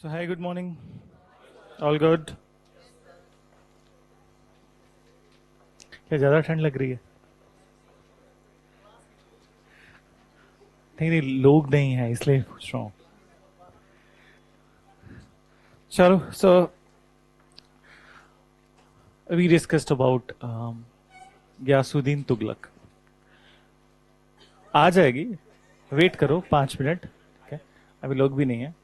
So hi, good morning. All good? क्या ज़्यादा ठंड लग रही है? नहीं नहीं, लोग नहीं हैं इसलिए पूछ रहा हूँ. चलो, so we discussed about Ghiyasuddin Tughlaq. आ जाएगी, वेट करो 5 मिनट. Okay? अभी लोग भी नहीं है.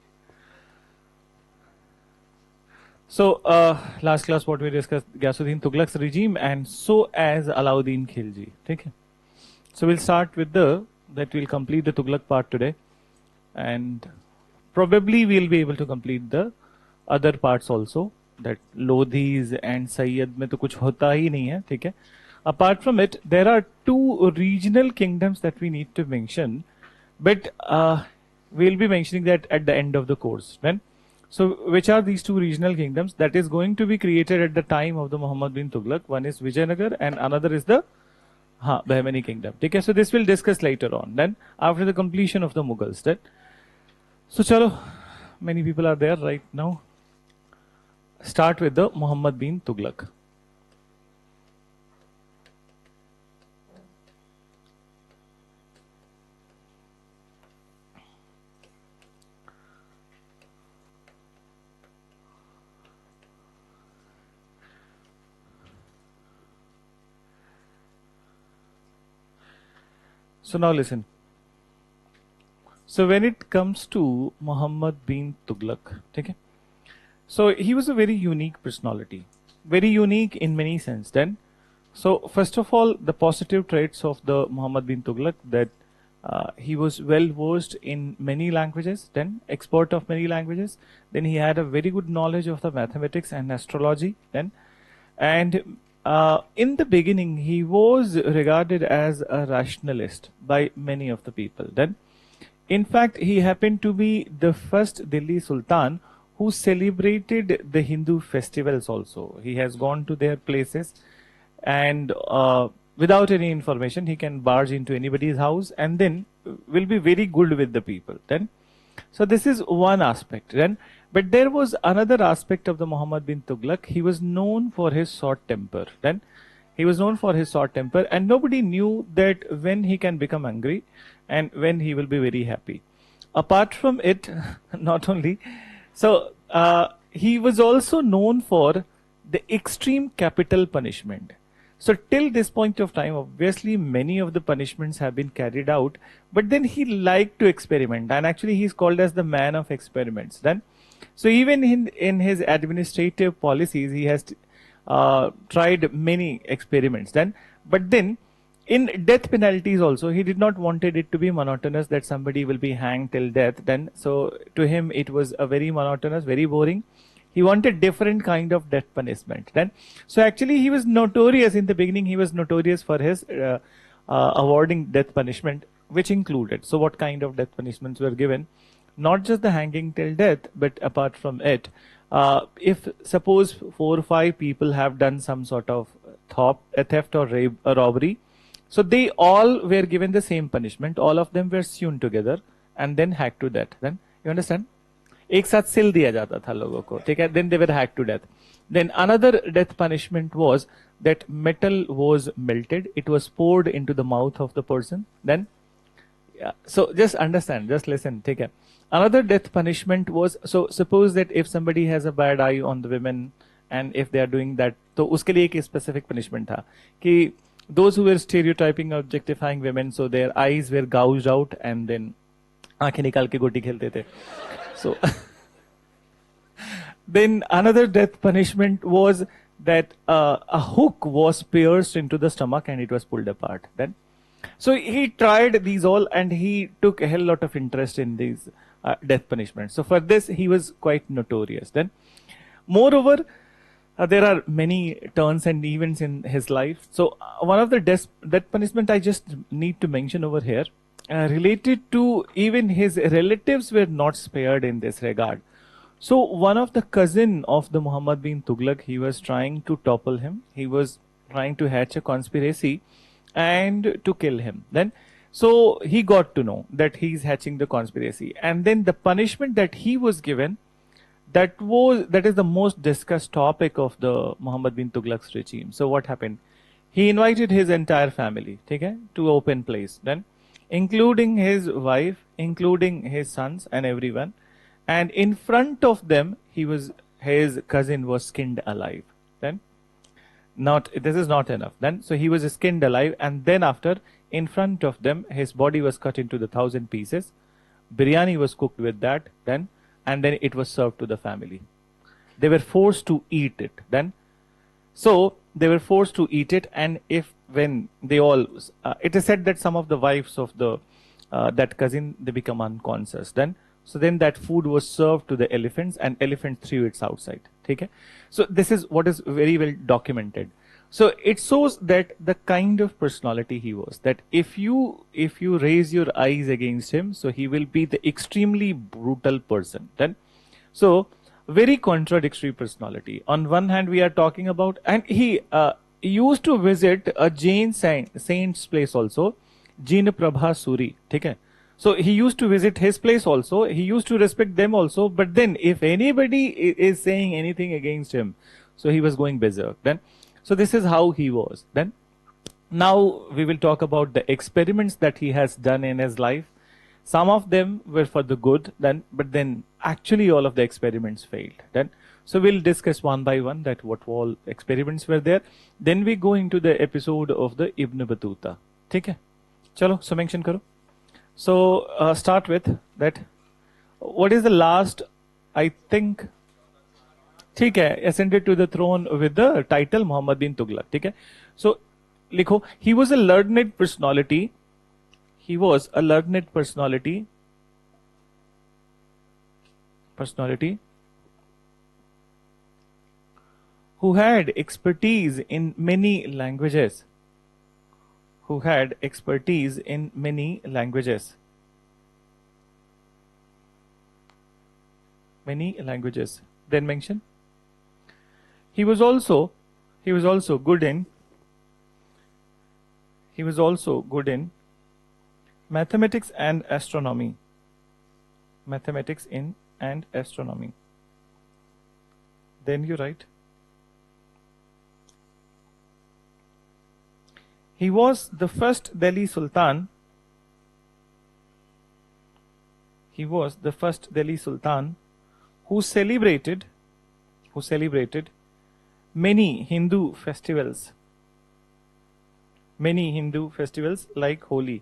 So last class what we discussed Ghiyasuddin Tughlaq's regime and so as Alauddin Khilji. ठीक है? So we'll start with that we'll complete the Tughlaq part today, and probably we'll be able to complete the other parts also. That Lodhis and Sayyid में तो कुछ होता ही नहीं है, ठीक है? Apart from it, there are two regional kingdoms that we need to mention, but we'll be mentioning that at the end of the course. Then, so which are these two regional kingdoms that is going to be created at the time of the Muhammad bin Tughlaq? One is Vijayanagar and another is the Bahmani kingdom. Okay, so this we'll discuss later on. Then after the completion of the Mughals. Then, so chalo, many people are there right now. Start with the Muhammad bin Tughlaq. So now listen. So when it comes to Muhammad bin Tughlaq, okay, so he was a very unique personality, very unique in many sense. Then, so first of all, the positive traits of the Muhammad bin Tughlaq, that he was well versed in many languages, then expert of many languages. Then he had a very good knowledge of the mathematics and astrology. Then, and in the beginning, he was regarded as a rationalist by many of the people. Then, in fact, he happened to be the first Delhi Sultan who celebrated the Hindu festivals also. He has gone to their places and without any information, he can barge into anybody's house and then will be very good with the people. Then, so this is one aspect. Then, but there was another aspect of the Muhammad bin Tughlaq. He was known for his short temper. Then, he was known for his short temper, and nobody knew that when he can become angry and when he will be very happy. Apart from it, not only, so he was also known for the extreme capital punishment. So till this point of time, obviously many of the punishments have been carried out, but then he liked to experiment, and actually he's called as the man of experiments. Then, so even in his administrative policies, he has tried many experiments. Then, but then in death penalties also, he did not wanted it to be monotonous that somebody will be hanged till death. Then, so to him it was a very monotonous, very boring. He wanted different kind of death punishment. Then, so actually he was notorious in the beginning. He was notorious for his awarding death punishment, which included. So what kind of death punishments were given? Not just the hanging till death, but apart from it, if suppose 4 or 5 people have done some sort of theft or rape or robbery, so they all were given the same punishment. All of them were sewn together and then hacked to death. Then, you understand? एक साथ सिल दिया जाता था लोगों को, ठीक है? Then they were hacked to death. Then another death punishment was that metal was melted. It was poured into the mouth of the person. Then, yeah. So just understand, just listen, ठीक है? Another death punishment was, so suppose that if somebody has a bad eye on the women and if they are doing that, तो उसके लिए एक specific punishment था कि those who were stereotyping, objectifying women, so their eyes were gouged out and then आंखें निकाल के गोटी खेलते थे. So then another death punishment was that a hook was pierced into the stomach and it was pulled apart. Then, so he tried these all and he took a hell lot of interest in these death punishments. So for this he was quite notorious. Then, moreover, there are many turns and events in his life. So one of the death punishment I just need to mention over here, related to even his relatives were not spared in this regard. So one of the cousin of the Muhammad bin Tughlaq, he was trying to topple him. He was trying to hatch a conspiracy and to kill him. Then, so he got to know that he's hatching the conspiracy, and then the punishment that he was given That is the most discussed topic of the Muhammad bin Tughlaq's regime. So what happened? He invited his entire family, okay, to open place, then including his wife, including his sons and everyone. And in front of them, his cousin was skinned alive. Then not this is not enough. Then so he was skinned alive, and then after, in front of them, his body was cut into the 1,000 pieces. Biryani was cooked with that, then, and then it was served to the family. They were forced to eat it. Then, so they were forced to eat it, and if when they all, it is said that some of the wives of the that cousin, they become unconscious. Then, so then that food was served to the elephants, and elephants threw it outside. Okay, so this is what is very well documented. So it shows that the kind of personality he was, that if you raise your eyes against him, so he will be the extremely brutal person. Then, so very contradictory personality. On one hand, we are talking about, and he used to visit a Jain saint's place also, Jin Prabha Suri. Okay. So he used to visit his place also. He used to respect them also. But then, if anybody is saying anything against him, so he was going berserk. Then, so this is how he was. Then, now we will talk about the experiments that he has done in his life. Some of them were for the good. Then, but then actually all of the experiments failed. Then, so we'll discuss one by one that what all experiments were there. Then we go into the episode of the Ibn Battuta. ठीक है? चलो, so mention करो. So start with that. What is the last? I think. ठीक है, ascended to the throne with the title Muhammad bin Tughlaq. ठीक है. So लिखो. He was a learned personality. He was a learned personality. Who had expertise in many languages. Many languages. Then mention. He was also good in mathematics and astronomy. Then you write. He was the first Delhi Sultan. Who celebrated many Hindu festivals. Like Holi.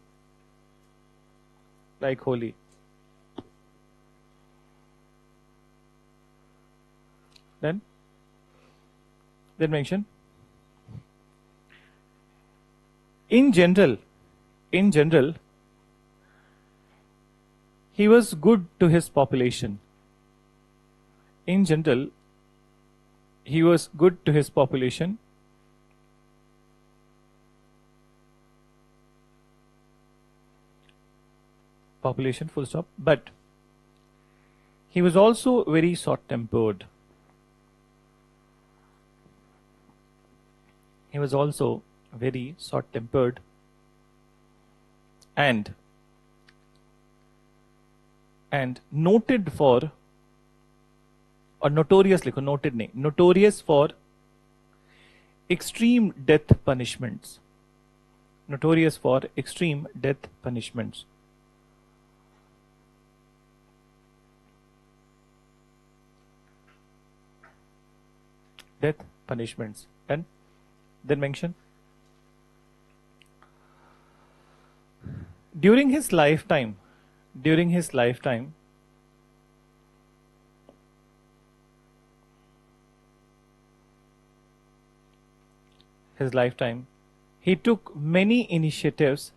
Then mention. In general, he was good to his population. Population, full stop. But he was also very short-tempered. And noted for, or notorious for extreme death punishments. And then mention. During his lifetime, he took many initiatives.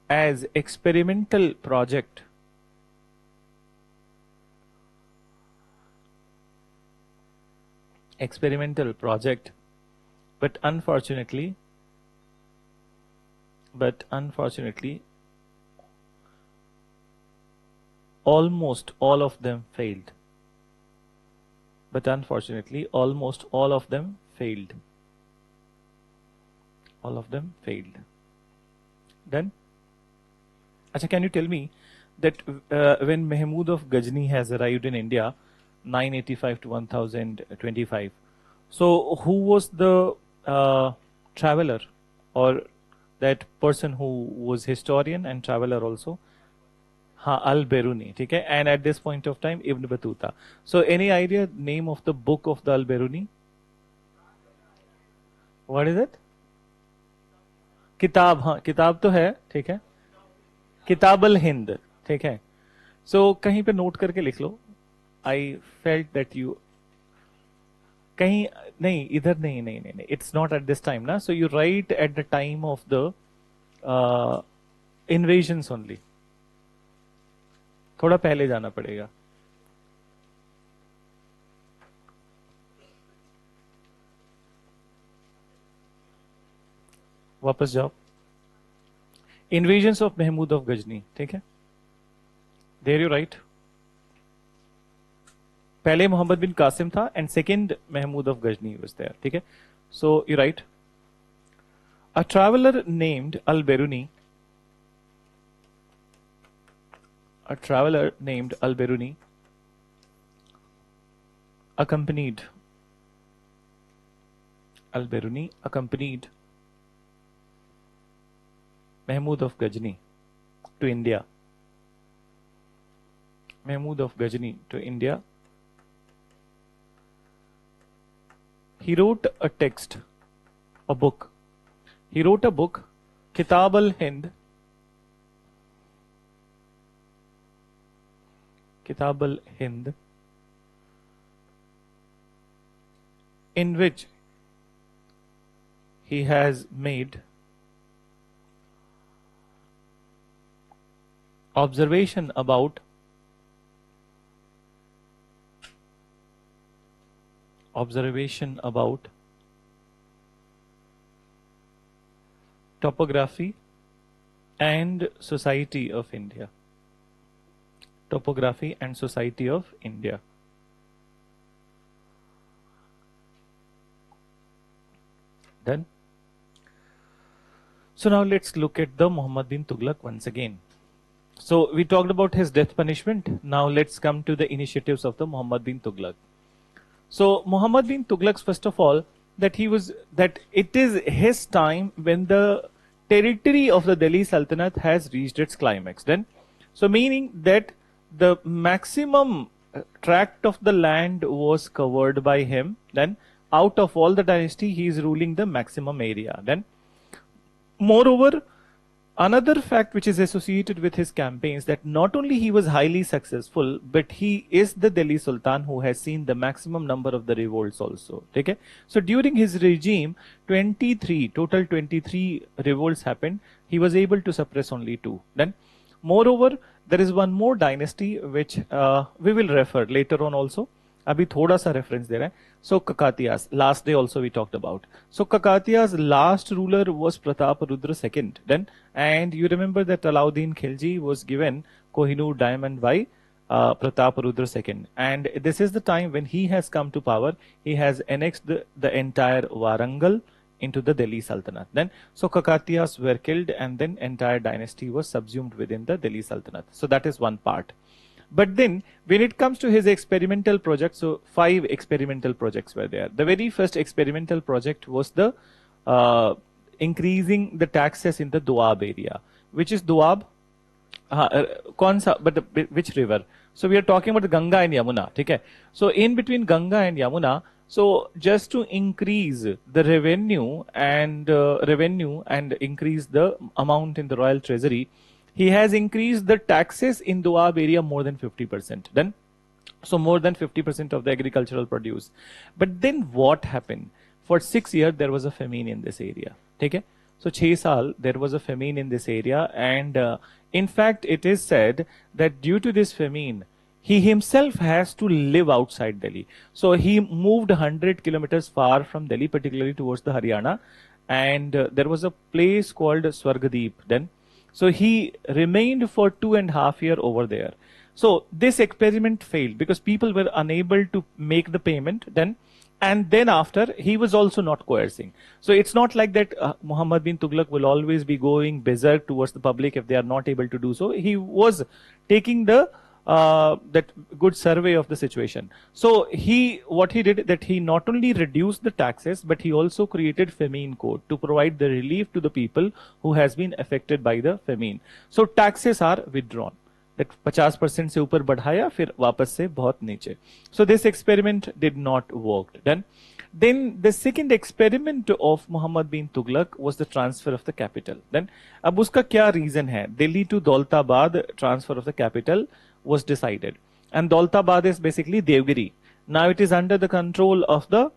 As experimental project. But unfortunately, almost all of them failed. Then, Acha, can you tell me that when Mahmud of Ghazni has arrived in India, 985 to 1025. So who was the traveler, or that person who was historian and traveler also? हाँ, Al-Biruni, ठीक है? And at this point of time, Ibn Battuta. So any idea name of the book of the Al-Biruni? What is it? किताब, हाँ किताब तो है, ठीक है? किताब अल हिंद, ठीक है? So कहीं पे नोट करके लिख लो. I felt that you कहीं नहीं, इधर नहीं, नहीं नहीं नहीं, it's not at this time ना. So you write at the time of the invasions only. थोड़ा पहले जाना पड़ेगा. वापस जाओ. Invasions of Mahmud of Ghazni, ठीक है? There you write. पहले मोहम्मद बिन कासिम था and second Mahmud of Ghazni was there, ठीक है? So you write. A traveler named Al-Biruni, accompanied Mahmud of Ghazni to India. He wrote a text, a book. He wrote a book, Kitab al-Hind, in which he has made observation about topography and society of India. Then, so now let's look at the Muhammad bin Tughlaq once again. So we talked about his death punishment. Now let's come to the initiatives of the Muhammad bin Tughlaq. So Muhammad bin Tughlaq, first of all, that it is his time when the territory of the Delhi Sultanate has reached its climax. Then, so meaning that the maximum tract of the land was covered by him. Then, out of all the dynasty, he is ruling the maximum area. Then, moreover, another fact which is associated with his campaigns, that not only he was highly successful, but he is the Delhi Sultan who has seen the maximum number of the revolts also. Okay? So during his regime, 23 revolts happened. He was able to suppress only 2. Then, moreover, there is one more dynasty which we will refer later on also. अभी थोड़ा सा reference दे रहे हैं. So Kakatiyas, last day also we talked about. So Kakatiyas last ruler was Prataparudra II. Then, and you remember that Alauddin Khilji was given Kohinoor diamond by Prataparudra II. And this is the time when he has come to power. He has annexed the entire Warangal into the Delhi Sultanate. Then, so Kakatiyas were killed and then entire dynasty was subsumed within the Delhi Sultanate. So that is one part. But then, when it comes to his experimental projects, so 5 experimental projects were there. The very first experimental project was the increasing the taxes in the Doab area. Which is Doab? Which river? So we are talking about Ganga and Yamuna. Okay? So in between Ganga and Yamuna, so just to increase the revenue and increase the amount in the royal treasury, he has increased the taxes in Doab area more than 50%. Then, so more than 50% of the agricultural produce. But then what happened? For 6 years, there was a famine in this area. Okay? So 6 saal, there was a famine in this area. And in fact, it is said that due to this famine, he himself has to live outside Delhi. So he moved 100 kilometers far from Delhi, particularly towards the Haryana. And there was a place called Swargadeep then. So he remained for 2.5 years over there. So this experiment failed because people were unable to make the payment. Then And then after, he was also not coercing. So it's not like that Muhammad bin Tughlaq will always be going berserk towards the public if they are not able to do so. He was taking the that good survey of the situation. So what he did, that he not only reduced the taxes, but he also created famine code to provide the relief to the people who has been affected by the famine. So taxes are withdrawn. That 50% से ऊपर बढ़ाया, फिर वापस से बहुत नीचे. So this experiment did not work. Then the second experiment of Muhammad bin Tughlaq was the transfer of the capital. Then अब उसका क्या reason है? Delhi to Daulatabad transfer of the capital was decided, and Daulatabad is basically Devgiri. Now it is under the control of the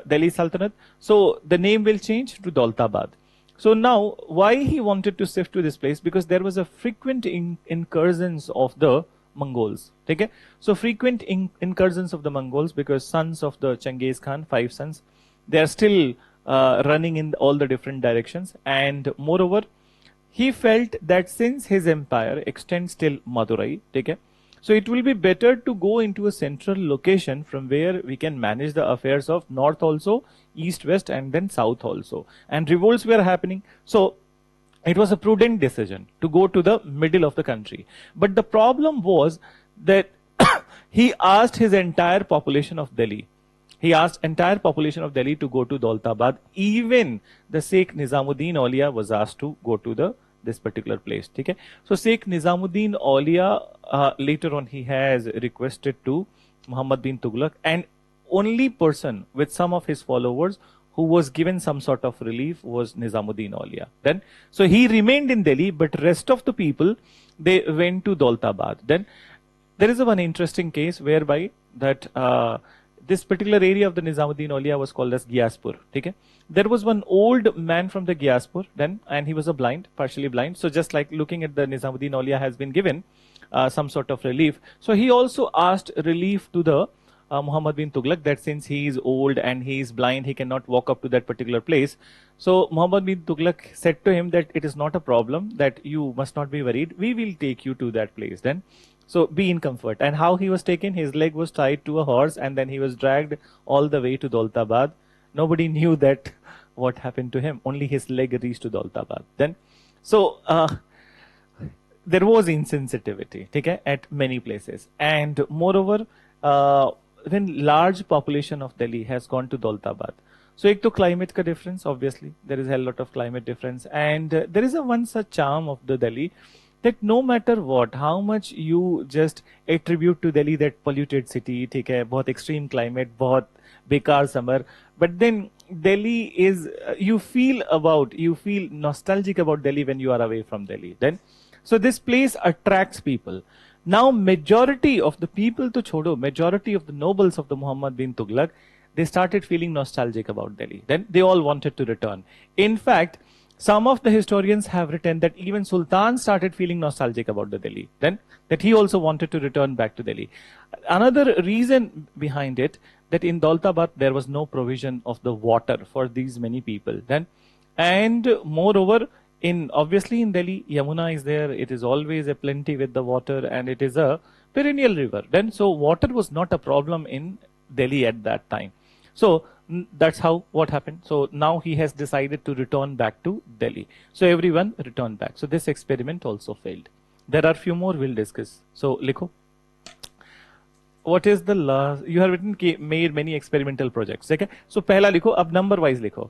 Delhi Sultanate, so the name will change to Daulatabad. So now, why he wanted to shift to this place? Because there was a frequent incursions of the Mongols. Okay? So frequent incursions of the Mongols, because sons of the Genghis Khan, 5 sons, they are still running in all the different directions. And moreover, he felt that since his empire extends till Madurai, okay, so it will be better to go into a central location from where we can manage the affairs of north also, east, west, and then south also. And revolts were happening. So it was a prudent decision to go to the middle of the country. But the problem was that he asked his entire population of Delhi. He asked entire population of Delhi to go to Daulatabad. Even the Sheikh Nizamuddin Aulia was asked to go to this particular place. Okay? So Sheikh Nizamuddin Aulia, later on he has requested to Muhammad bin Tughlaq, and only person with some of his followers who was given some sort of relief was Nizamuddin Aulia. Then, so he remained in Delhi, but rest of the people, they went to Daulatabad. Then there is one interesting case whereby that this particular area of the Nizamuddin Aulia was called as Gyaspur. Okay? There was one old man from the Gyaspur then, and he was a blind, partially blind. So just like looking at the Nizamuddin Aulia has been given some sort of relief. So he also asked relief to the Muhammad bin Tughlaq, that since he is old and he is blind, he cannot walk up to that particular place. So Muhammad bin Tughlaq said to him that it is not a problem, that you must not be worried. We will take you to that place then. So be in comfort. And how he was taken, his leg was tied to a horse and then he was dragged all the way to Daulatabad. Nobody knew that what happened to him. Only his leg reached to Daulatabad. Then, so there was insensitivity, okay, at many places. And moreover, when large population of Delhi has gone to Daulatabad, so ek to climate ka difference, obviously there is a lot of climate difference, and there is a one such charm of the Delhi, that no matter what, how much you just attribute to Delhi that polluted city, ठीक है, बहुत extreme climate, बहुत बेकार summer, but then Delhi is, you feel nostalgic about Delhi when you are away from Delhi. Then, so this place attracts people. Now majority of the people to chodo, majority of the nobles of the Muhammad bin Tughlaq, they started feeling nostalgic about Delhi. Then they all wanted to return. In fact, some of the historians have written that even Sultan started feeling nostalgic about the Delhi. Then that he also wanted to return back to Delhi. Another reason behind it, that in Daulatabad there was no provision of the water for these many people. Then, and moreover, obviously in Delhi, Yamuna is there. It is always a plenty with the water, and it is a perennial river. Then, so water was not a problem in Delhi at that time. So that's how what happened. So now he has decided to return back to Delhi. So everyone returned back. So this experiment also failed. There are few more we'll discuss. So likho. What is the last? You have written made many experimental projects. Okay. So pehla likho. Ab number wise likho.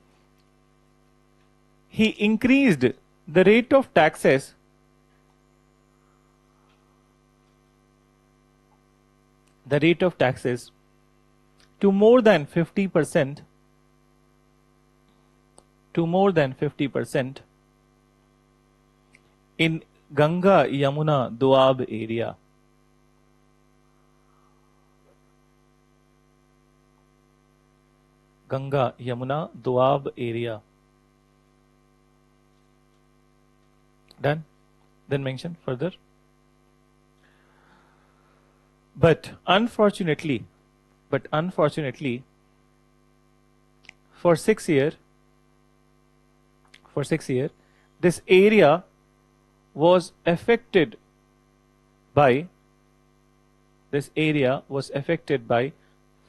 He increased the rate of taxes to more than 50%, in Ganga Yamuna Doab area. Ganga Yamuna Doab area. Done? Then mention further. But unfortunately, for 6 years, this area was affected by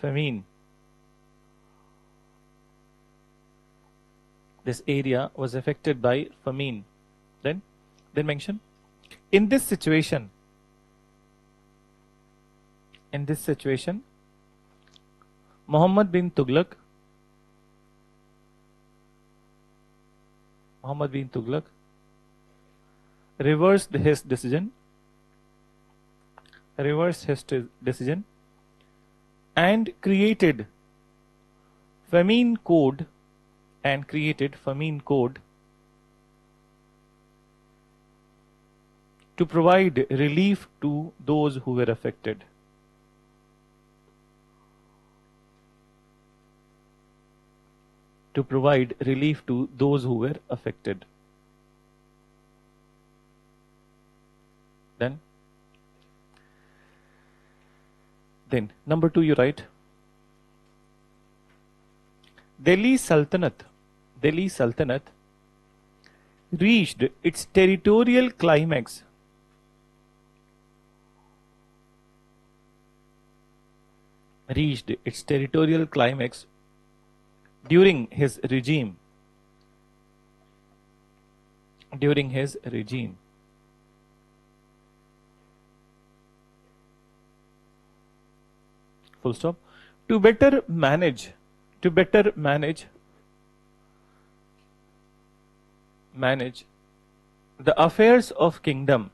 famine. This area was affected by famine. Then mention, in this situation, Muhammad bin Tughlaq reversed his decision and created famine code to provide relief to those who were affected. Then number 2, you write, Delhi Sultanate reached its territorial climax during his regime. Full stop. To better manage the affairs of kingdom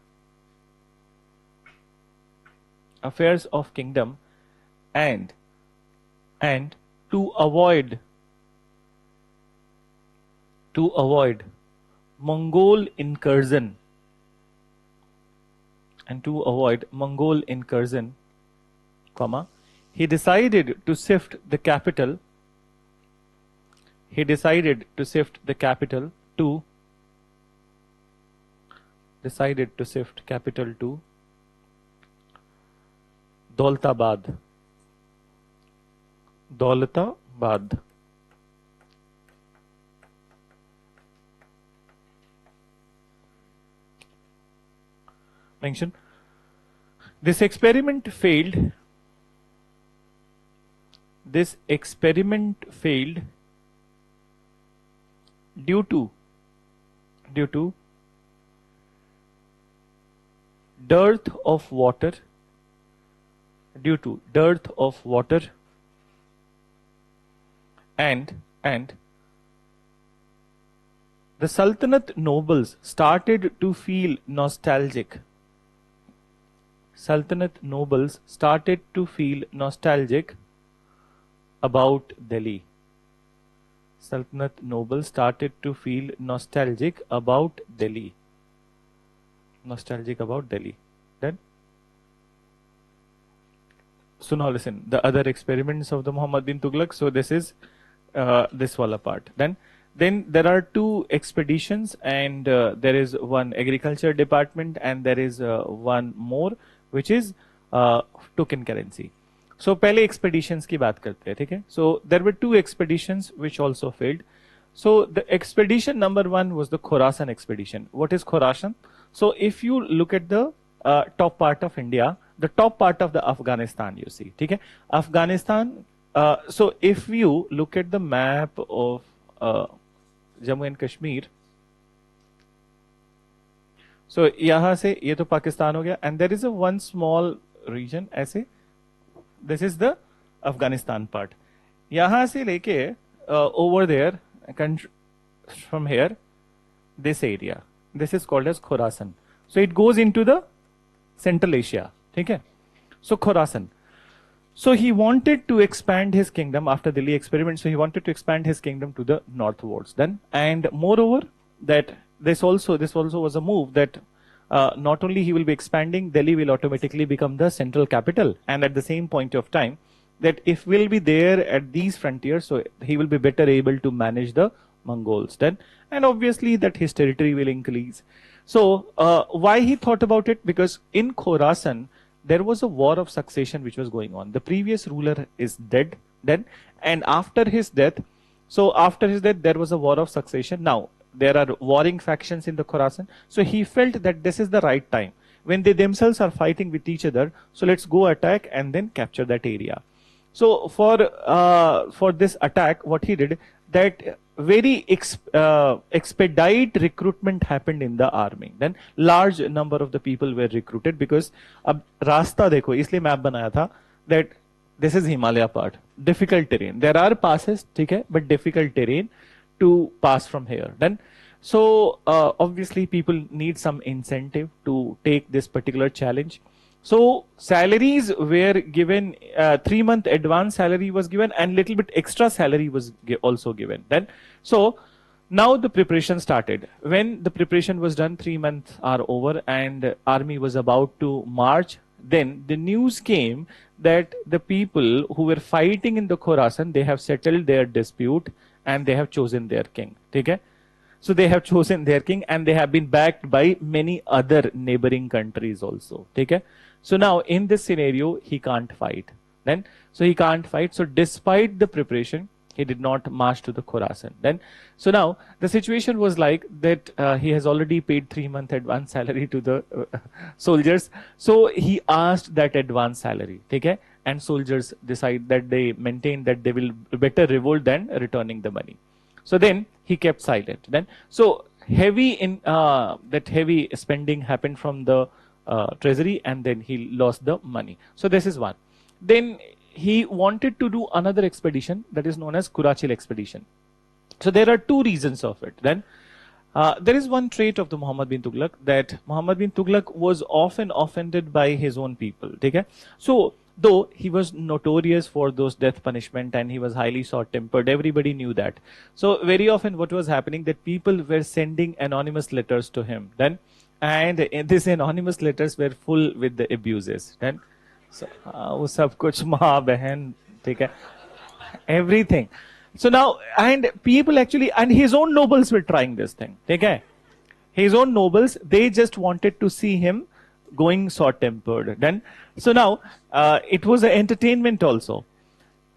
and to avoid Mongol incursion, he decided to shift the capital to Daulatabad. Mention, this experiment failed due to dearth of water and the Sultanate nobles started to feel nostalgic about Delhi. Then, so now listen, the other experiments of the Muhammad bin Tughlaq. So this is this wala part. Then there are 2 expeditions, and there is one agriculture department, and there is one more which is token currency. So पहले expeditions की बात करते हैं, ठीक है? So there were 2 expeditions which also failed. So the expedition number 1 was the Khorasan expedition. What is Khorasan? So if you look at the top part of India, the top part of the Afghanistan, you see, ठीक है? Afghanistan. So if you look at the map of Jammu and Kashmir, so यहाँ से ये तो पाकिस्तान हो गया, and there is a one small region ऐसे. This is the Afghanistan part. यहाँ से लेके over there, from here, this area, this is called as Khorasan. So it goes into the Central Asia. ठीक है? So Khorasan. So he wanted to expand his kingdom after the Delhi experiment. So he wanted to expand his kingdom to the northwards. Then, and moreover, that this also was a move that not only he will be expanding, Delhi will automatically become the central capital, and at the same point of time, that if we'll be there at these frontiers, so he will be better able to manage the Mongols then, and obviously that his territory will increase. So why he thought about it? Because in Khorasan there was a war of succession which was going on. The previous ruler is dead then, and after his death, there was a war of succession. Now there are warring factions in the Khorasan. So he felt that this is the right time when they themselves are fighting with each other. So let's go attack and then capture that area. So for this attack, what he did, that very expedite recruitment happened in the army. Then large number of the people were recruited because अब रास्ता देखो, इसलिए map बनाया था that this is Himalaya part, difficult terrain. There are passes, ठीक है, but difficult terrain to pass from here. Then so obviously people need some incentive to take this particular challenge. So salaries were given, 3-month advance salary was given, and little bit extra salary was also given. Then so now the preparation started. When the preparation was done, 3 months are over and army was about to march. Then the news came that the people who were fighting in the Khorasan, they have settled their dispute and they have chosen their king. Okay? So they have chosen their king and they have been backed by many other neighboring countries also. Okay? So now in this scenario, he can't fight. Then so he can't fight. So despite the preparation, he did not march to the Khorasan. Then so now the situation was like that, he has already paid 3-month advance salary to the soldiers. So he asked that advance salary. Okay? And soldiers decide that they maintain that they will better revolt than returning the money. So then he kept silent. Then so heavy in that heavy spending happened from the treasury, and then he lost the money. So this is one. Then he wanted to do another expedition that is known as Kurachil expedition. So there are two reasons of it. Then there is one trait of the Muhammad bin Tughlaq, that Muhammad bin Tughlaq was often offended by his own people. Okay? So though he was notorious for those death punishment and he was highly short-tempered, everybody knew that. So very often what was happening, that people were sending anonymous letters to him. Then and these anonymous letters were full with the abuses. Then so वो सब कुछ माँ बहन, ठीक है, everything. So now, and people actually, and his own nobles were trying this thing. Okay? His own nobles, they just wanted to see him going short-tempered. Then, so now, it was an entertainment also.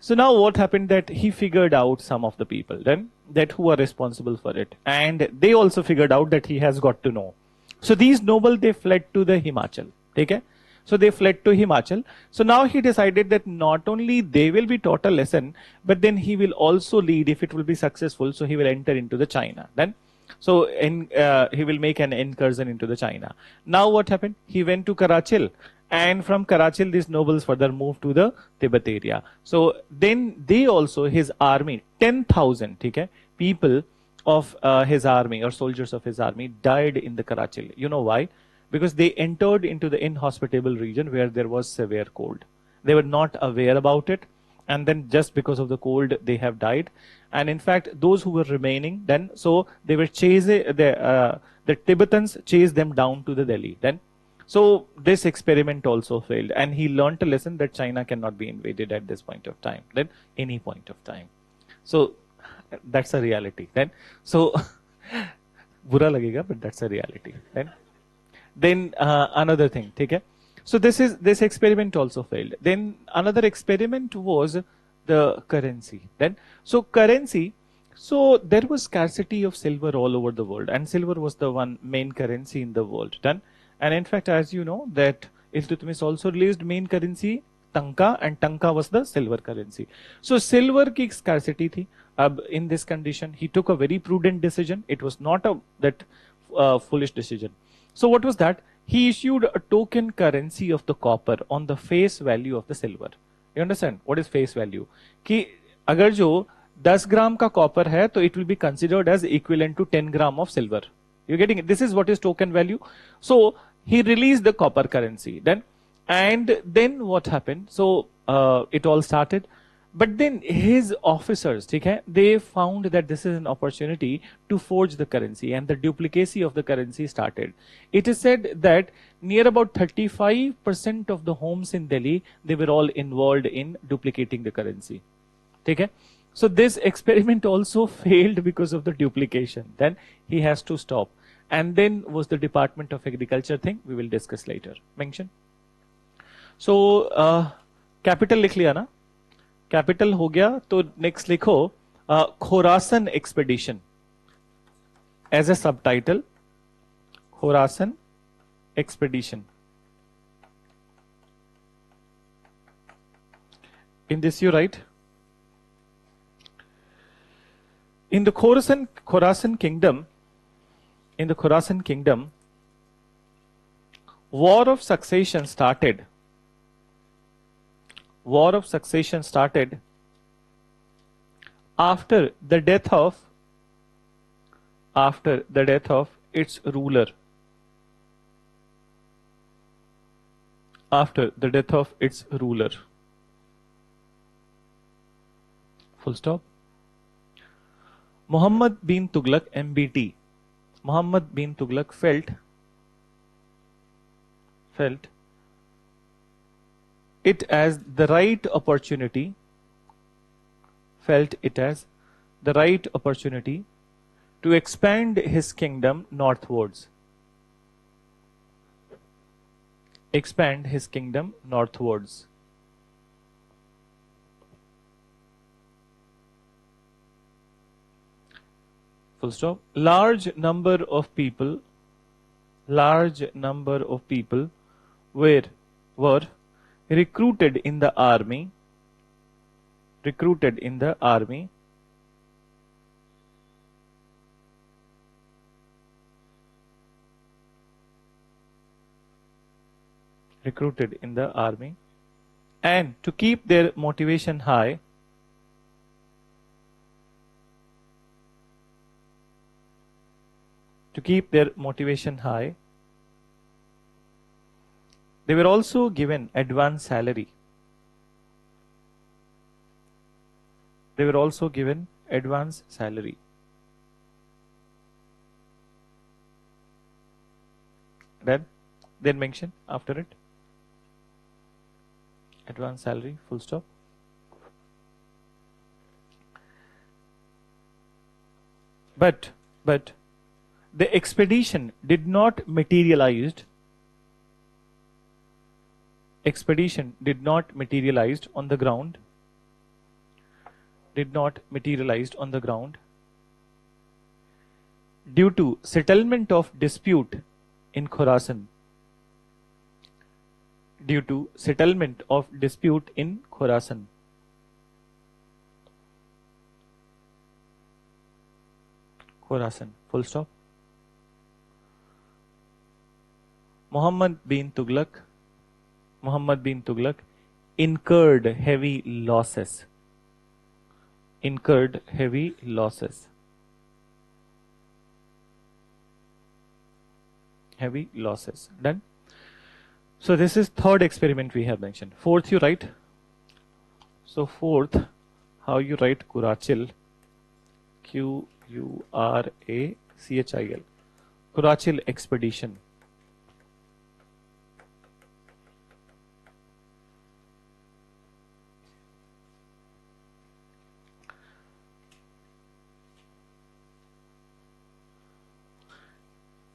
So now what happened, that he figured out some of the people then that who are responsible for it. And they also figured out that he has got to know. So these nobles, they fled to the Himachal. Okay? So they fled to Himachal. So now he decided that not only they will be taught a lesson, but then he will also lead, if it will be successful, so he will enter into the China. Then, so he will make an incursion into the China. Now what happened? He went to Karachil, and from Karachil, these nobles further moved to the Tibet area. So then they also, his army, 10,000 okay, people of his army or soldiers of his army died in the Karachil. You know why? Because they entered into the inhospitable region where there was severe cold. They were not aware about it, and then just because of the cold, they have died. And in fact, those who were remaining then, so they were chasing, the Tibetans chased them down to the Delhi. Then, so this experiment also failed, and he learned a lesson that China cannot be invaded at this point of time, then any point of time. So that's a reality. Then, so बुरा लगेगा, but that's a reality. Then another thing, okay? So this experiment also failed. Then another experiment was the currency. Then so currency, so there was scarcity of silver all over the world, and silver was the one main currency in the world. Done. And in fact, as you know, that Iltutmish also released main currency Tanka, and Tanka was the silver currency. So silver ki scarcity thi. In this condition, he took a very prudent decision. It was not that foolish decision. So what was that? He issued a token currency of the copper on the face value of the silver. You understand? What is face value? कि अगर जो 10 gram का copper है, तो it will be considered as equivalent to 10 gram of silver. You getting it? This is what is token value. So he released the copper currency. Then what happened? So it all started. But then his officers, they found that this is an opportunity to forge the currency, and the duplicacy of the currency started. It is said that near about 35% of the homes in Delhi, they were all involved in duplicating the currency. So this experiment also failed because of the duplication. Then he has to stop. And then was the Department of Agriculture thing, we will discuss later. Mention. So capital लिख लिया ना? Capital हो गया, तो next लिखो Khorasan expedition as a subtitle, Khorasan expedition. In this you write, in the Khorasan kingdom, war of succession started. War of succession started after the death of its ruler. After the death of its ruler. Full stop. Muhammad bin Tughlaq, MBT. Muhammad bin Tughlaq felt it as the right opportunity to expand his kingdom northwards. Expand his kingdom northwards. Full stop. Large number of people were recruited in the army. Recruited in the army. Recruited in the army, and to keep their motivation high, they were also given advance salary. They were also given advance salary. Then mention after it advance salary, full stop. But the expedition did not materialize. Expedition did not materialize on the ground. Did not materialize on the ground due to settlement of dispute in Khorasan. Due to settlement of dispute in Khorasan. Khorasan, full stop. Muhammad bin Tughlaq incurred heavy losses. Incurred heavy losses. Heavy losses. Done. So this is third experiment we have mentioned. Fourth you write. So fourth, how you write Qurachil, Qurachil, Qurachil expedition.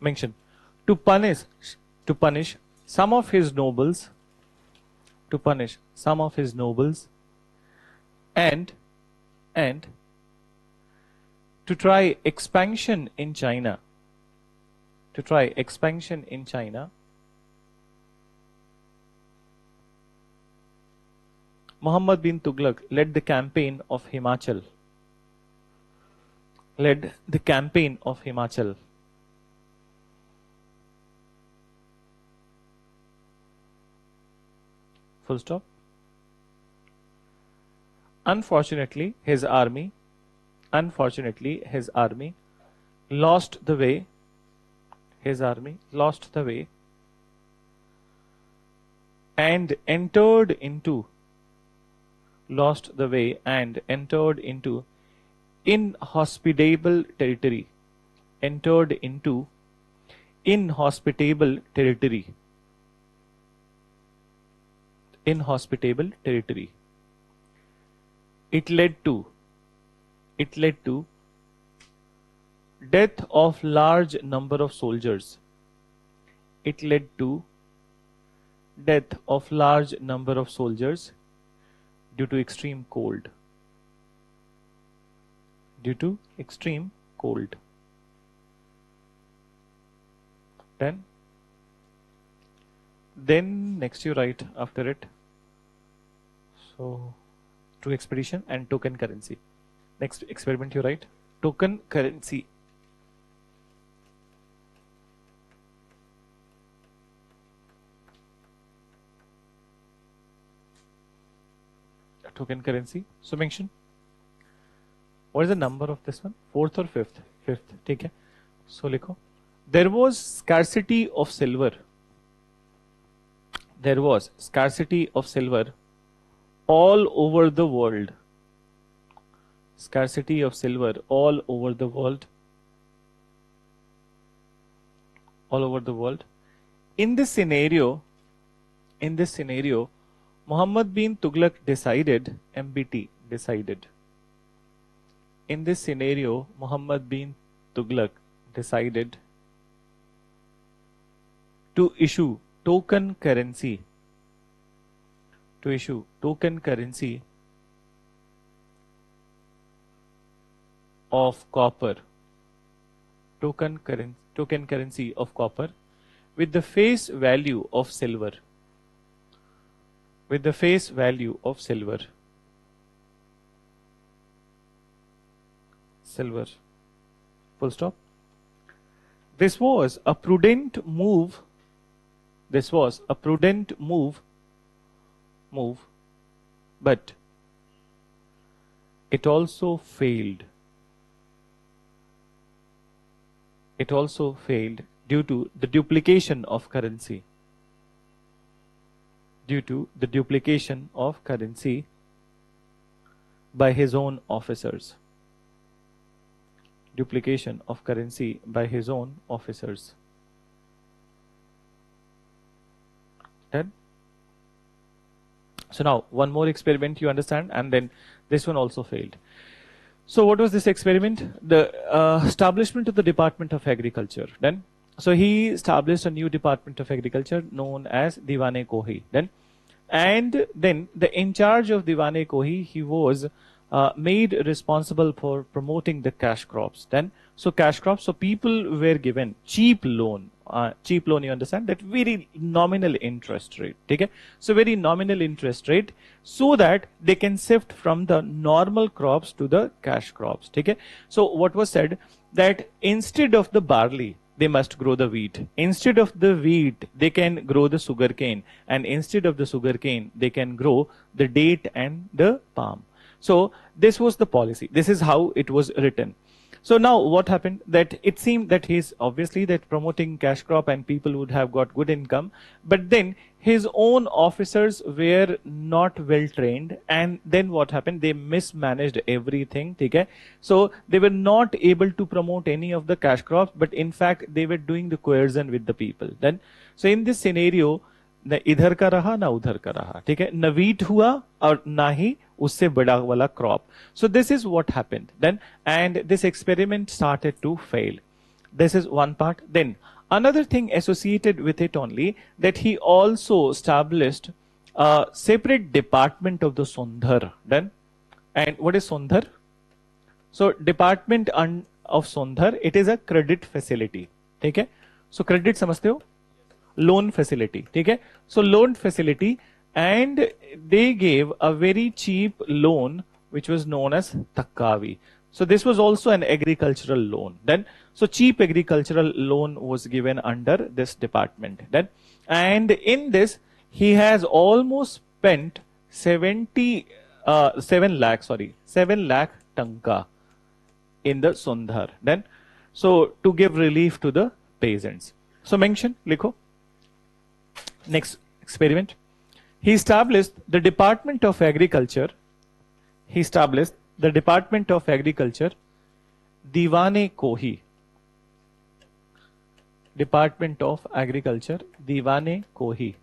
Mention to punish some of his nobles, and to try expansion in China. Muhammad bin Tughlaq led the campaign of Himachal. Full stop. Unfortunately, his army lost the way. And entered into inhospitable territory. Inhospitable territory. It led to death of large number of soldiers. It led to death of large number of soldiers due to extreme cold. Then next you write after it. So true expedition, and token currency. Next experiment you write token currency. Token currency. So mention what is the number of this one, fourth or fifth? Fifth. ठीक है. So लिखो there was scarcity of silver. There was scarcity of silver all over the world. Scarcity of silver all over the world. All over the world. In this scenario, Muhammad bin Tughlaq decided, MBT, decided. In this scenario, Muhammad bin Tughlaq decided to issue token currency. To issue token currency of copper. Token currency of copper with the face value of silver. With the face value of silver. Silver. Full stop. This was a prudent move. This was a prudent move, but it also failed. It also failed due to the duplication of currency. Due to the duplication of currency by his own officers. Duplication of currency by his own officers. Done? So now one more experiment you understand, and then this one also failed. So what was this experiment? The establishment of the Department of Agriculture. Then, so he established a new Department of Agriculture known as Diwan-e-Kohi. And then the in charge of Diwan-e-Kohi, he was made responsible for promoting the cash crops. So cash crops, so people were given cheap loan, you understand, that very nominal interest rate. Okay? So very nominal interest rate, so that they can shift from the normal crops to the cash crops. Okay? So what was said, that instead of the barley, they must grow the wheat. Instead of the wheat, they can grow the sugarcane. And instead of the sugarcane, they can grow the date and the palm. So this was the policy. This is how it was written. So now what happened, that it seemed that he's obviously that promoting cash crop and people would have got good income, but then his own officers were not well trained, and then what happened, they mismanaged everything. Okay? So they were not able to promote any of the cash crops, but in fact they were doing the coercion with the people. Then so in this scenario, न इधर का रहा ना उधर का रहा, ठीक है, न वीट हुआ और ना ही उससे बड़ा वाला crop. So this is what happened then, and this experiment started to fail. This is one part. Then another thing associated with it only, that he also established a separate department of the Sondhar. Then, and what is Sondhar? So department of Sondhar, it is a credit facility. ठीक है? So credit समझते हो? Loan facility. ठीक है? So loan facility, and they gave a very cheap loan which was known as Takkavi. So this was also an agricultural loan. Then so cheap agricultural loan was given under this department. Then, and in this he has almost spent 7 lakh tanka in the Sondhar. Then so to give relief to the peasants. So mention, likho. Next experiment. He established the Department of Agriculture. He established the Department of Agriculture, Diwan-e-Kohi. Department of Agriculture, Diwan-e-Kohi.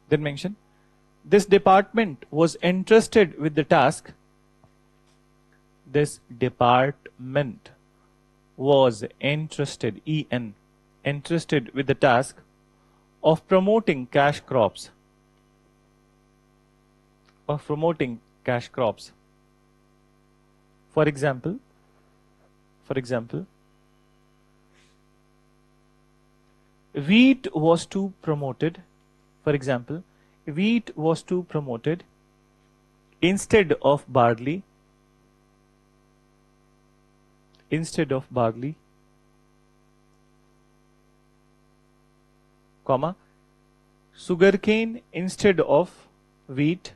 Then mention, this department was entrusted with the task. This department was entrusted, entrusted with the task of promoting cash crops. Of promoting cash crops. For example, wheat was too promoted, for example, wheat was too promoted instead of barley, comma, sugarcane instead of wheat,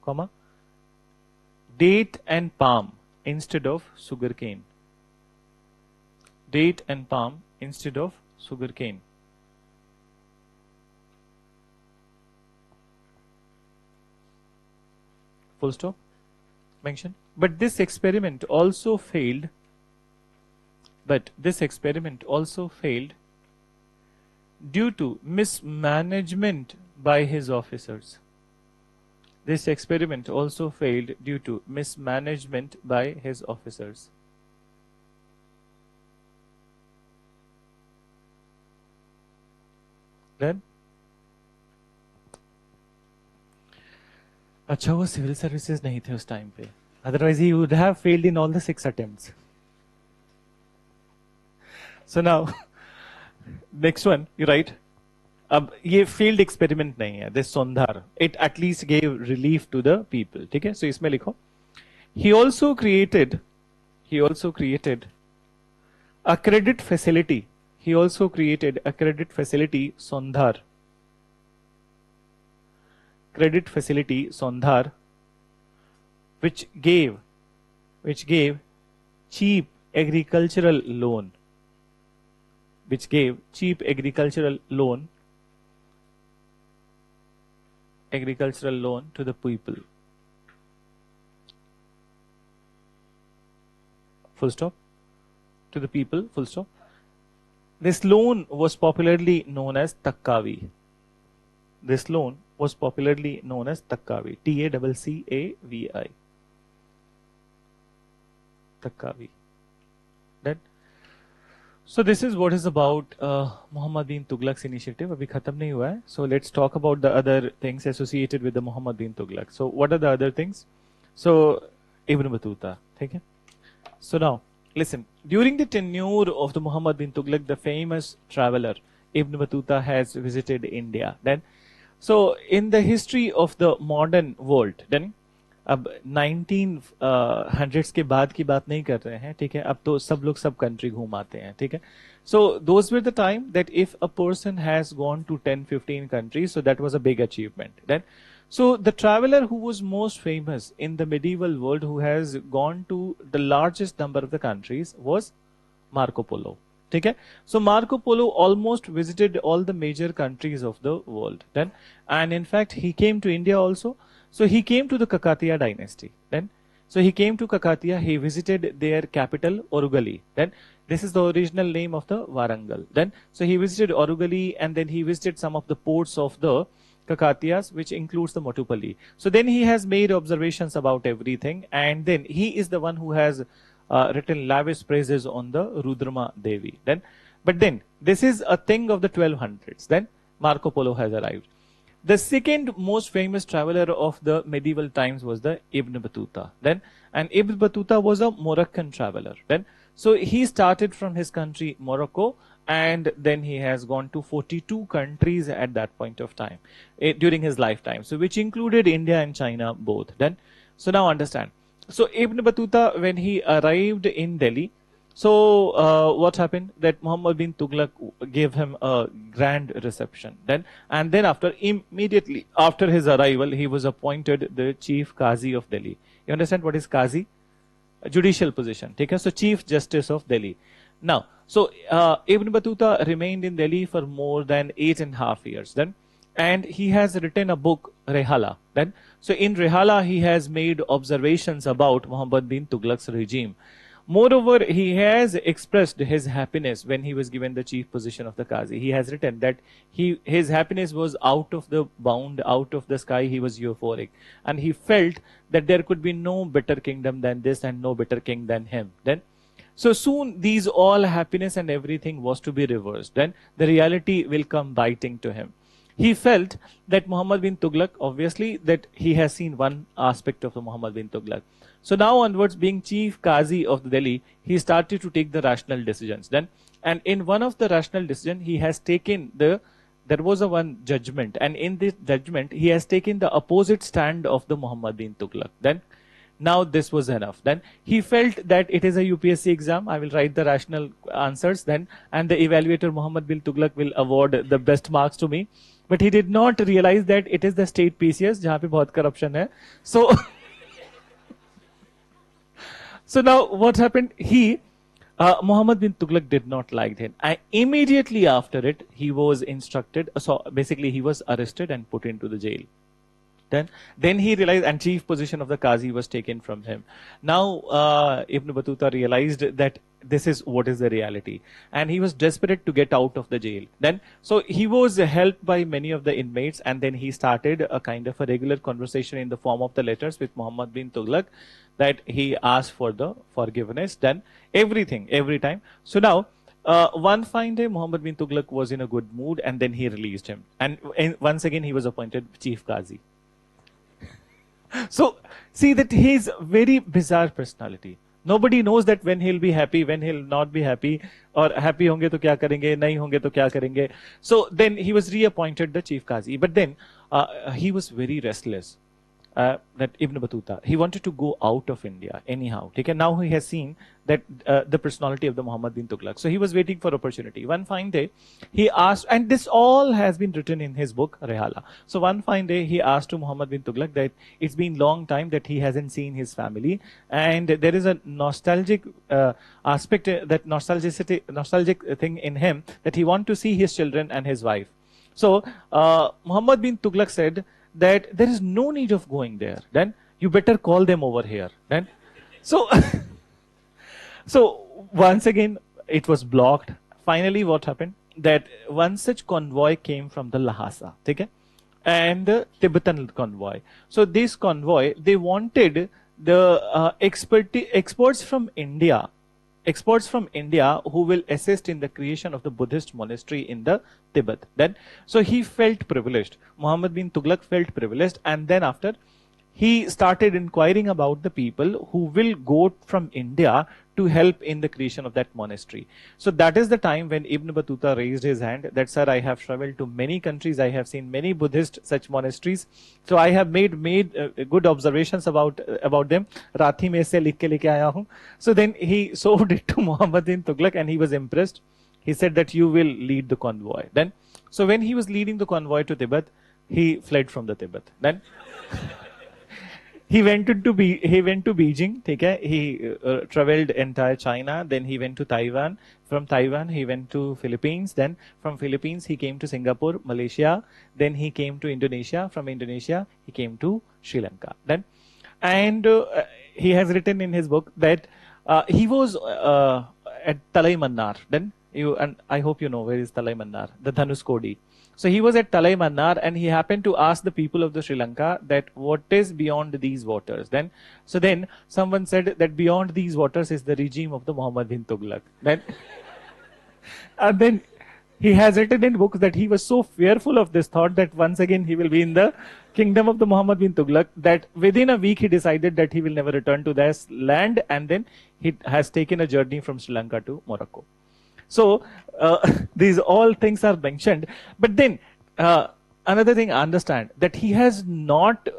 comma, date and palm instead of sugarcane, full stop, mention. But this experiment also failed, due to mismanagement by his officers. This experiment also failed due to mismanagement by his officers. Then, अच्छा वो civil services नहीं थे उस time पे, otherwise he would have failed in all the 6 attempts. So now, next one, you write. अब ये failed experiment नहीं है, this Sondhar, it at least gave relief to the people, ठीक है? So इसमें लिखो, he also created a credit facility, Sondhar, which gave cheap agricultural loan, to the people. Full stop. To the people, full stop. This loan was popularly known as Takkavi. Taccavi. Takkavi. That. So this is what is about Muhammad bin Tughlaq's initiative. अभी खत्म नहीं हुआ है. So let's talk about the other things associated with the Muhammad bin Tughlaq. So what are the other things? So Ibn Battuta. ठीक है? So now listen. During the tenure of the Muhammad bin Tughlaq, the famous traveler Ibn Battuta has visited India. Then, so in the history of the modern world, then अब 1900s के बाद की बात नहीं कर रहे हैं, ठीक है? अब तो सब लोग सब कंट्री घूमाते हैं, ठीक है? So those were the time that if a person has gone to 10-15 countries, so that was a big achievement. Then, so the traveler who was most famous in the medieval world, who has gone to the largest number of the countries, was Marco Polo. ठीक है? So Marco Polo almost visited all the major countries of the world. Then, and in fact he came to India also. So he came to the Kakatiya dynasty. Then, so he came to Kakatiya. He visited their capital Orugali. Then, this is the original name of the Warangal. Then, so he visited Orugali, and then he visited some of the ports of the Kakatiyas, which includes the Motupalli. So then he has made observations about everything, and then he is the one who has written lavish praises on the Rudrama Devi. Then, but then this is a thing of the 1200s. Then Marco Polo has arrived. The second most famous traveler of the medieval times was the Ibn Battuta. Then, and Ibn Battuta was a Moroccan traveler. Then, so he started from his country Morocco, and then he has gone to 42 countries at that point of time during his lifetime. So which included India and China both. Then, so now understand. So Ibn Battuta, when he arrived in Delhi, so what happened? That Muhammad bin Tughlaq gave him a grand reception. Then, and then immediately after his arrival, he was appointed the chief Qazi of Delhi. You understand what is Qazi? A judicial position. Okay? So Chief Justice of Delhi. Now, so Ibn Battuta remained in Delhi for more than 8.5 years. Then, and he has written a book, Rehala. Then, so in Rehala, he has made observations about Muhammad bin Tughlaq's regime. Moreover, he has expressed his happiness when he was given the chief position of the Qazi. He has written that his happiness was out of the bound, out of the sky. He was euphoric, and he felt that there could be no better kingdom than this and no better king than him. Then, so soon these all happiness and everything was to be reversed. Then the reality will come biting to him. he felt that Muhammad bin Tughlaq, obviously, that he has seen one aspect of the Muhammad bin Tughlaq. So now onwards, being chief Qazi of the Delhi, he started to take the rational decisions. Then, and in one of the rational decision, he has taken there was a one judgment, and in this judgment, he has taken the opposite stand of the Muhammad bin Tughlaq. Then, now this was enough. Then he felt that it is a UPSC exam. I will write the rational answers then, and the evaluator Muhammad bin Tughlaq will award the best marks to me. But he did not realize that it is the state PCS जहाँ पे बहुत corruption है. So, so now what happened? Muhammad bin Tughlaq did not like it. And immediately after it, he was instructed. So basically, he was arrested and put into the jail. Then he realized, and chief position of the Qazi was taken from him. Now Ibn Battuta realized that this is what is the reality, and he was desperate to get out of the jail. Then, so he was helped by many of the inmates, and then he started a kind of a regular conversation in the form of the letters with Muhammad bin Tughlaq, that he asked for the forgiveness. Then everything, every time. So now, one fine day, Muhammad bin Tughlaq was in a good mood, and then he released him. And once again, he was appointed chief Qazi. So, see that he's very bizarre personality. Nobody knows that when he'll be happy, when he'll not be happy, or happy honge to kya karenge, nahi honge to kya karenge. So then he was reappointed the chief Qazi. But then he was very restless. That Ibn Battuta, he wanted to go out of India anyhow. Okay? Now he has seen that the personality of the Muhammad bin Tughlaq. So he was waiting for opportunity. One fine day, he asked, and this all has been written in his book, Rehala. So one fine day, he asked to Muhammad bin Tughlaq that it's been long time that he hasn't seen his family, and there is a nostalgic aspect, that nostalgic thing in him, that he want to see his children and his wife. So Muhammad bin Tughlaq said that there is no need of going there. Then you better call them over here. Then, so, so once again it was blocked. Finally, what happened? That one such convoy came from the Lhasa, okay, and the Tibetan convoy. So this convoy, they wanted the experts from India. Experts from India who will assist in the creation of the Buddhist monastery in the Tibet. Then, so he felt privileged. Muhammad bin Tughlaq felt privileged, and then after, he started inquiring about the people who will go from India to help in the creation of that monastery. So that is the time when Ibn Battuta raised his hand that, sir, I have traveled to many countries, I have seen many Buddhist such monasteries, so I have made good observations about them. Rathi mein se likh ke leke aaya hu. So then he showed it to Muhammad bin Tughlaq, and he was impressed. He said that you will lead the convoy. Then, so when he was leading the convoy to Tibet, he fled from the Tibet. Then he went to Beijing. Okay? He traveled entire China. Then he went to Taiwan. From Taiwan, he went to Philippines. Then from Philippines, he came to Singapore, Malaysia. Then he came to Indonesia. From Indonesia, he came to Sri Lanka. Then, and he has written in his book that he was at Talai Mannar. Then and I hope you know where is Talai Mannar, the Dhanuskodi. So he was at Talai Mannar, and he happened to ask the people of the Sri Lanka that what is beyond these waters. Then, so then someone said that beyond these waters is the regime of the Muhammad bin Tughlaq. Then, and then he has written in books that he was so fearful of this thought that once again he will be in the kingdom of the Muhammad bin Tughlaq, that within a week he decided that he will never return to this land, and then he has taken a journey from Sri Lanka to Morocco. So these all things are mentioned, but then another thing, understand that he has not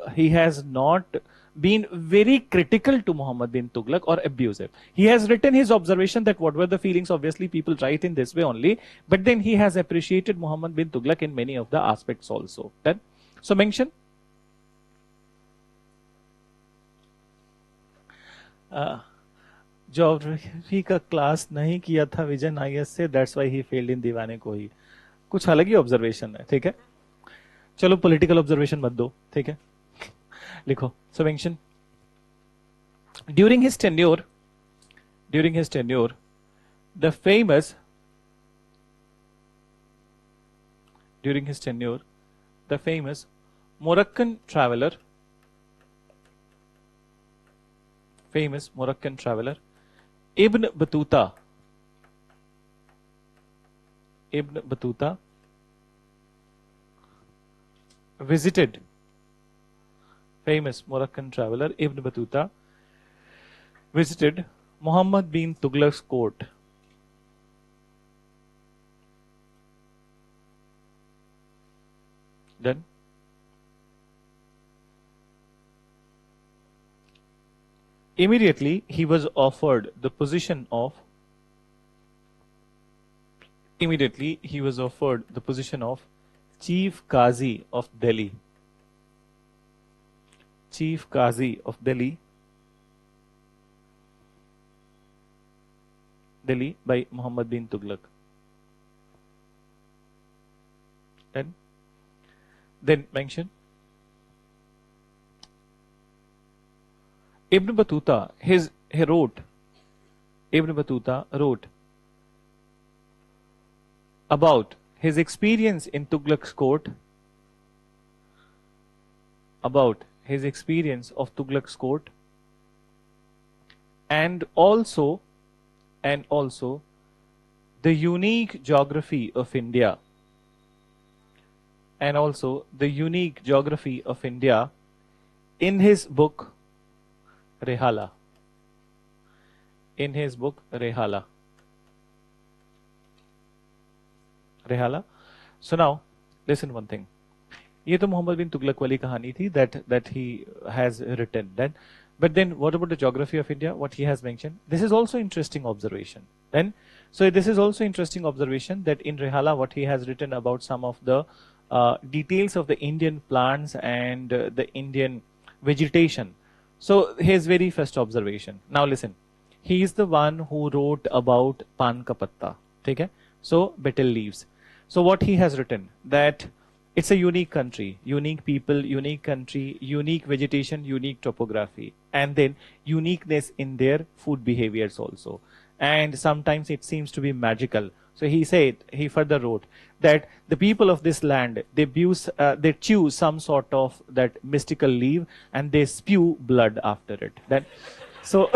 been very critical to Muhammad bin Tughlaq or abusive. He has written his observation that what were the feelings. Obviously, people write in this way only, but then he has appreciated Muhammad bin Tughlaq in many of the aspects also. Then, so mention. Geography का class नहीं किया था vision IS से, that's why he failed in दीवाने को ही. कुछ अलग ही observation है. ठीक है, चलो पॉलिटिकल ऑब्जर्वेशन मत दो. ठीक है, लिखो. So mention during his tenure the famous Moroccan traveler Ibn Battuta visited, famous Moroccan traveler Ibn Battuta visited Muhammad bin Tughlaq's court. Then immediately he was offered the position of Chief Qazi of Delhi. Chief Qazi of Delhi by Muhammad bin Tughlaq. Then mention Ibn Battuta wrote about his experience in Tughlaq's court, and also the unique geography of India, in his book Rehala. So now listen one thing. ये तो मोहम्मद बिन तुगलक वाली कहानी थी that he has written. But then what about the geography of India? What he has mentioned? This is also interesting observation. So this is also interesting observation that in Rehala what he has written about some of the details of the Indian plants and the Indian vegetation. So his very first observation. Now listen. He is the one who wrote about pan ka patta. Okay? So betel leaves. So what he has written, that it's a unique country, unique people, unique country, unique vegetation, unique topography, and then uniqueness in their food behaviors also. And sometimes it seems to be magical. So he further wrote that the people of this land, they chew some sort of that mystical leaf and they spew blood after it. So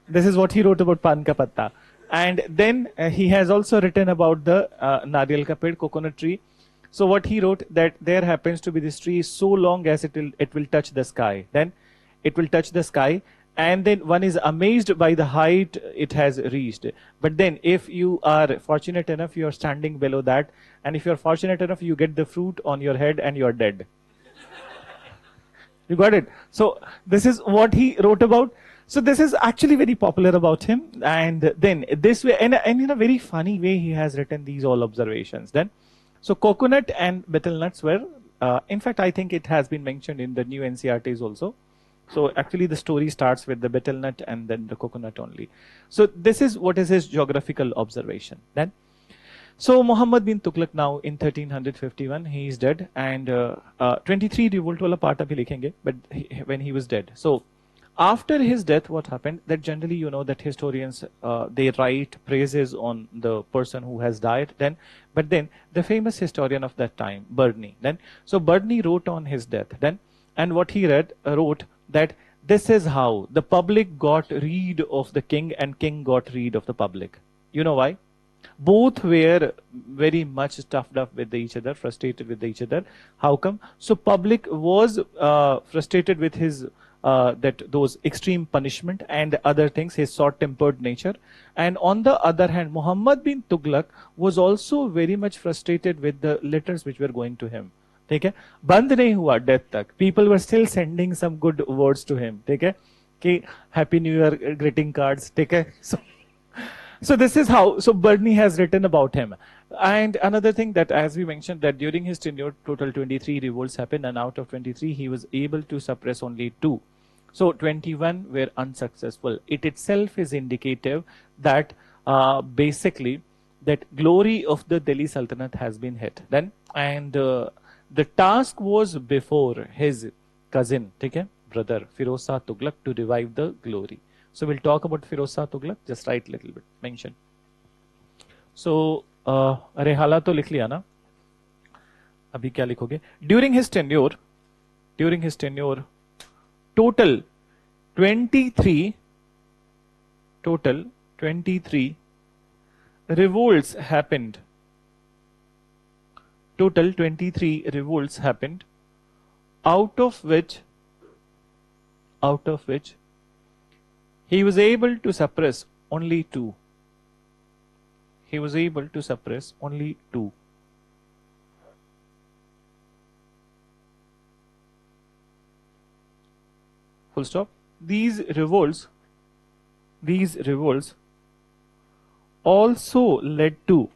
this is what he wrote about pan ka patta. And then he has also written about the Nariyal ka ped, coconut tree. So what he wrote, that there happens to be this tree so long as it will touch the sky. Then it will touch the sky, and then one is amazed by the height it has reached. But then if you are fortunate enough, you are standing below that, and if you are fortunate enough, you get the fruit on your head and you are dead. You got it? So this is what he wrote about. So this is actually very popular about him. And then this way, and in a very funny way, he has written these all observations. Then, so coconut and betel nuts were, in fact, I think it has been mentioned in the new NCRTs also. So actually the story starts with the betel nut and then the coconut only. So this is what is his geographical observation. Then, so Muhammad bin Tughlaq now in 1351, he is dead, and 23 revolt wala part abhi likhenge, but when he was dead. So after his death, what happened, that generally you know that historians they write praises on the person who has died. But then the famous historian of that time, Burney, so Burney wrote on his death, and what he wrote that this is how the public got rid of the king and king got rid of the public. You know why? Both were very much stuffed up with each other, frustrated with each other. How come? So public was frustrated with his those extreme punishment and other things, his short-tempered nature. And on the other hand, Muhammad bin Tughlaq was also very much frustrated with the letters which were going to him. ठीक है, बंद नहीं हुआ death तक. People were still sending some good words to him. ठीक है, कि Happy New Year greeting cards. ठीक है, so this is how. So Burney has written about him. And another thing that, as we mentioned, that during his tenure, total 23 revolts happened, and out of 23, he was able to suppress only 2. So 21 were unsuccessful. It itself is indicative that basically that glory of the Delhi Sultanate has been hit. And the task was before his cousin, brother Firoz Shah Tughlaq, to revive the glory. So we'll talk about Firoz Shah Tughlaq, just write little bit, mention. So Rehala to likh liya na? Abhi kya likhoge? During his tenure, total 23 revolts happened total 23 revolts happened, out of which he was able to suppress only two. He was able to suppress only two. Full stop. These revolts also led to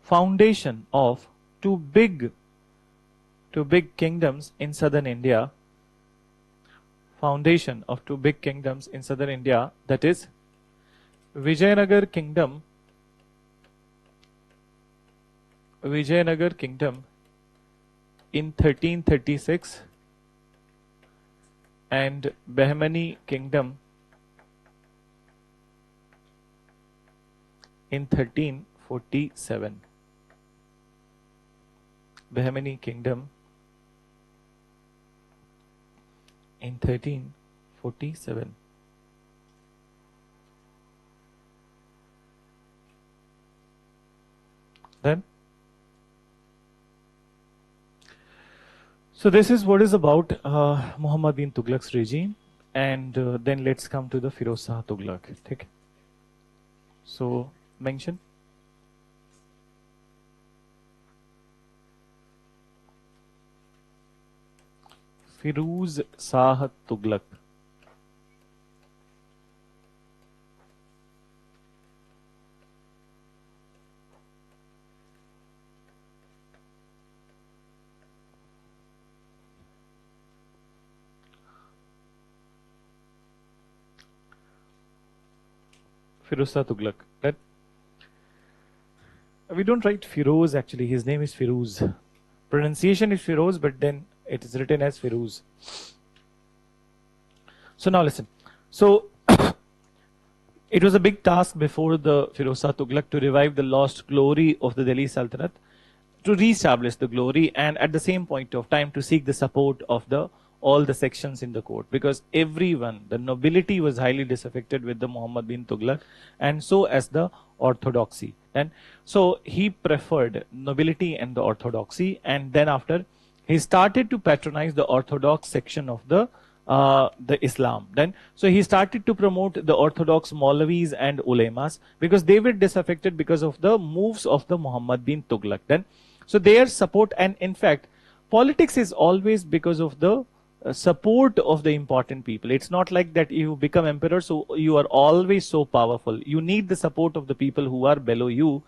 foundation of two big kingdoms in southern India. Foundation of two big kingdoms in southern India, that is Vijayanagar kingdom in 1336 and Bahmani kingdom in 1347. Bahmani kingdom in 1347. Then, so this is what is about Muhammad bin Tughlaq's regime, and then let's come to the Firoz Shah Tughlaq. Okay. So mention Firoz Shah Tughlaq. Firoz Shah Tughlaq. That we don't write Firoz actually. His name is Firoz. Pronunciation is Firoz, but then it is written as Firoz. So now listen. So it was a big task before the Firoz Shah Tughlaq to revive the lost glory of the Delhi Sultanate, to re-establish the glory, and at the same point of time to seek the support of all the sections in the court, because everyone, the nobility was highly disaffected with the Muhammad bin Tughlaq, and so as the orthodoxy. And so he preferred nobility and the orthodoxy, and then after he started to patronize the orthodox section of the Islam. Then so he started to promote the orthodox Maulavis and ulemas, because they were disaffected because of the moves of the Muhammad bin Tughlaq. Then so their support, and in fact politics is always because of the support of the important people. It's not like that you become emperor so you are always so powerful. You need the support of the people who are below you.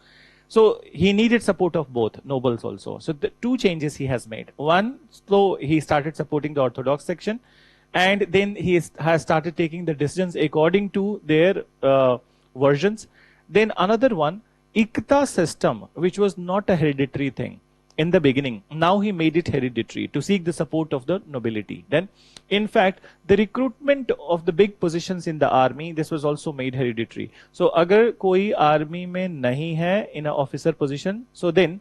So he needed support of both nobles also. So the two changes he has made. One, so he started supporting the orthodox section, and then he has started taking the decisions according to their versions. Then another one, Ikta system, which was not a hereditary thing in the beginning. Now he made it hereditary to seek the support of the nobility. Then, in fact, the recruitment of the big positions in the army, this was also made hereditary. So, agar koi army mein nahi hai in an officer position, so then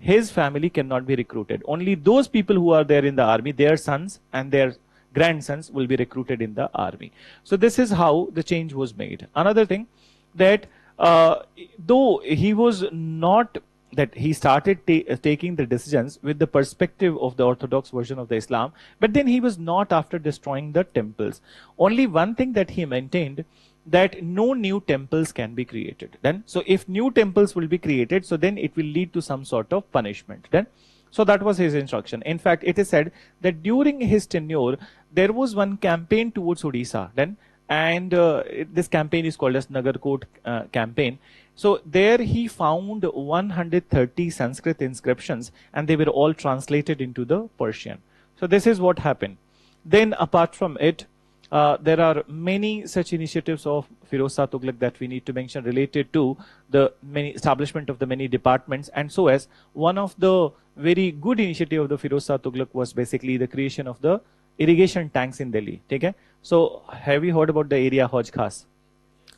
his family cannot be recruited. Only those people who are there in the army, their sons and their grandsons will be recruited in the army. So this is how the change was made. Another thing, that though he was not, that he started taking the decisions with the perspective of the orthodox version of the Islam, but then he was not after destroying the temples. Only one thing that he maintained, that no new temples can be created. Then so if new temples will be created, so then it will lead to some sort of punishment. Then so that was his instruction. In fact, it is said that during his tenure there was one campaign towards Odisha, then, and this campaign is called as Nagarkot campaign. So there he found 130 Sanskrit inscriptions, and they were all translated into the Persian. So this is what happened. Then apart from it, there are many such initiatives of Firoz Shah Tughlaq that we need to mention, related to the many establishment of the many departments. And so as one of the very good initiative of the Firoz Shah Tughlaq was basically the creation of the irrigation tanks in Delhi. Okay? So have you heard about the area Hoj Khas?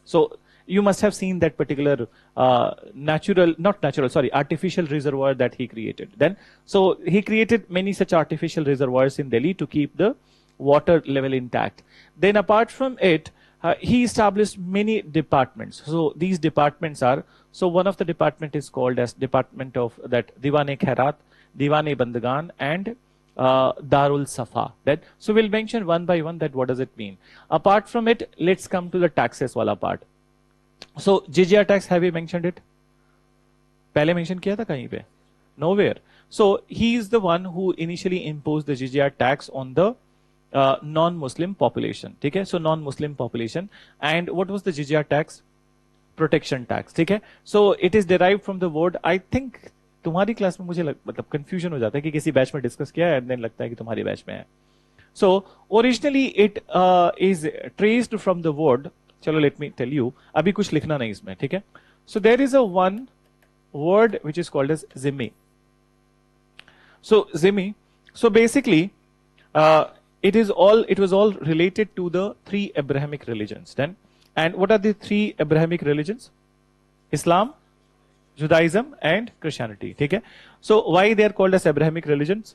So you must have seen that particular artificial reservoir that he created. Then so he created many such artificial reservoirs in Delhi to keep the water level intact. Then apart from it, he established many departments. So these departments are, so one of the department is called as department of that Diwan-e Khairat, Diwan-e Bandagan, and Darul Safa. That, so we'll mention one by one that what does it mean. Apart from it, let's come to the taxes wala part. So jizya tax, have we mentioned it? पहले mention किया था कहीं पे? Nowhere. So he is the one who initially imposed the jizya tax on the non-Muslim population. ठीक है? So non-Muslim population. And what was the jizya tax? Protection tax. ठीक है? So it is derived from the word, I think तुम्हारी class में मुझे मतलब confusion हो जाता है कि किसी बैच में डिस्कस किया है एंड देन लगता है कि तुम्हारी बैच में है. So originally it is traced from the word, चलो let me tell you, अभी कुछ लिखना नहीं इसमें, ठीक है? So there is a one word which is called as zimmi. So zimmi, so basically it was all related to the three Abrahamic religions then. And what are the three Abrahamic religions? Islam, Judaism and Christianity. ठीक है? So why they are called as Abrahamic religions?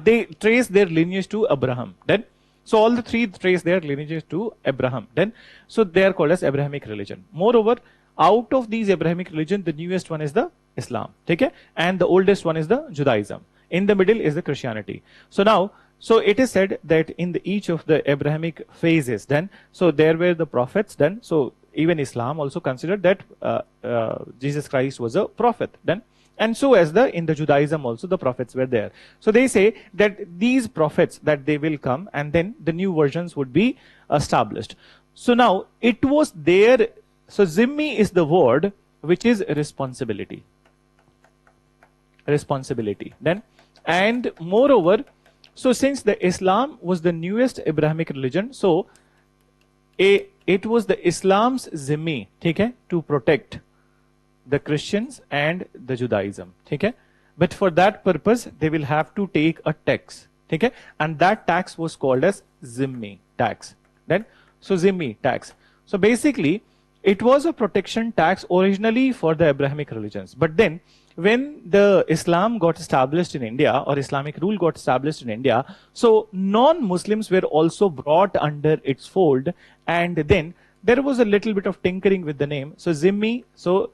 They trace their lineage to Abraham. Then, so all the three trace their lineages to Abraham. Then, so they are called as Abrahamic religion. Moreover, out of these Abrahamic religion, the newest one is the Islam. Okay? And the oldest one is the Judaism. In the middle is the Christianity. So now, so it is said that in each of the Abrahamic phases, then, so there were the prophets. Then, so even Islam also considered that Jesus Christ was a prophet. Then, and so as in the Judaism also the prophets were there. So they say that these prophets that they will come and then the new versions would be established. So now it was there. So zimmi is the word which is responsibility. Responsibility. Then, and moreover, so since the Islam was the newest Abrahamic religion, so it was the Islam's zimmi, okay, to protect the Christians and the Judaism, okay? But for that purpose, they will have to take a tax, okay? And that tax was called as zimmi tax. Then, so zimmi tax. So basically, it was a protection tax originally for the Abrahamic religions. But then, when the Islam got established in India, or Islamic rule got established in India, so non-Muslims were also brought under its fold, and then there was a little bit of tinkering with the name. So zimmi, so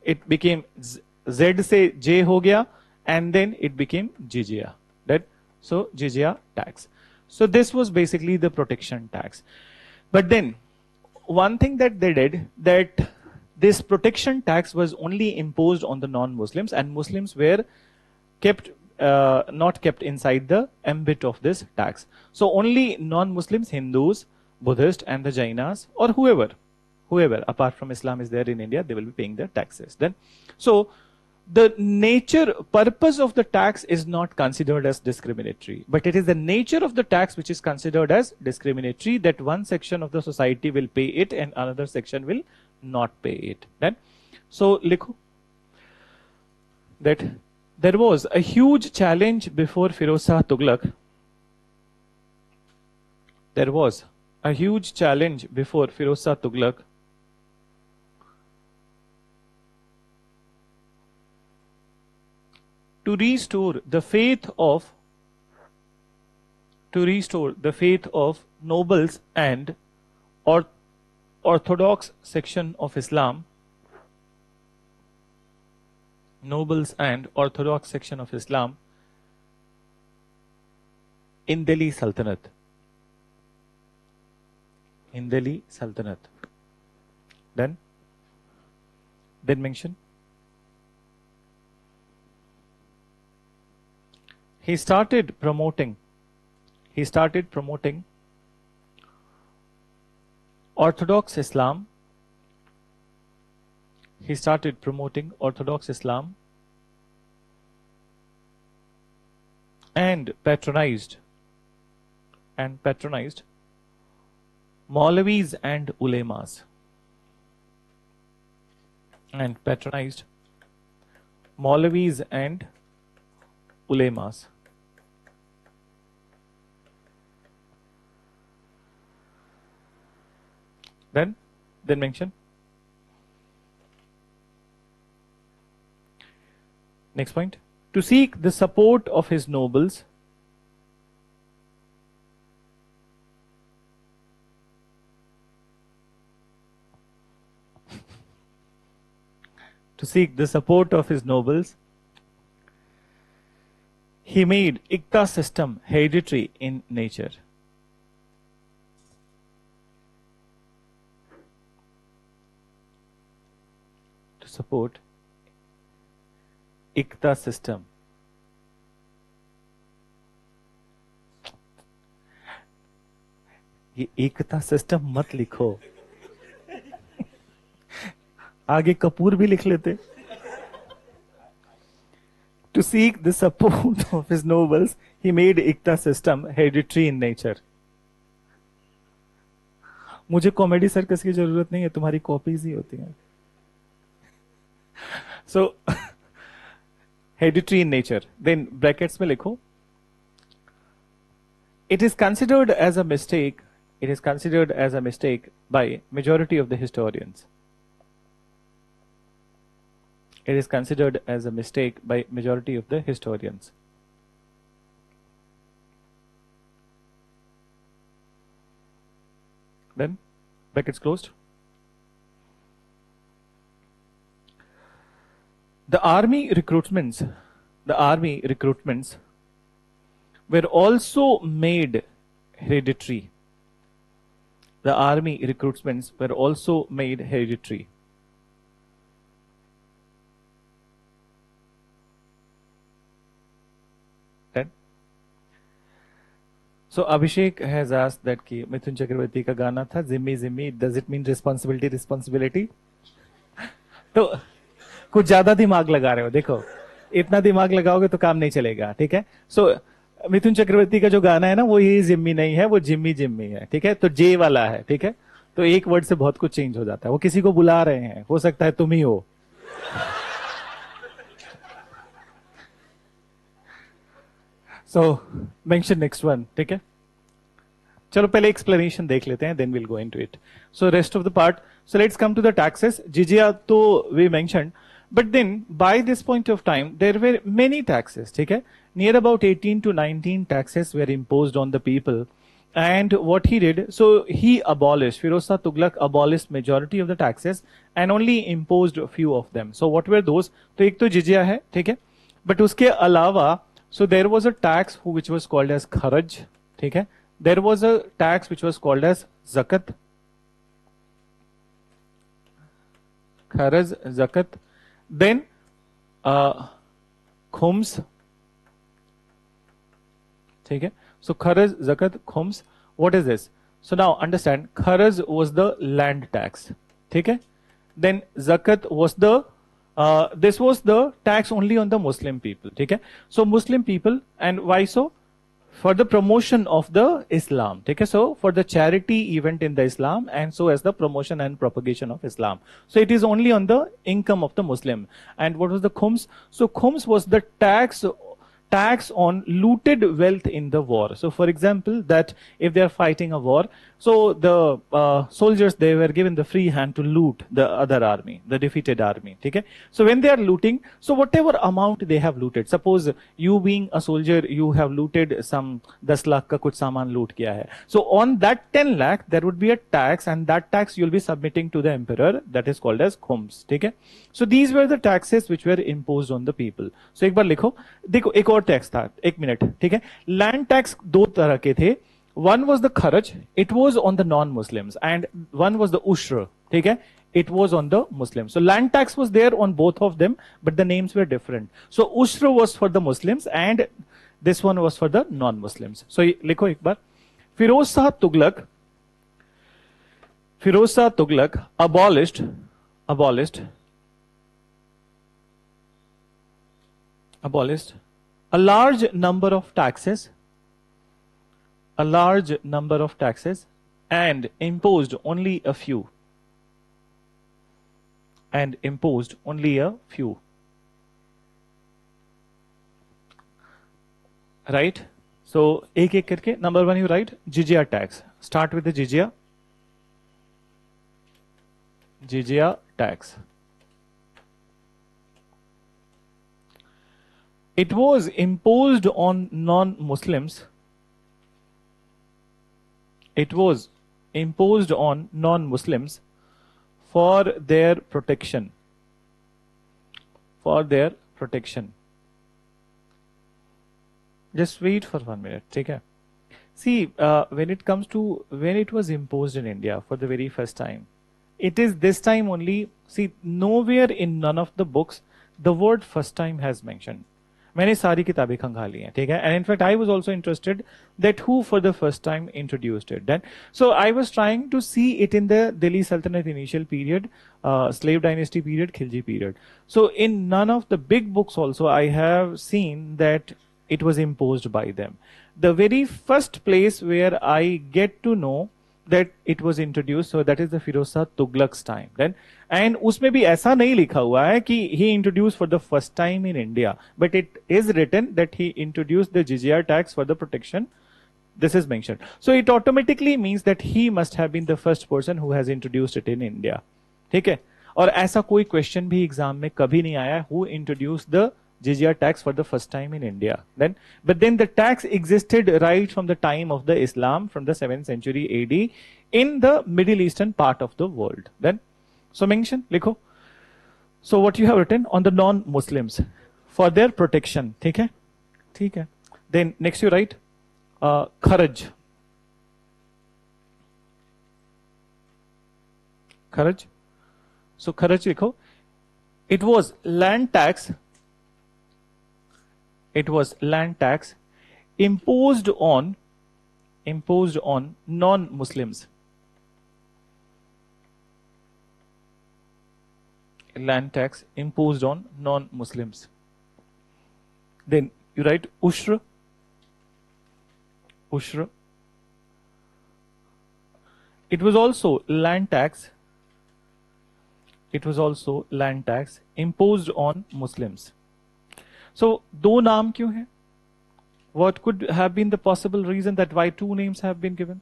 it became Z se J ho gaya, and then it became jizya. That, so jizya tax. So this was basically the protection tax. But then one thing that they did, that this protection tax was only imposed on the non-Muslims, and Muslims were kept not kept inside the ambit of this tax. So only non-Muslims, Hindus, Buddhists and the Jainas, or whoever apart from Islam is there in India, they will be paying their taxes. Then, so the purpose of the tax is not considered as discriminatory, but it is the nature of the tax which is considered as discriminatory, that one section of the society will pay it and another section will not pay it. Then, so likho that there was a huge challenge before Firoz Shah Tughlaq. There was a huge challenge before Firoz Shah Tughlaq to restore the faith of nobles and orthodox section of Islam, nobles and orthodox section of Islam in Delhi Sultanate. In Delhi Sultanate. Then mention. He started promoting Orthodox Islam. He started promoting Orthodox Islam and patronized Maulvis and Ulemas. And patronized Maulvis and Ulemas. Then mention. Next point. To seek the support of his nobles to seek the support of his nobles, he made Ikta system hereditary in nature. To support Ikta system. ये एकता system मत लिखो, आगे कपूर भी लिख लेते. To seek the support of his nobles, he made Ikta system hereditary in nature. मुझे comedy circus की जरूरत नहीं है, तुम्हारी कॉपीज ही होती हैं. So hereditary in nature. Then brackets में लिखो. It is considered as a mistake. It is considered as a mistake by majority of the historians. It is considered as a mistake by majority of the historians. Then brackets closed. The army recruitments were also made hereditary. The army recruitments were also made hereditary. Then, so Abhishek has asked that कि मिथुन चक्रवर्ती का गाना था Jimmy Jimmy, does it mean responsibility? तो कुछ ज्यादा दिमाग लगा रहे हो, देखो इतना दिमाग लगाओगे तो काम नहीं चलेगा, ठीक है. सो मिथुन चक्रवर्ती का जो गाना है ना, वो ये जिम्मी नहीं है, वो जिम्मी जिम्मी है, ठीक है. तो जे वाला है, ठीक है. तो एक वर्ड से बहुत कुछ चेंज हो जाता है. वो किसी को बुला रहे हैं, हो सकता है तुम ही हो. सो मेंशन नेक्स्ट वन, ठीक है. चलो पहले एक्सप्लेनेशन देख लेते हैं, then will go into it. So rest of the part, so let's come to the taxes. Jizya तो we mentioned, but then by this point of time there were many taxes, ठीक है. Near about 18 to 19 taxes were imposed on the people, and what he did, so he abolished, Firoz Shah Tughlaq abolished majority of the taxes and only imposed a few of them. So what were those? तो एक तो जिजिया है, ठीक है. But उसके अलावा, so there was a tax which was called as kharaj, ठीक है. There was a tax which was called as zakat, kharaj, zakat. Then khums, ठीक है. So kharaj, zakat, khums. What is this? So now understand, kharaj was the land tax, ठीक है. Then zakat was the this was the tax only on the Muslim people, ठीक है. So Muslim people, and why so? For the promotion of the Islam, ठीक है. So for the charity event in the Islam, and so as the promotion and propagation of Islam. So it is only on the income of the Muslim. And what was the khums? So khums was the tax on looted wealth in the war. So for example, that if they are fighting a war, so the soldiers, they were given the free hand to loot the other army, the defeated army, okay. So when they are looting, so whatever amount they have looted, suppose you being a soldier, you have looted some 10 lakh ka kuch saman loot kiya hai, so on that 10 lakh there would be a tax, and that tax you will be submitting to the emperor, that is called as khums, okay. So these were the taxes which were imposed on the people. So एक बार लिखो, देखो एक और tax था, एक minute, ठीक है. Land tax दो तरह के थे. One was the kharaj, it was on the non-Muslims, and one was the ushra, ठीक है, it was on the Muslims. So land tax was there on both of them, but the names were different. So ushra was for the Muslims and this one was for the non-Muslims. So लिखो एक बार, Firoz Shah Tughlaq abolished a large number of taxes, and imposed only a few. Right? So एक एक करके, number one you write jizya tax. Start with the jizya tax. It was imposed on non-Muslims. It was imposed on non-Muslims for their protection. for their protection. Just wait for 1 minute, ठीक है? See, when it was imposed in India for the very first time, it is this time only. See, nowhere in none of the books the word first time has mentioned. मैंने सारी किताबें खंगाली हैं, ठीक है? And in fact, I was also interested that who for the first time introduced it. Then, so I was trying to see it in the Delhi Sultanate initial period, slave dynasty period, Khilji period. So in none of the big books also I have seen that it was imposed by them. The very first place where I get to know that it was introduced, so that is the Firoz Shah Tughlaq's time. Then, and उसमें भी ऐसा नहीं लिखा हुआ है कि he introduced for the first time in India, but it is written that he introduced the jizya tax for the protection. This is mentioned. So it automatically means that he must have been the first person who has introduced it in India. ठीक है? और ऐसा कोई question भी exam में कभी नहीं आया who introduced the jizya tax for the first time in India. But then the tax existed right from the time of the Islam, from the 7th century AD, in the Middle Eastern part of the world. Then, so mention, likho. So what you have written on the non-Muslims for their protection. ठीक है? ठीक है. Then next you write kharaj. Kharaj. So kharaj likho. It was land tax. It was land tax imposed on non-Muslims. Land tax imposed on non-Muslims. Then you write ushra. Ushra. It was also land tax. It was also land tax imposed on Muslims. So, दो नाम क्यों है? What could have been the possible reason that why two names have been given?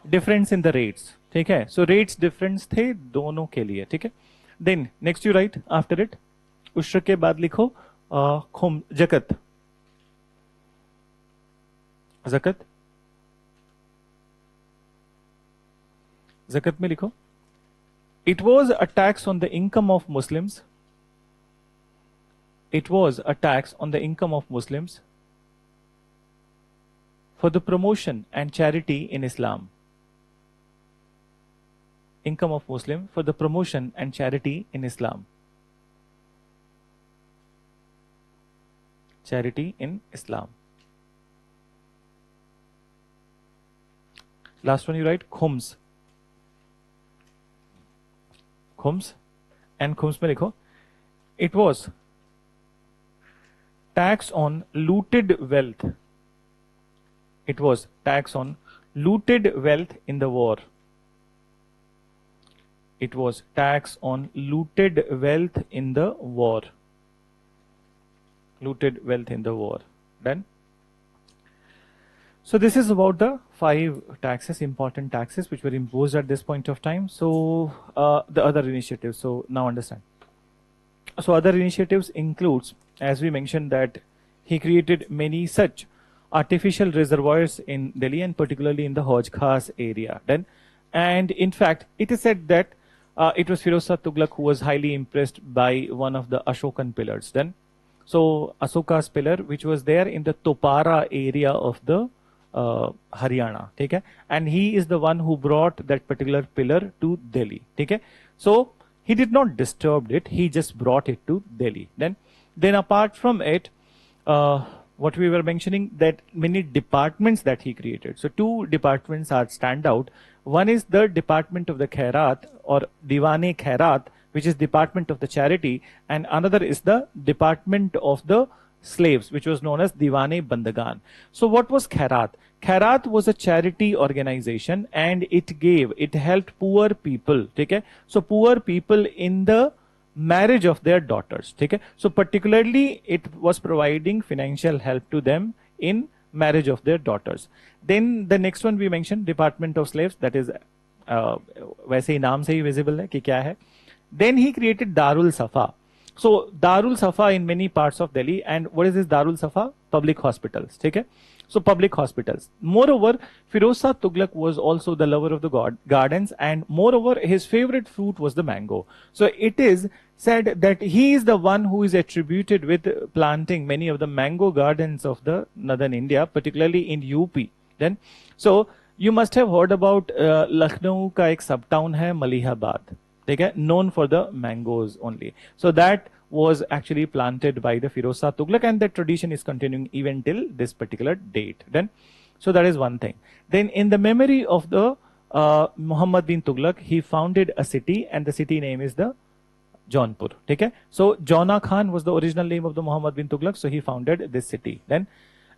Difference in the rates. ठीक है? So rates difference थे दोनों के लिए. ठीक है? Then next you write after it. उश्र के बाद लिखो खुम जकत. जकत. जकत में लिखो. It was a tax on the income of Muslims. It was a tax on the income of Muslims for the promotion and charity in Islam. Income of Muslim for the promotion and charity in Islam. Charity in Islam. Last one you write khums. Khums. And khums mein likho. It was tax on looted wealth. It was tax on looted wealth in the war. It was tax on looted wealth in the war. Looted wealth in the war. Done? So this is about the 5 taxes, important taxes which were imposed at this point of time. So the other initiatives. So now understand. So other initiatives includes, as we mentioned, that he created many such artificial reservoirs in Delhi and particularly in the Hauj Khas area. Then, and in fact, it is said that it was Firoz Shah Tughlaq who was highly impressed by one of the Ashokan pillars. Then, so Asoka's pillar, which was there in the Topara area of the Haryana, okay? And he is the one who brought that particular pillar to Delhi, okay? So he did not disturb it; he just brought it to Delhi. Then apart from it, what we were mentioning, that many departments that he created. So 2 departments are stand out. One is the Department of the Khairat or Diwane Khairat, which is Department of the Charity, and another is the Department of the Slaves, which was known as Diwane Bandagan. So what was Khairat? Khairat was a charity organization and it helped poor people. Okay? So poor people in the marriage of their daughters. Okay? So particularly it was providing financial help to them in marriage of their daughters. Then the next one we mentioned, Department of Slaves, that is वैसे ही नाम से ही visible है कि क्या है. Then he created Darul Safa. So Darul Safa in many parts of Delhi. And what is this Darul Safa? public hospitals. ठीक है? So public hospitals. Moreover, Firoz Shah Tughlaq was also the lover of the gardens, and moreover, his favorite fruit was the mango. So it is said that he is the one who is attributed with planting many of the mango gardens of the northern India, particularly in UP. Then, so you must have heard about Lucknow का एक सब town है मलिहाबाद, ठीक है, known for the mangoes only. So that was actually planted by the Firoz Shah Tughlaq, and that tradition is continuing even till this particular date. Then, so that is one thing. Then, in the memory of the Muhammad bin Tughlaq, he founded a city, and the city name is the Jaunpur. Okay? So Jauna Khan was the original name of the Muhammad bin Tughlaq, so he founded this city.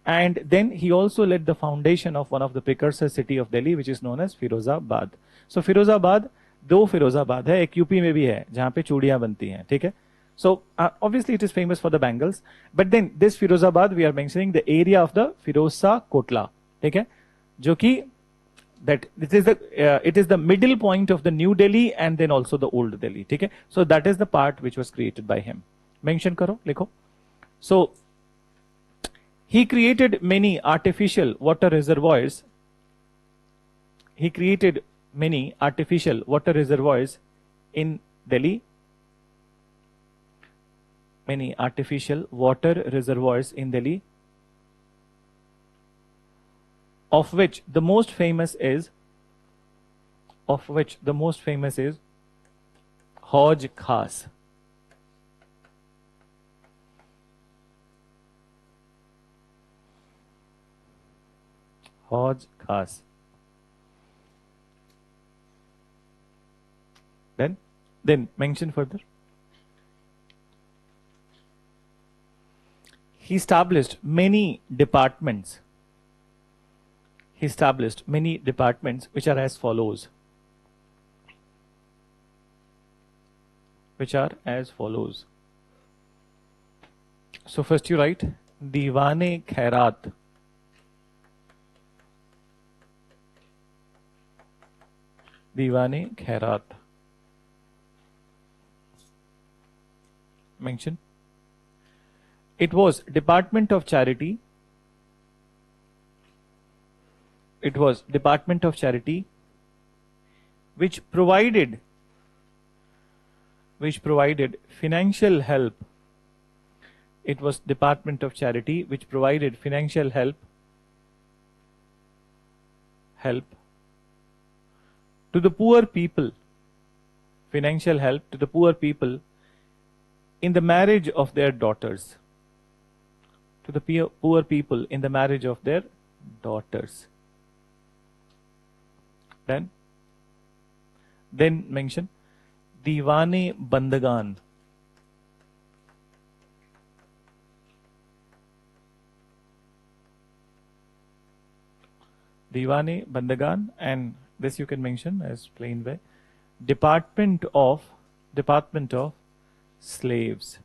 And then he also led the foundation of one of the precursor city of Delhi, which is known as Firozabad. So Firozabad, दो फिरोजाबाद है, एक UP में भी है जहां पे चूड़ियां बनती हैं, ठीक है. So obviously it is famous for the bangles, but then this Firozabad we are mentioning the area of the Firoz Shah Kotla, ठीक है, जो कि that it is the middle point of the New Delhi and then also the old Delhi, ठीक है. So that is the part which was created by him. Mention करो, लिखो. So he created many artificial water reservoirs. He created many artificial water reservoirs in Delhi. Many artificial water reservoirs in Delhi, of which the most famous is Hauj Khas. Hauj Khas. Then mention further. He established many departments. Which are as follows. So first you write Diwane Khairat. Mention. It was Department of Charity. Which provided financial help. It was Department of Charity which provided financial help to the poor people. Financial help to the poor people in the marriage of their daughters. To the poor people in the marriage of their daughters. Then mention Diwane Bandagan. And this you can mention as plain way. Department of Slaves.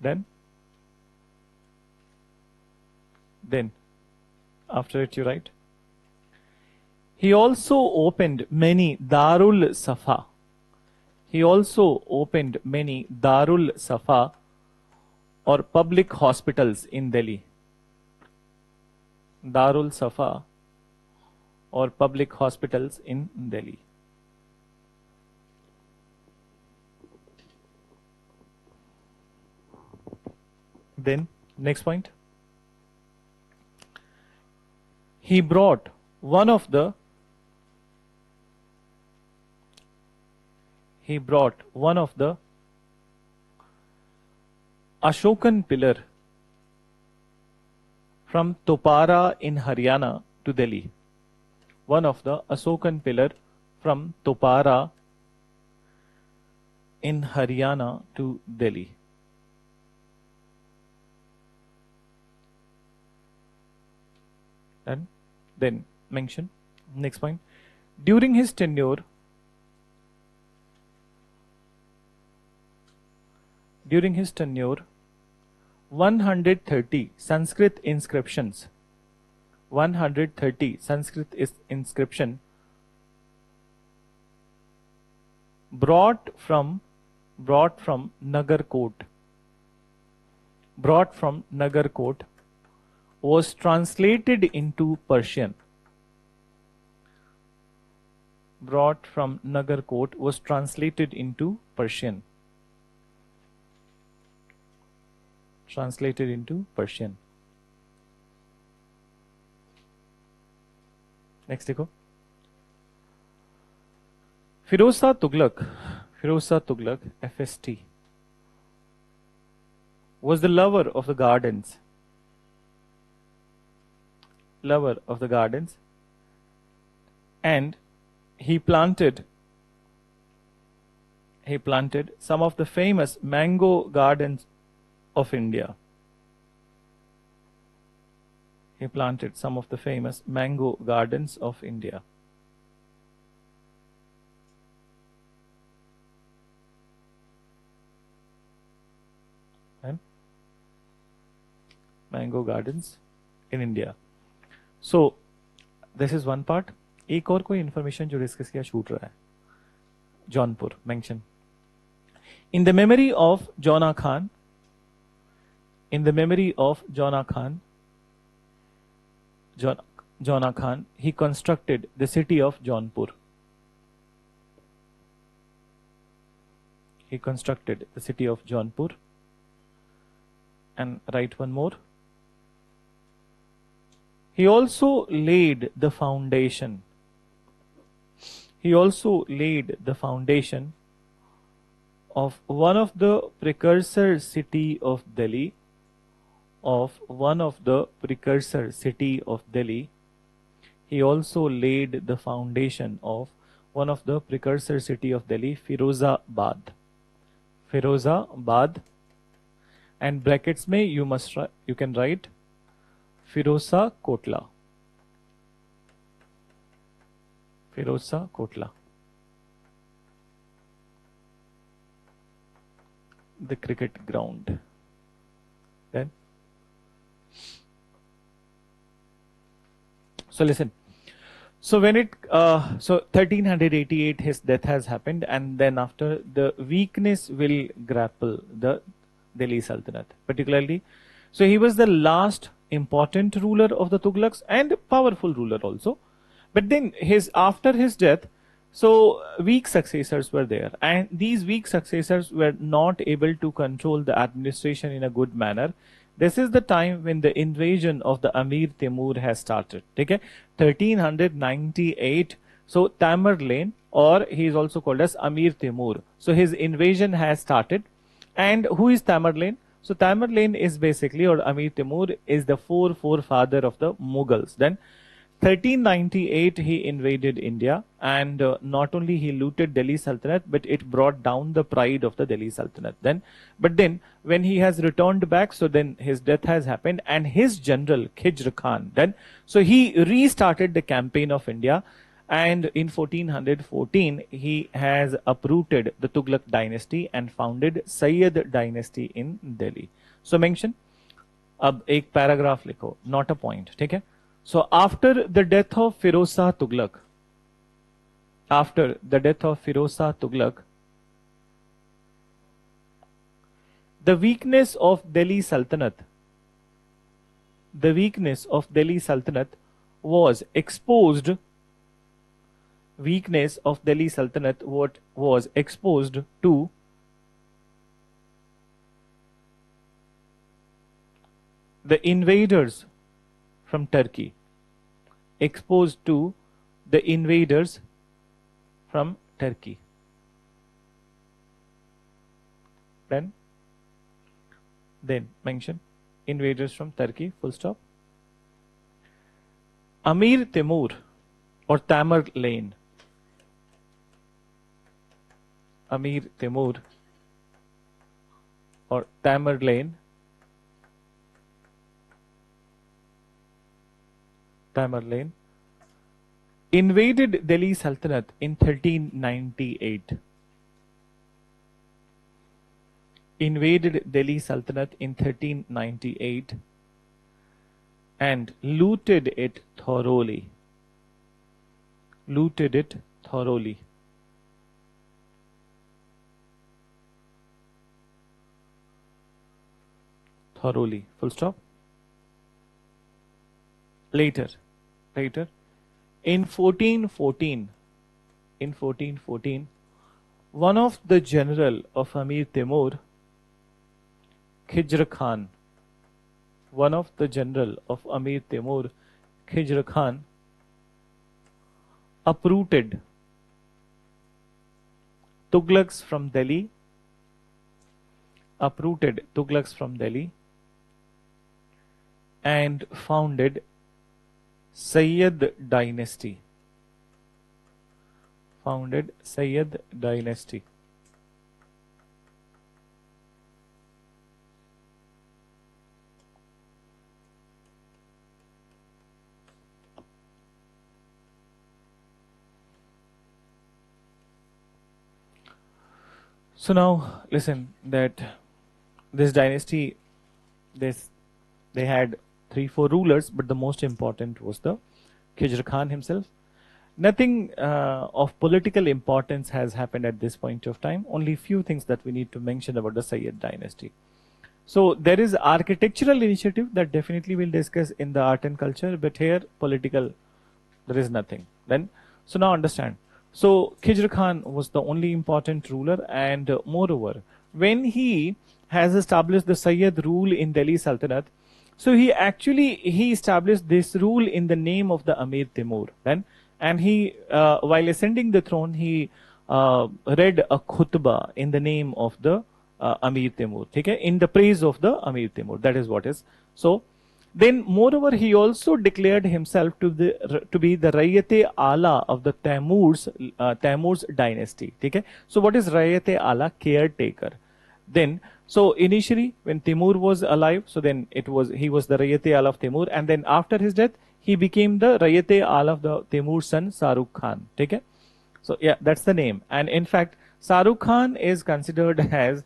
Then after it you write. He also opened many Darul Safa. Or public hospitals in Delhi. Darul Safa or public hospitals in Delhi. Then next point. He brought one of the Ashokan pillar from Topara in Haryana to Delhi. One of the Ashokan pillar from Topara in Haryana to Delhi. And then mention. Next point. During his tenure, 130 Sanskrit inscriptions. 130 Sanskrit inscription brought from brought from Nagarkot, was translated into Persian. Brought from Nagarkot was translated into Persian. Translated into Persian. Next देखो. Firoz Shah Tughlaq, FST, was the lover of the gardens. And he planted some of the famous mango gardens of India. And mango gardens in India. So this is one part. एक और कोई information जो discuss किया छूट रहा है. Jaunpur mention. In the memory of Jona Khan, he constructed the city of Jaunpur. And write one more. He also laid the foundation. Of one of the precursor city of Delhi. He also laid the foundation of one of the precursor city of Delhi, Firozabad. And brackets में you can write Firoza Kotla. The cricket ground. Then, so listen. So when 1388 his death has happened, and then after the weakness will grapple the Delhi Sultanate, particularly. So he was the last important ruler of the Tughlaqs and powerful ruler also. But then after his death, so weak successors were there, and these weak successors were not able to control the administration in a good manner. This is the time when the invasion of the Amir Timur has started. Okay, 1398. So Tamerlane, or he is also called as Amir Timur. So his invasion has started. And who is Tamerlane? So Tamerlane is basically, or Amir Timur is the forefather of the Mughals. Then 1398 he invaded India, and not only he looted Delhi Sultanate, but it brought down the pride of the Delhi Sultanate. But then when he has returned back, so then his death has happened, and his general Khijr Khan, so he restarted the campaign of India, and in 1414 he has uprooted the Tughlaq dynasty and founded Sayyid dynasty in Delhi. So mention, अब एक paragraph लिखो, not a point, ठीक है? So after the death of Firoz Shah Tughlaq, the weakness of Delhi Sultanate was exposed. Was exposed to the invaders from Turkey. Then mention invaders from Turkey, full stop. Amir Timur or Tamerlane. Tamerlane invaded Delhi Sultanate in 1398. And looted it thoroughly. thoroughly. Full stop. Later, in 1414, one of the general of Amir Timur, Khijr Khan, uprooted Tughlaqs from Delhi, and founded Sayyid dynasty. So now listen that this dynasty, they had 3-4 rulers, but the most important was the Khijr Khan himself. Nothing of political importance has happened at this point of time. Only few things that we need to mention about the Sayyid dynasty. So there is architectural initiative that definitely we'll discuss in the art and culture, but here political, there is nothing. Then, so now understand. So Khijr Khan was the only important ruler, and moreover, when he has established the Sayyid rule in Delhi Sultanate, so he established this rule in the name of the Amir Timur. Then, and he, while ascending the throne, he read a khutbah in the name of the Amir Timur, okay, in the praise of the Amir Timur. That is what is. So then, moreover, he also declared himself to be the Rayyat-e-Ala of the Taimur's dynasty. Okay. So what is Rayyat-e-Ala? Caretaker. Then, so initially when Timur was alive, so then he was the Rayyat-e-Ala of Timur, and then after his death, he became the Rayyat-e-Ala of the Timur's son Shahrukh Khan. Okay. So yeah, that's the name. And in fact, Shahrukh Khan is considered as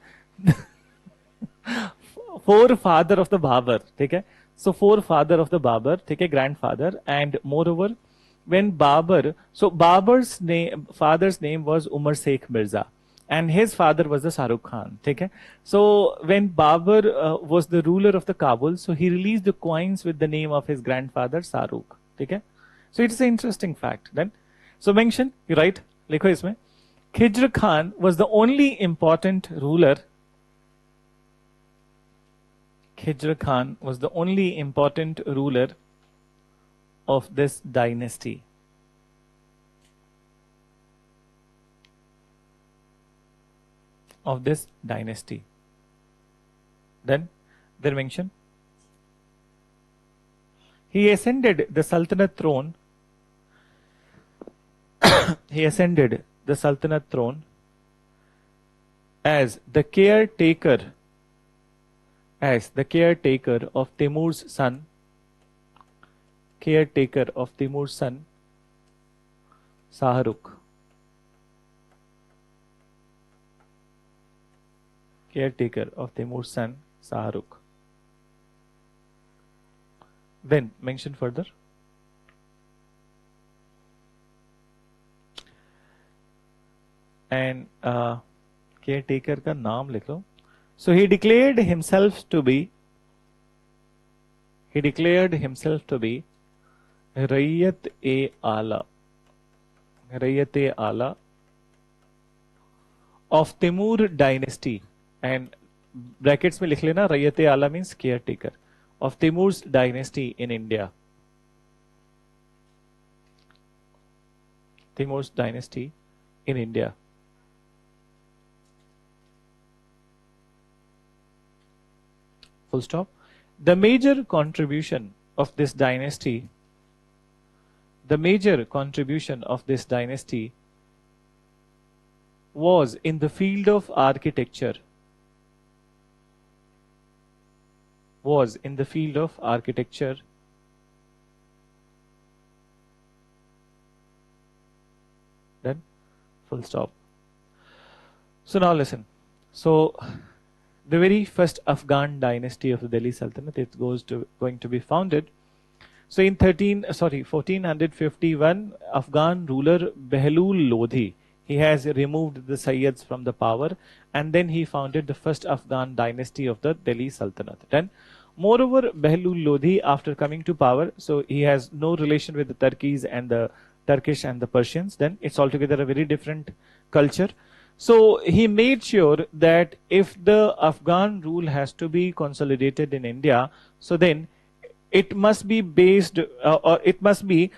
forefather of the Babur. Okay. So forefather of the Babur, grandfather, and moreover, when Babur, so Babur's father's name was Umar Sheikh Mirza, and his father was the Shahrukh Khan. Okay. So when Babur was the ruler of the Kabul, so he released the coins with the name of his grandfather Shahrukh. Okay. So it's an interesting fact. Then, so mention, you write, likho isme, Khijr Khan was the only important ruler. Khijr Khan was the only important ruler of this dynasty. Then, their mention. He ascended the Sultanate throne. As the caretaker of Timur's son, Shahrukh. Then mention further. And caretaker का नाम लिख लो. So he declared himself to be Rayyat-e-Ala of Timur dynasty, and brackets में लिख लेना, Rayyat-e-Ala means caretaker of Timur's dynasty in India. Full stop. The major contribution of this dynasty was in the field of architecture. Then, full stop. So now listen. So the very first Afghan dynasty of the Delhi Sultanate, it going to be founded. So in 1451, Afghan ruler Behlul Lodhi, he has removed the Sayyids from the power, and then he founded the first Afghan dynasty of the Delhi Sultanate. Then, moreover, Behlul Lodhi, after coming to power, so he has no relation with the Turkeys and the Turkish and the Persians. Then it's altogether a very different culture. So he made sure that if the Afghan rule has to be consolidated in India, so then it must be based or it must be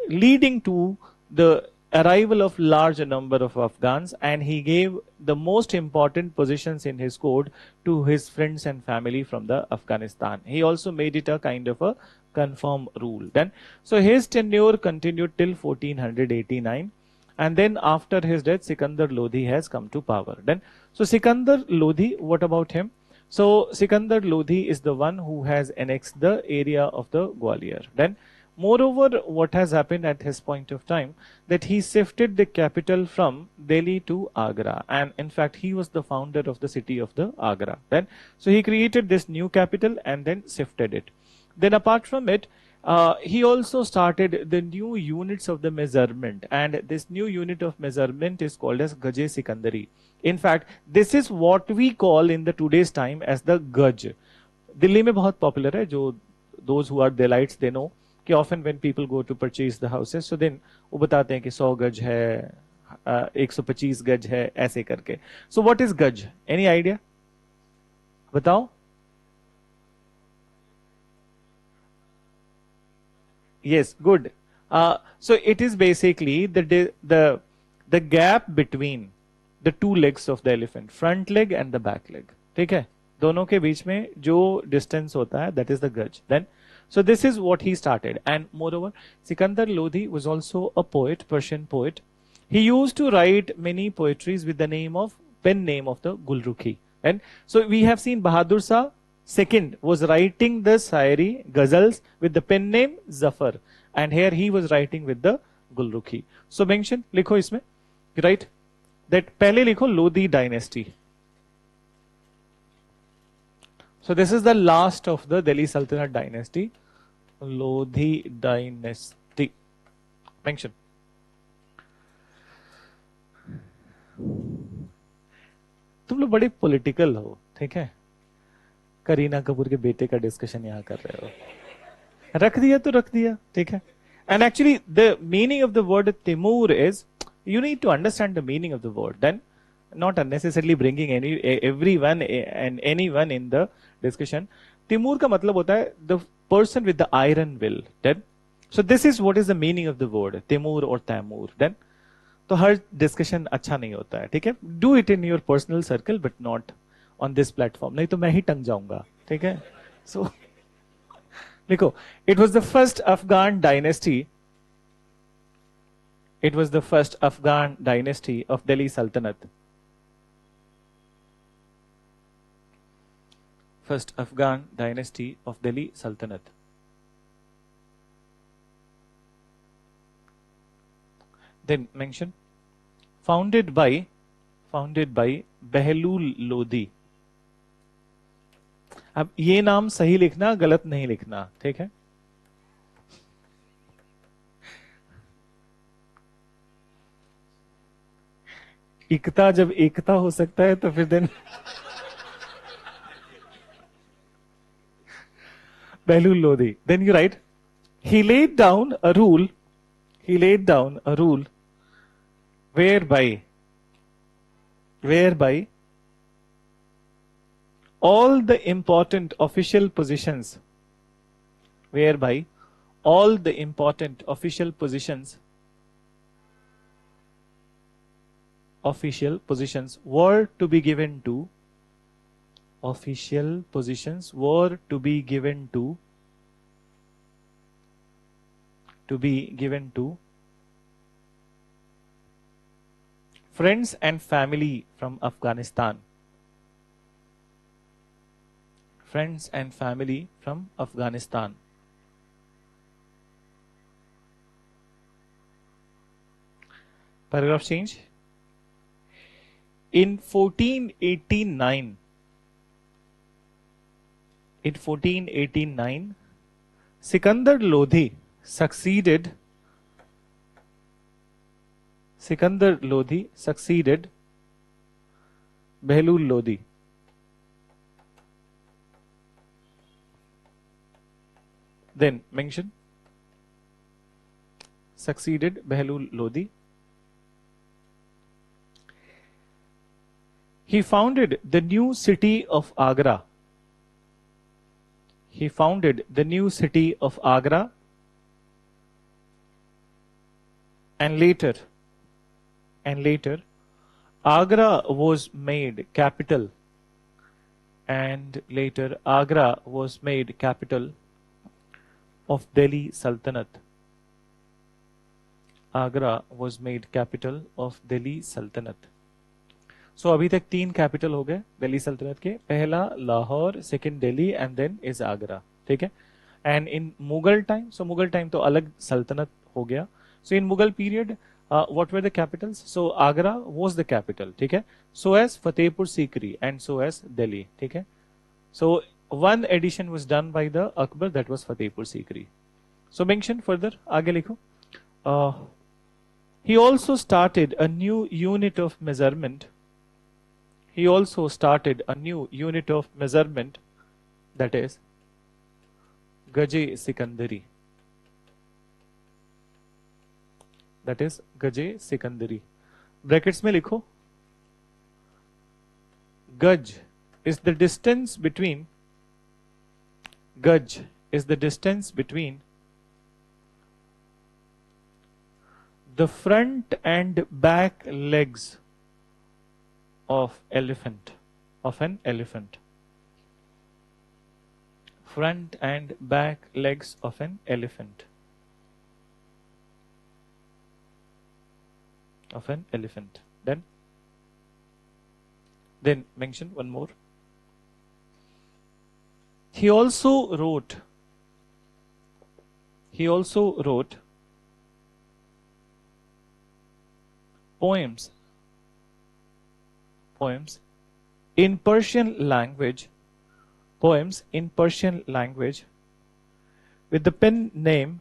leading to the arrival of large number of Afghans, and he gave the most important positions in his court to his friends and family from the Afghanistan. He also made it a kind of a confirm rule. Then, so his tenure continued till 1489, and then after his death, Sikandar Lodhi has come to power. Then, so Sikandar Lodhi, what about him? So Sikandar Lodhi is the one who has annexed the area of the Gwalior. Then, moreover, what has happened at his point of time, that he shifted the capital from Delhi to Agra, and in fact he was the founder of the city of the Agra. Then, so he created this new capital and then shifted it. Then apart from it, he also started the new units of the measurement, and this new unit of measurement is called as Gaje Sikandari. In fact, this is what we call in the today's time as the Gaj. Delhi में बहुत popular है, जो those who are Delhites they know कि often when people go to purchase the houses, so then वो बताते हैं कि 100 गज है, 125 गज है, ऐसे करके. So what is Gaj? Any idea? बताओ. Yes, good. So it is basically the gap between the two legs of the elephant, front leg and the back leg. ठीक है? दोनों के बीच में जो distance होता है, that is the gaj. Then, so this is what he started. And moreover, Sikandar Lodhi was also a poet, Persian poet. He used to write many poetries with the pen name of the Gulrukhi. And so we have seen Bahadur Shah second was writing the Sayari ghazals with the pen name Zafar, and here he was writing with the Gulrukhi. So mention, लिखो इसमें, right? That पहले लिखो Lodhi dynasty. So this is the last of the Delhi Sultanate dynasty, Lodhi dynasty. Mention. तुम लोग बड़े political हो, ठीक है? करीना कपूर के बेटे का डिस्कशन यहाँ कर रहे हो. रख दिया तो रख दिया, ठीक है? And actually the meaning of the word Timur is, you need to understand the meaning of the word, then not unnecessarily bringing everyone and anyone in the discussion. Timur का मतलब होता है the person with the iron will. Then, so this is what is the meaning of the word Timur or Taimur. Then, तो हर discussion अच्छा नहीं होता है, ठीक है? Do it in your personal circle but not on this platform, नहीं तो मैं ही टंग जाऊंगा, ठीक है? सो लिखो, it was the first Afghan dynasty, it was the first Afghan dynasty of Delhi Saltanat, first Afghan dynasty of Delhi Saltanat. Then mention founded by Behlul Lodhi. अब ये नाम सही लिखना, गलत नहीं लिखना, ठीक है? एकता जब एकता हो सकता है तो फिर then Behlul Lodhi. Then you write, he laid down a rule whereby all the important official positions were to be given to friends and family from Afghanistan. Friends and family from Afghanistan. Paragraph change. In 1489, Sikandar Lodhi succeeded Sikandar Lodi succeeded Behlul Lodi. Then mention succeeded Behlul Lodi. He founded the new city of Agra. He founded the new city of Agra, and later Agra was made capital, and later Agra was made capital of Delhi Sultanate. Agra was made capital of Delhi Sultanate. So अभी तक 3 capital हो गए दिल्ली सल्तनत के, पहला Lahore, second Delhi and then is Agra, ठीक है. And in Mughal time, so Mughal time तो अलग सल्तनत हो गया. So in Mughal period what were the capitals? So Agra was the capital, ठीक है. So as Fatehpur Sikri and so as Delhi, ठीक है. So one addition was done by the Akbar, that was Fatehpur Sikri. So mention further, आगे लिखो. He also started a new unit of measurement. He also started a new unit of measurement, that is Gaje Sikandari. That is Gaje Sikandari. Brackets में लिखो. Gaj is the distance between. Gaj is the distance between the front and back legs of elephant, of an elephant. Front and back legs of an elephant. Of an elephant. Then mention one more. He also wrote poems in Persian language, with the pen name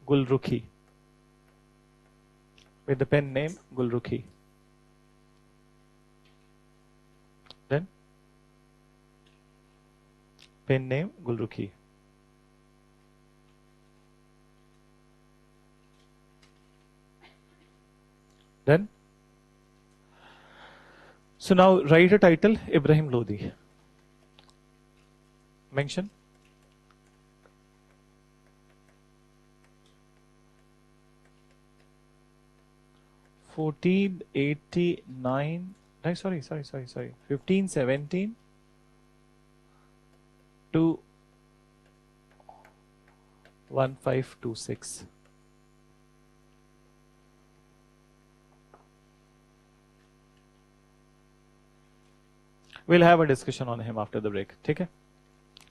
Gulrukhi. With the pen name Gulrukhi. Then pen name Gulrukhi. Then, so now write a title, Ibrahim Lodi. Mention. (1489) no, sorry 1517 to 1526. We'll have a discussion on him after the break, okay?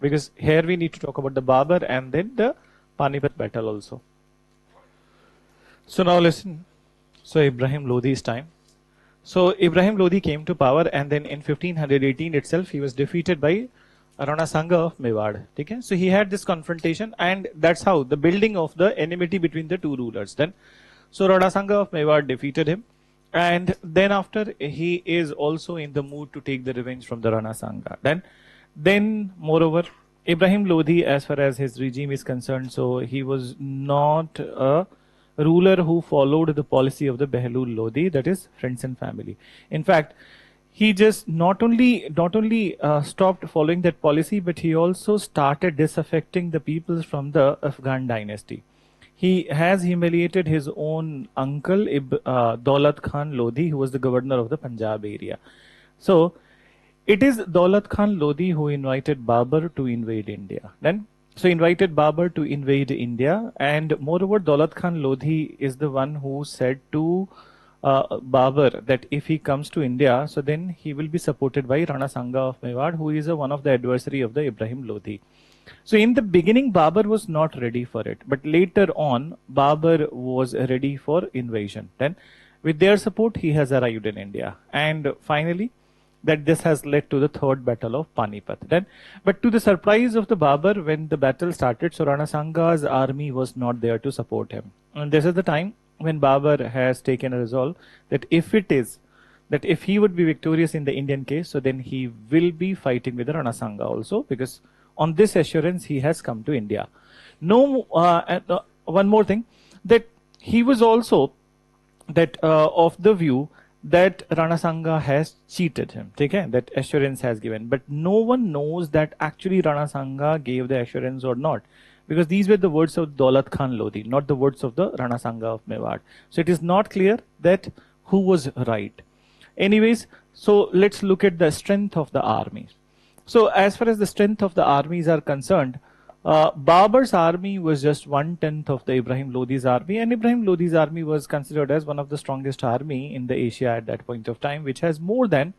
Because here we need to talk about the Babur and then the Panipat battle also. So now listen. So Ibrahim Lodi's time. So Ibrahim Lodi came to power, and then in 1518 itself he was defeated by Rana Sangha of Mewar. Okay? So he had this confrontation, and that's how the building of the enmity between the two rulers. Then, so Rana Sangha of Mewar defeated him, and then after he is also in the mood to take the revenge from the Rana Sangha. Then moreover, Ibrahim Lodi, as far as his regime is concerned, so he was not a ruler who followed the policy of the Behlul Lodi, that is friends and family. In fact, he just not only stopped following that policy, but he also started disaffecting the peoples from the Afghan dynasty. He has humiliated his own uncle Daulat Khan Lodi, who was the governor of the Punjab area. So it is Daulat Khan Lodi who invited Babur to invade India. So invited Babur to invade India, and moreover Daulat Khan Lodi is the one who said to Babur that if he comes to India, so then he will be supported by Rana Sangha of Mewar, who is one of the adversary of the Ibrahim Lodi. So in the beginning Babur was not ready for it, but later on Babur was ready for invasion. Then with their support he has arrived in India, and finally that this has led to the third battle of Panipat. But to the surprise of the Babur, when the battle started, so Rana Sangha's army was not there to support him. And this is the time when Babur has taken a resolve that if he would be victorious in the Indian case, so then he will be fighting with the Rana Sangha also, because on this assurance he has come to India. One more thing, that he was also of the view that Rana Sangha has cheated him. Okay? That assurance has given, but no one knows that actually Rana Sangha gave the assurance or not, because these were the words of Daulat Khan Lodi, not the words of the Rana Sangha of Mewar. So it is not clear that who was right. Anyways, so let's look at the strength of the army. So as far as the strength of the armies are concerned, Babur's army was just 1/10 of the Ibrahim Lodi's army, and Ibrahim Lodi's army was considered as one of the strongest army in the Asia at that point of time, which has more than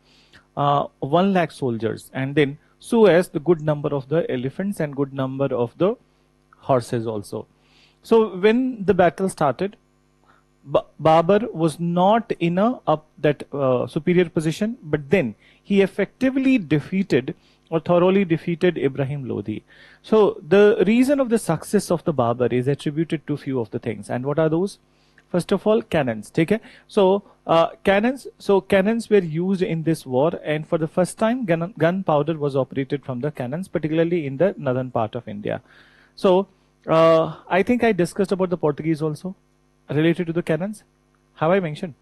1 lakh soldiers, and then so as the good number of the elephants and good number of the horses also. So when the battle started, Babur was not in a superior position, but then he effectively defeated or thoroughly defeated Ibrahim Lodi. So the reason of the success of the Babur is attributed to few of the things. And what are those? First of all, cannons. Okay? So cannons were used in this war, and for the first time gunpowder was operated from the cannons, particularly in the northern part of India. So I think I discussed about the Portuguese also related to the cannons. Have I mentioned?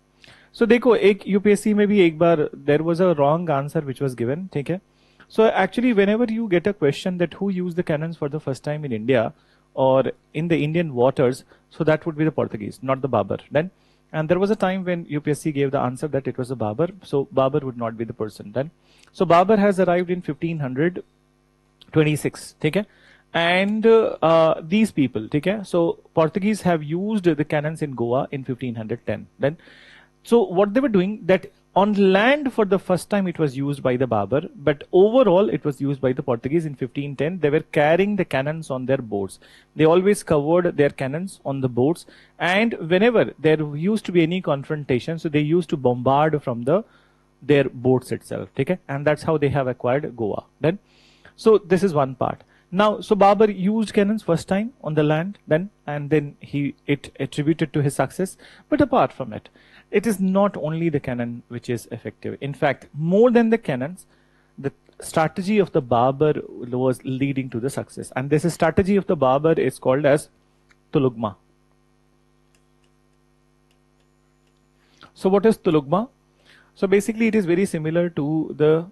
So देखो, एक UPSC में भी एक बार there was a wrong answer which was given. ठीक है? So actually, whenever you get a question that who used the cannons for the first time in India or in the Indian waters, so that would be the Portuguese, not the Babur. Then, and there was a time when UPSC gave the answer that it was the Babur, so Babur would not be the person. Then, so Babur has arrived in 1526. Okay? And these people, okay? So Portuguese have used the cannons in Goa in 1510. Then, so what they were doing, that on land for the first time it was used by the Babur, but overall it was used by the Portuguese in 1510. They were carrying the cannons on their boats. They always covered their cannons on the boats, and whenever there used to be any confrontation, so they used to bombard from their boats itself. Okay? And that's how they have acquired Goa. Then, so this is one part. Now, so Babur used cannons first time on the land, then, and then it attributed to his success. But apart from it, it is not only the cannon which is effective. In fact, more than the cannons, the strategy of the Babur was leading to the success. And this strategy of the Babur is called as Tulugma. So what is Tulugma? So basically it is very similar to the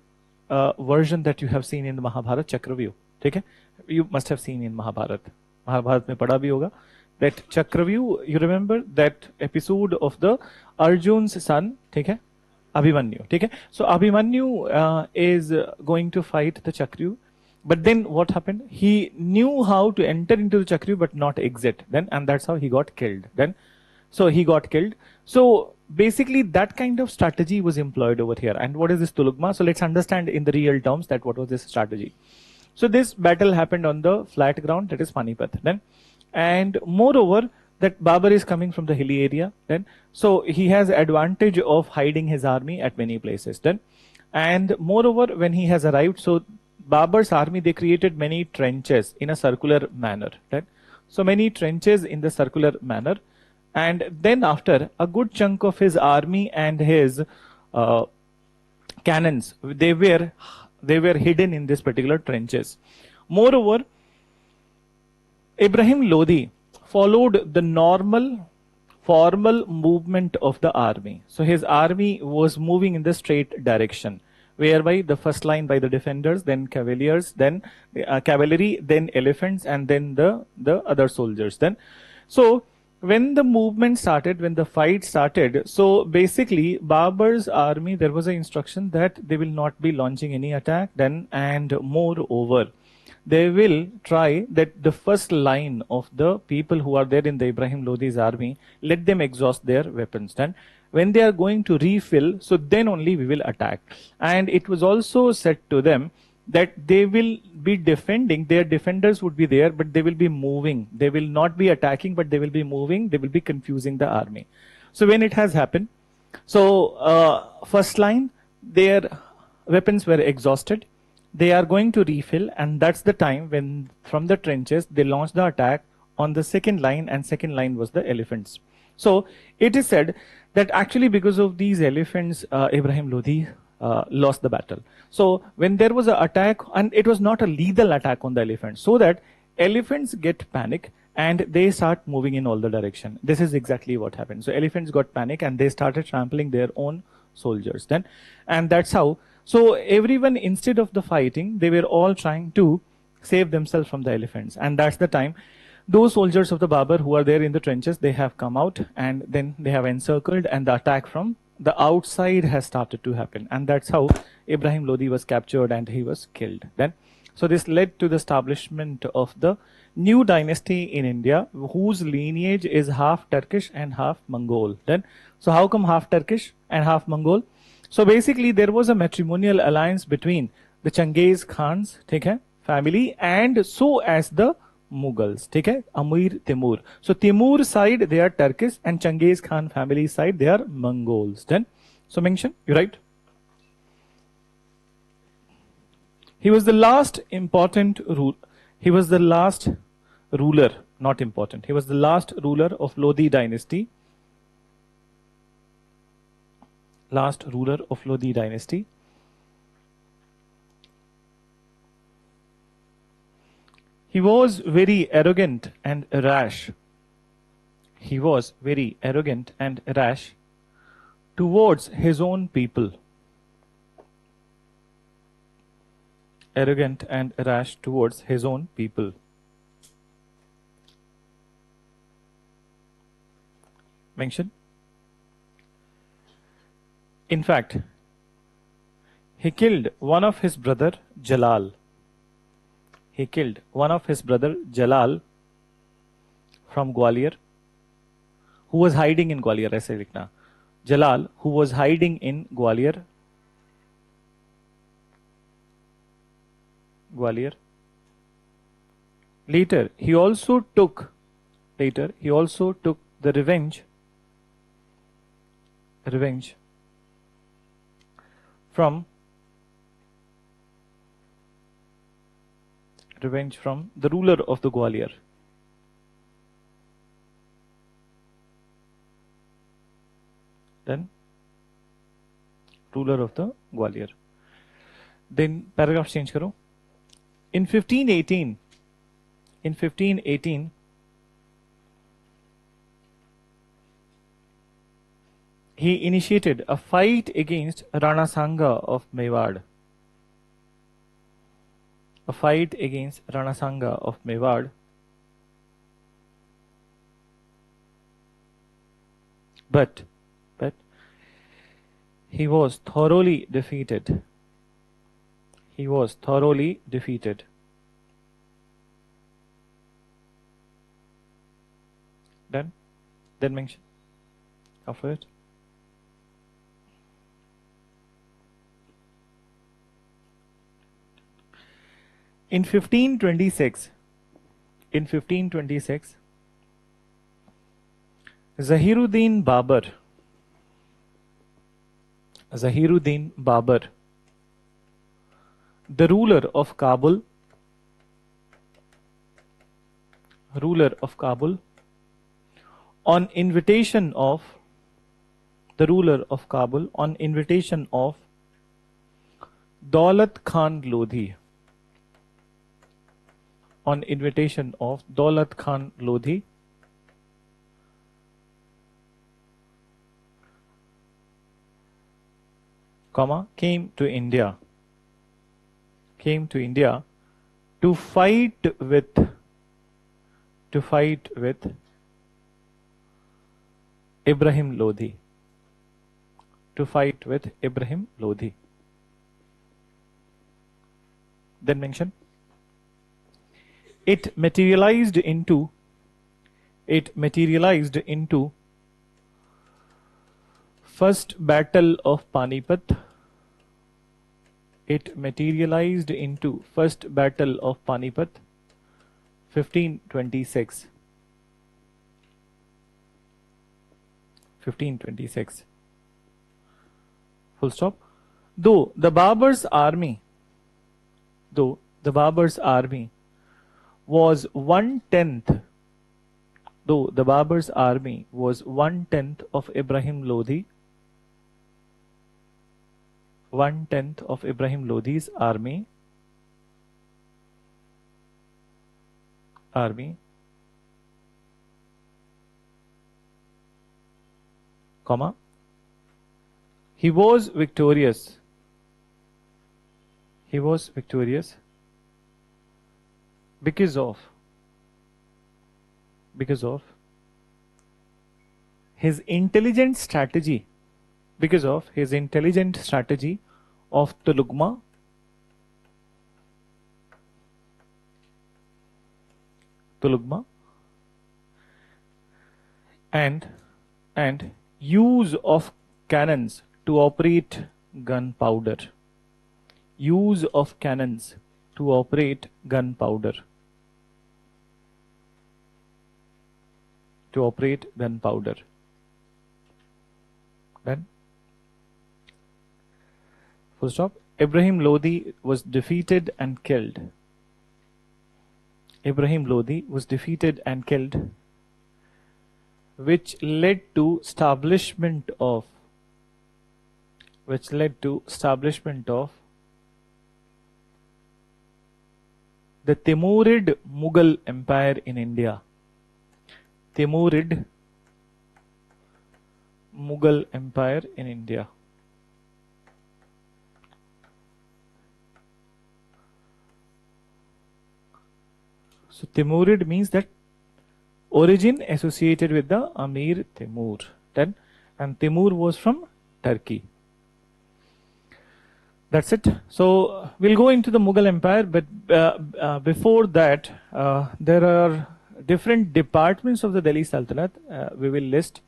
version that you have seen in the Mahabharata Chakravyuh. Okay? You must have seen in Mahabharata. Mahabharata mein padha bhi hoga. That Chakravyuh, you remember that episode of the Arjun's son, okay? Abhimanyu. Okay? So Abhimanyu is going to fight the Chakravyuh. But then what happened? He knew how to enter into the Chakravyuh but not exit. Then, and that's how he got killed. Then, so he got killed. So basically that kind of strategy was employed over here. And what is this Tulugma? So let's understand in the real terms that what was this strategy. So this battle happened on the flat ground, that is Panipat. Then, and moreover, that Babur is coming from the hilly area. Then, so he has advantage of hiding his army at many places. Then, and moreover, when he has arrived, so Babur's army, they created many trenches in a circular manner. Then, so many trenches in the circular manner, and then after, a good chunk of his army and his cannons, they were hidden in this particular trenches. Moreover, Ibrahim Lodi followed the normal formal movement of the army. So his army was moving in the straight direction, whereby the first line by the defenders, then cavaliers, then cavalry, then elephants, and then the other soldiers. Then, so when the movement started, when the fight started, so basically Babur's army, there was an instruction that they will not be launching any attack. Then, and moreover, they will try that the first line of the people who are there in the Ibrahim Lodi's army, let them exhaust their weapons. Then when they are going to refill, so then only we will attack. And it was also said to them that they will be defending, their defenders would be there, but they will be moving. They will not be attacking, but they will be moving. They will be confusing the army. So when it has happened, so first line, their weapons were exhausted. They are going to refill, and that's the time when from the trenches they launched the attack on the second line, and second line was the elephants. So it is said that actually because of these elephants, Ibrahim Lodi lost the battle. So when there was an attack, and it was not a lethal attack on the elephants, so that elephants get panic and they start moving in all the direction. This is exactly what happened. So elephants got panic and they started trampling their own soldiers then, and that's how. So everyone, instead of the fighting, they were all trying to save themselves from the elephants, and that's the time those soldiers of the Babur who are there in the trenches, they have come out and then they have encircled, and the attack from the outside has started to happen, and that's how Ibrahim Lodi was captured and he was killed then. So this led to the establishment of the new dynasty in India, whose lineage is half Turkish and half Mongol then. So how come half Turkish and half Mongol? So basically there was a matrimonial alliance between the Changiz Khan's family and so as the Mughals, Amir Timur. So Timur side they are Turkish and Changiz Khan family side they are Mongols then. So mention, you right? He was the last important rule. He was the last ruler, not important. He was the last ruler of Lodi dynasty. Last ruler of Lodi dynasty. He was very arrogant and rash. He was very arrogant and rash towards his own people. Arrogant and rash towards his own people. Mention. In fact, he killed one of his brother Jalal. He killed one of his brother Jalal from Gwalior, who was hiding in Gwalior. ऐसे लिखना. Jalal, who was hiding in Gwalior. Gwalior. Later, he also took the revenge from the ruler of the Gwalior. Then ruler of the Gwalior. Then paragraph change karo. In 1518, he initiated a fight against Rana Sanga of Mewad. A fight against Rana Sanga of Mewad. But he was thoroughly defeated. He was thoroughly defeated. Then mention after it. In 1526, Zahiruddin Babur, the ruler of Kabul, on invitation of Daulat Khan Lodhi, came to India to fight with Ibrahim Lodi. Then mention. It materialized into First Battle of Panipat. It materialized into First Battle of Panipat, 1526. Full stop. Though the Babur's army was 1/10 though the Babur's army was 1/10 of Ibrahim Lodi, 1/10 of Ibrahim Lodi's army, comma, he was victorious. He was victorious because of his intelligent strategy, because of his intelligent strategy of Tulugma and use of cannons to operate gunpowder. Use of cannons to operate gunpowder. Then, full stop. Ibrahim Lodi was defeated and killed. Ibrahim Lodi was defeated and killed, which led to establishment of the Timurid Mughal Empire in India. Timurid Mughal Empire in India. So Timurid means that origin associated with the Amir Timur. Then, and Timur was from Turkey. That's it. So we'll go into the Mughal Empire, but before that, there are different departments of the Delhi Sultanate. We will list,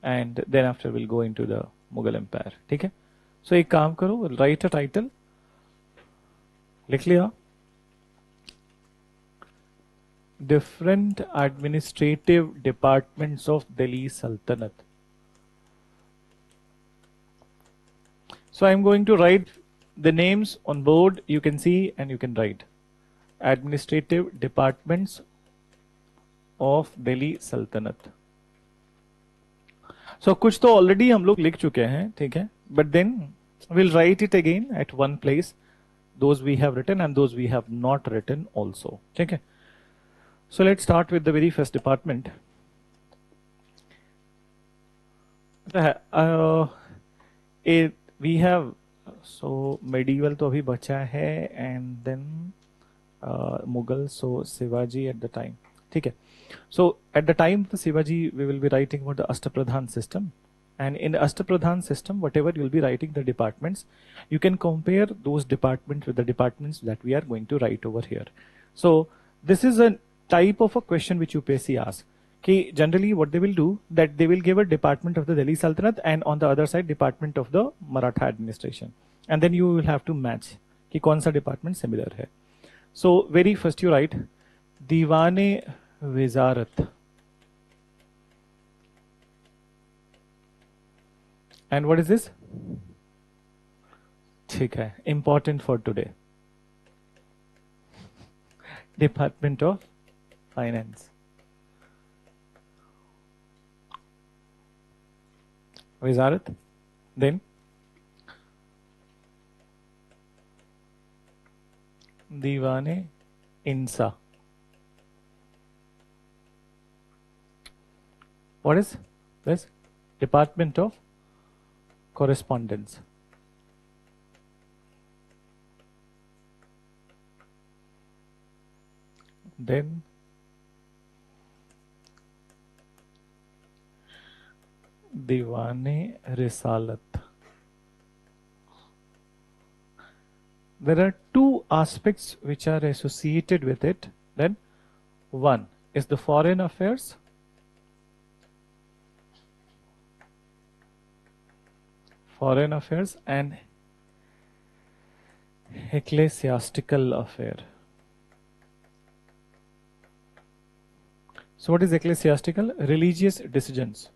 and then after we'll go into the Mughal Empire. ठीक है? So एक काम करो, write a title. लिख लिया. Different administrative departments of Delhi Sultanate. So I'm going to write the names on board. You can see and you can write. Administrative departments of Delhi Sultanate. So कुछ तो already हम लोग लिख चुके हैं, ठीक है? But then we'll write it again at one place. Those we have written and those we have not written also. ठीक है? So let's start with the very first department. We have, so medieval तो अभी बचा है, and then Mughal, so Shivaji at the time. ठीक है? So at the time of the Shivaji, we will be writing about the Ashtapradhan system. And in the Ashtapradhan system, whatever you will be writing the departments, you can compare those departments with the departments that we are going to write over here. So this is a type of a question which UPSC asks. Okay, generally what they will do, that they will give a department of the Delhi Sultanate and on the other side department of the Maratha administration, and then you will have to match कि कौन सा department similar है. So very first you write Diwane Wizarat, and what is this? ठीक है, important for today. Department of Finance. Wizarat. Then Diwane Insa. What is this? Department of Correspondence. Then Diwane Risalat. There are two aspects which are associated with it. Then one is the foreign affairs, and ecclesiastical affair. So what is ecclesiastical? Religious decisions.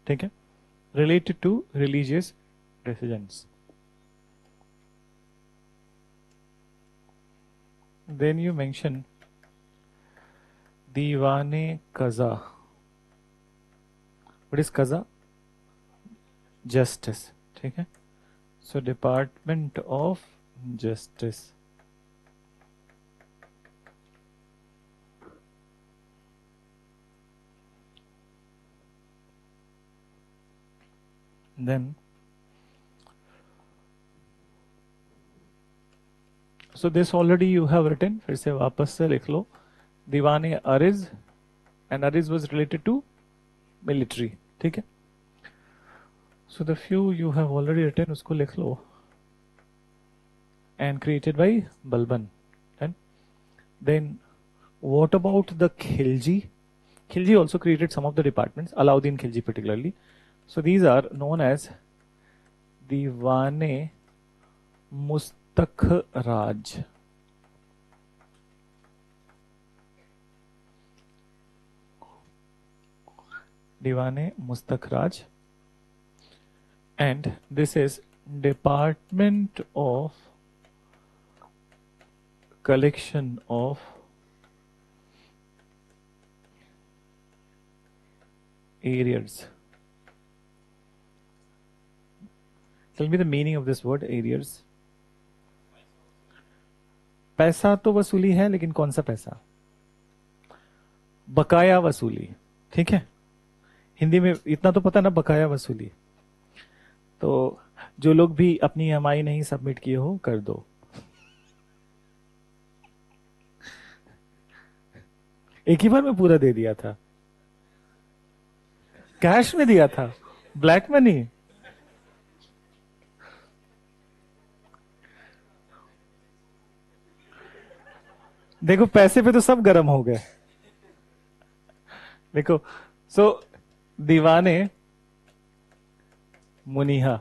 ठीक है? Related to religious decisions. Then you mention Diwane Qaza. What is qaza? Justice, ठीक है। So department of justice. Then so this already you have written, फिर से वापस से लिख लो, दीवाने Ariz, and Ariz was related to military, ठीक है। So the few you have already written उसको लिख लो, and created by Balban. Then what about the Khilji? Khilji also created some of the departments, Alauddin Khilji particularly. So these are known as दीवाने मुस्तखराज। दीवाने मुस्तखराज, and this is Department of Collection of Arrears. Tell me the meaning of this word arrears. पैसा तो वसूली है, लेकिन कौन सा पैसा? बकाया वसूली, ठीक है। हिंदी में इतना तो पता ना, बकाया वसूली। तो जो लोग भी अपनी ईएमआई नहीं सबमिट किए हो, कर दो। एक ही बार में पूरा दे दिया था, कैश में दिया था, ब्लैक मनी। देखो पैसे पे तो सब गर्म हो गए। देखो, सो दीवाने मुनिहा,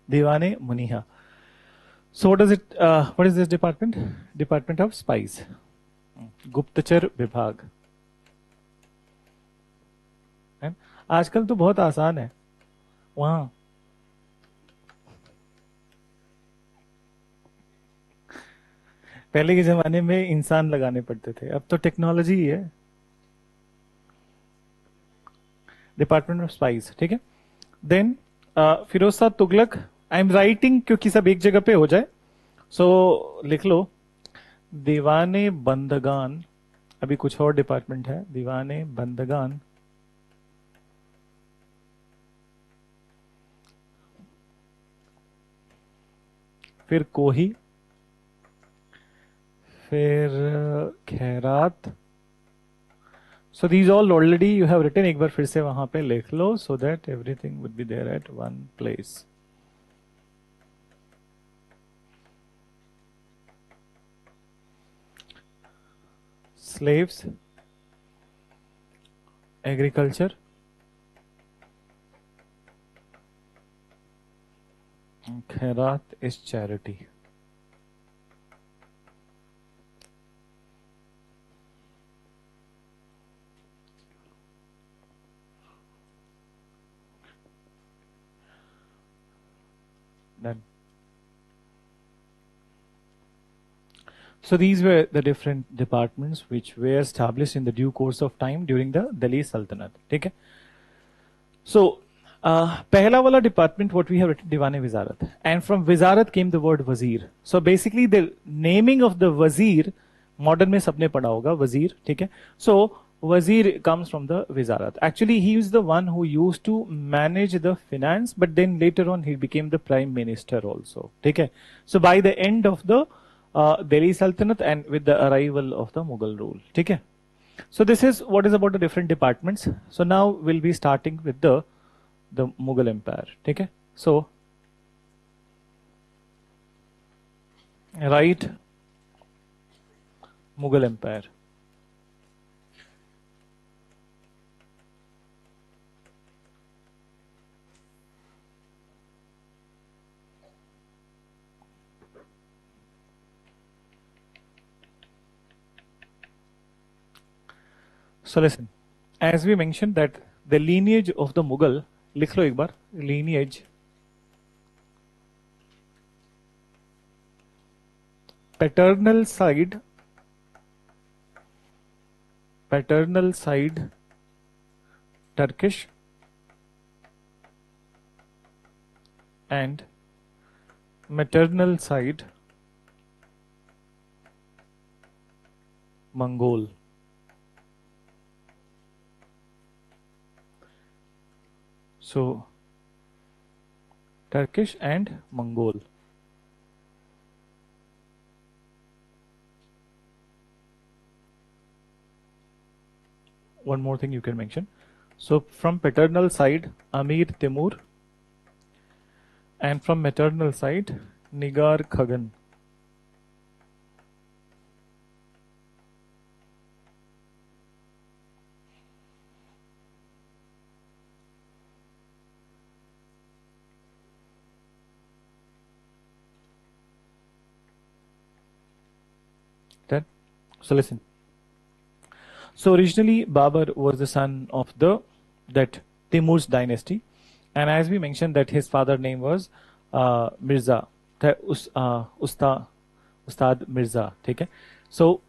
दीवाने मुनिहा। So what does it? What is this department? Department of Spies, गुप्तचर विभाग। आजकल तो बहुत आसान है वहां। पहले के जमाने में इंसान लगाने पड़ते थे, अब तो टेक्नोलॉजी ही है। डिपार्टमेंट ऑफ स्पाइस, ठीक है। Then Firoz Shah Tughlaq, I am writing क्योंकि सब एक जगह पे हो जाए, सो लिख लो दीवाने बंदगान। अभी कुछ और डिपार्टमेंट है, दीवाने बंदगान, फिर कोही, फिर खैरात। So these all already you have written, एक बार फिर से वहां पे लिख लो, so that everything would be there at one place. Slaves, agriculture, khairat is charity. Done. So these were the different departments which were established in the due course of time during the Delhi Sultanate. ठीक है? So पहला वाला department what we have written Diwan-e Wizarat, and from Wizarat came the word Wazir. So basically the naming of the Wazir, modern में सबने पढ़ा होगा Wazir, ठीक है? So Wazir comes from the Wizarat. Actually he is the one who used to manage the finance, but then later on he became the prime minister also, ठीक है? So by the end of the Delhi Sultanate and with the arrival of the Mughal rule, ठीक है? So this is what is about the different departments. So now we'll be starting with the Mughal Empire, ठीक है? So write Mughal Empire. So listen, as we mentioned that the lineage of the Mughal, लिख लो एक बार, lineage paternal side Turkish and maternal side Mongol. So Turkish and Mongol. One more thing you can mention. So from paternal side, Amir Timur, and from maternal side, Nigar Khagan. Then, so listen. So originally Babur was the son of that Timur's dynasty, and as we mentioned that his father name was Mirza, Ustad Mirza. Okay? So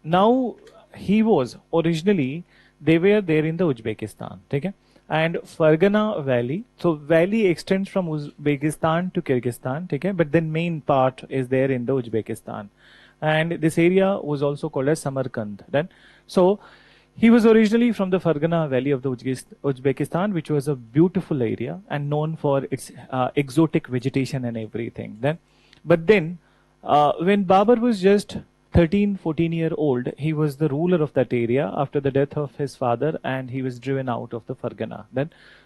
now he was originally, they were there in the Uzbekistan. Okay? And Fargana Valley, so valley extends from Uzbekistan to Kyrgyzstan. Okay? But then main part is there in the Uzbekistan, and this area was also called as Samarkand. Then, so he was originally from the Fargana Valley of the Uzbekistan, which was a beautiful area and known for its exotic vegetation and everything. But then, when Babur was just 13, 14-year old, he was the ruler of that area after the death of his father, and he was driven out of the Fargana.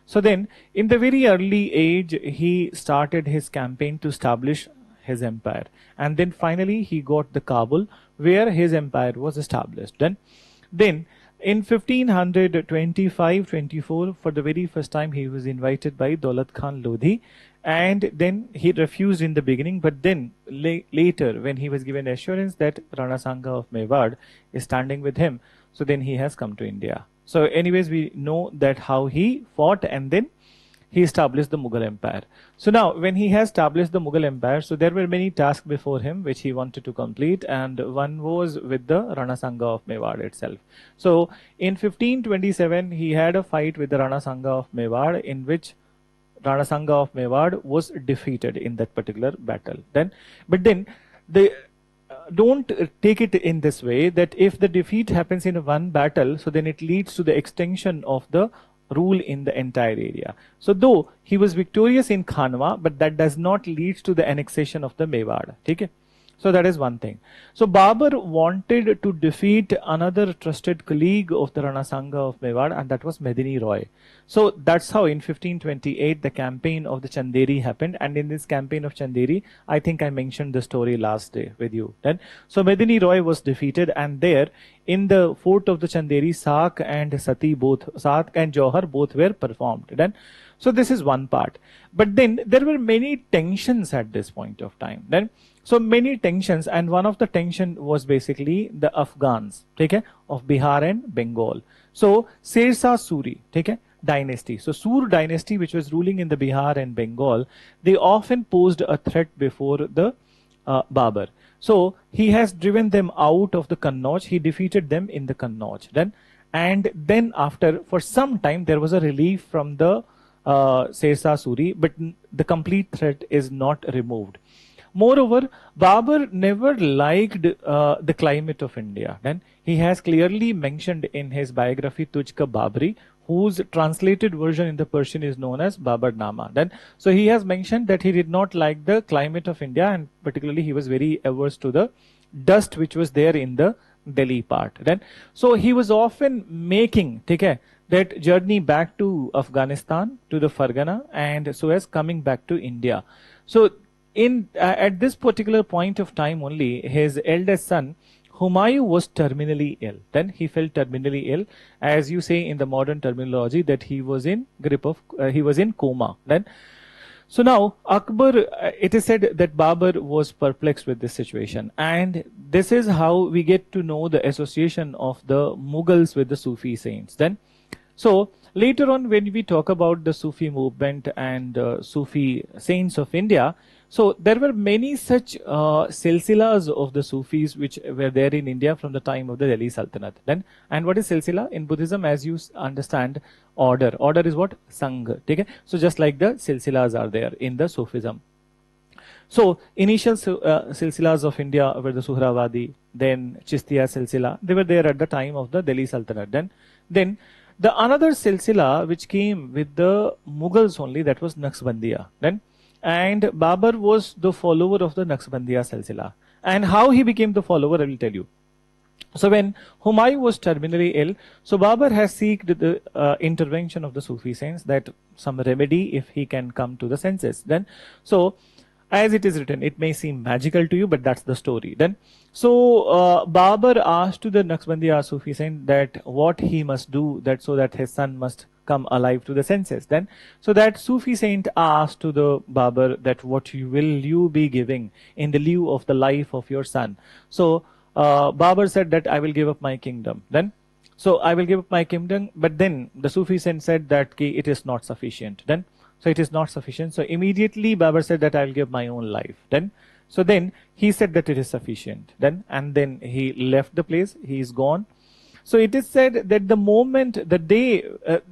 So then, in the very early age, he started his campaign to establish his empire, and then finally he got the Kabul, where his empire was established. Then in 1525-24, for the very first time, he was invited by Daulat Khan Lodhi, and then he refused in the beginning, but then later when he was given assurance that Rana Sanga of Mewar is standing with him, so then he has come to India. So anyways, we know that how he fought, and then he established the Mughal Empire. So now, when he has established the Mughal Empire, so there were many tasks before him which he wanted to complete, and one was with the Rana Sanga of Mewar itself. So in 1527, he had a fight with the Rana Sanga of Mewar, in which Rana Sanga of Mewar was defeated in that particular battle. But then they don't take it in this way that if the defeat happens in one battle, so then it leads to the extension of the rule in the entire area. So though he was victorious in Khanwa, but that does not lead to the annexation of the Mewar. Okay? So that is one thing. So Babur wanted to defeat another trusted colleague of the Rana Sanga of Mewar, and that was Medini Roy. So that's how in 1528 the campaign of the Chanderi happened, and in this campaign of Chanderi, I think I mentioned the story last day with you. So Medini Roy was defeated, and there in the fort of the Chanderi, Saak and Jauhar both were performed. So this is one part. But then there were many tensions at this point of time. So many tensions, and one of the tension was basically the Afghans, of Bihar and Bengal. So Sirsa Suri, dynasty. So Sur dynasty, which was ruling in the Bihar and Bengal, they often posed a threat before the Babur. So he has driven them out of the Kannauj. He defeated them in the Kannauj. And then after, for some time, there was a relief from the Sirsa Suri, but the complete threat is not removed. Moreover, Babur never liked the climate of India. Then he has clearly mentioned in his biography Tujka Babri, whose translated version in the Persian is known as Babarnama. So he has mentioned that he did not like the climate of India, and particularly he was very averse to the dust which was there in the Delhi part. So he was often making that journey back to Afghanistan, to the Fargana, and so as coming back to India. So at this particular point of time only, his eldest son Humayun was terminally ill. Then he fell terminally ill, as you say in the modern terminology, that he was in coma. So now Akbar, it is said that Babur was perplexed with this situation, and this is how we get to know the association of the Mughals with the Sufi saints. So later on, when we talk about the Sufi movement and Sufi saints of India, So there were many such silsilas of the Sufis which were there in India from the time of the Delhi Sultanate. Then, and what is silsila in Buddhism? As you understand, order. Order is what? Sangha. Okay? So just like the silsilas are there in the Sufism. So initial silsilas of India were the Suhrawadi, then Chistiya silsila. They were there at the time of the Delhi Sultanate. Then the another silsila which came with the Mughals only, that was Naqshbandiya. Then, and Babur was the follower of the Naqshbandiya silsila. And how he became the follower, I will tell you. So when Humayun was terminally ill, so Babur has sought the intervention of the Sufi saints, that some remedy if he can come to the senses. Then, so as it is written, it may seem magical to you, but that's the story. Then, so Babur asked to the Naqshbandiya Sufi saint that what he must do, that so that his son must come alive to the senses. Then, so that Sufi saint asked to the Babur that what will you be giving in the lieu of the life of your son. So Babur said that I will give up my kingdom. Then, so I will give up my kingdom, but then the Sufi saint said that it is not sufficient. Then, so it is not sufficient. So immediately Babur said that I will give my own life. Then, so then he said that it is sufficient. Then, and then he left the place. He is gone. So it is said that the moment, the day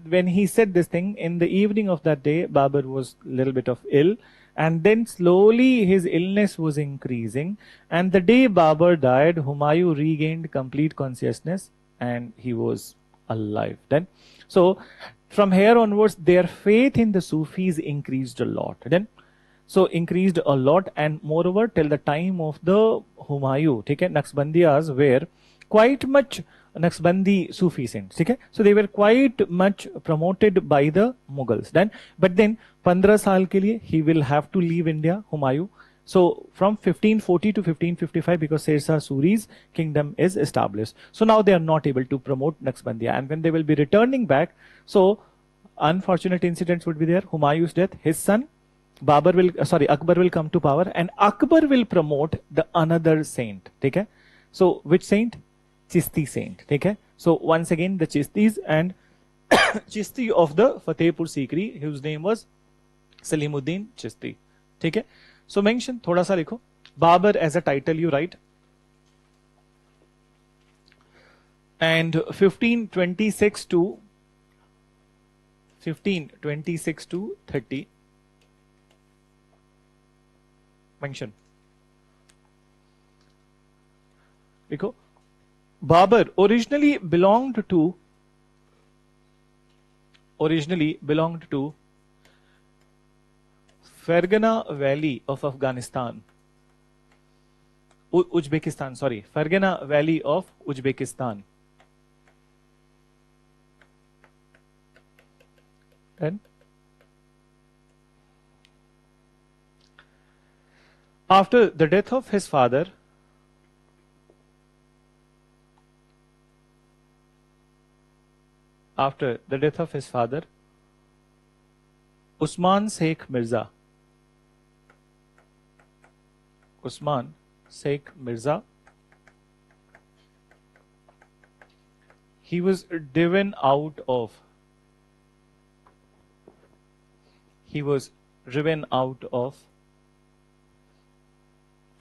when he said this thing, in the evening of that day, Babur was a little bit of ill. And then slowly his illness was increasing. And the day Babur died, Humayun regained complete consciousness and he was alive. Then, so from here onwards, their faith in the Sufis increased a lot. Then, so increased a lot, and moreover, till the time of the Humayun, okay, Naqshbandiyas were quite much Naqshbandi Sufi saints. Okay? So they were quite much promoted by the Mughals. Then, but then 15 saal ke liye he will have to leave India, Humayun. So from 1540 to 1555, because Sirsa Suri's kingdom is established. So now they are not able to promote Naqshbandiya, and when they will be returning back, so unfortunate incidents would be there. Humayun's death, his son Akbar will come to power, and Akbar will promote the another saint. Okay? So which saint? Chisti saint. Okay? So once again the Chistis, and Chisti of the Fatehpur Sikri, whose name was Salimuddin Chisti. Okay? So mention, thoda sa likho. Babur as a title you write. And 1526 to 30. Mention. Because Babur originally belonged to Fergana Valley of Afghanistan. Fergana Valley of Uzbekistan. Then, after the death of his father, Usman Sheikh Mirza, he was driven out of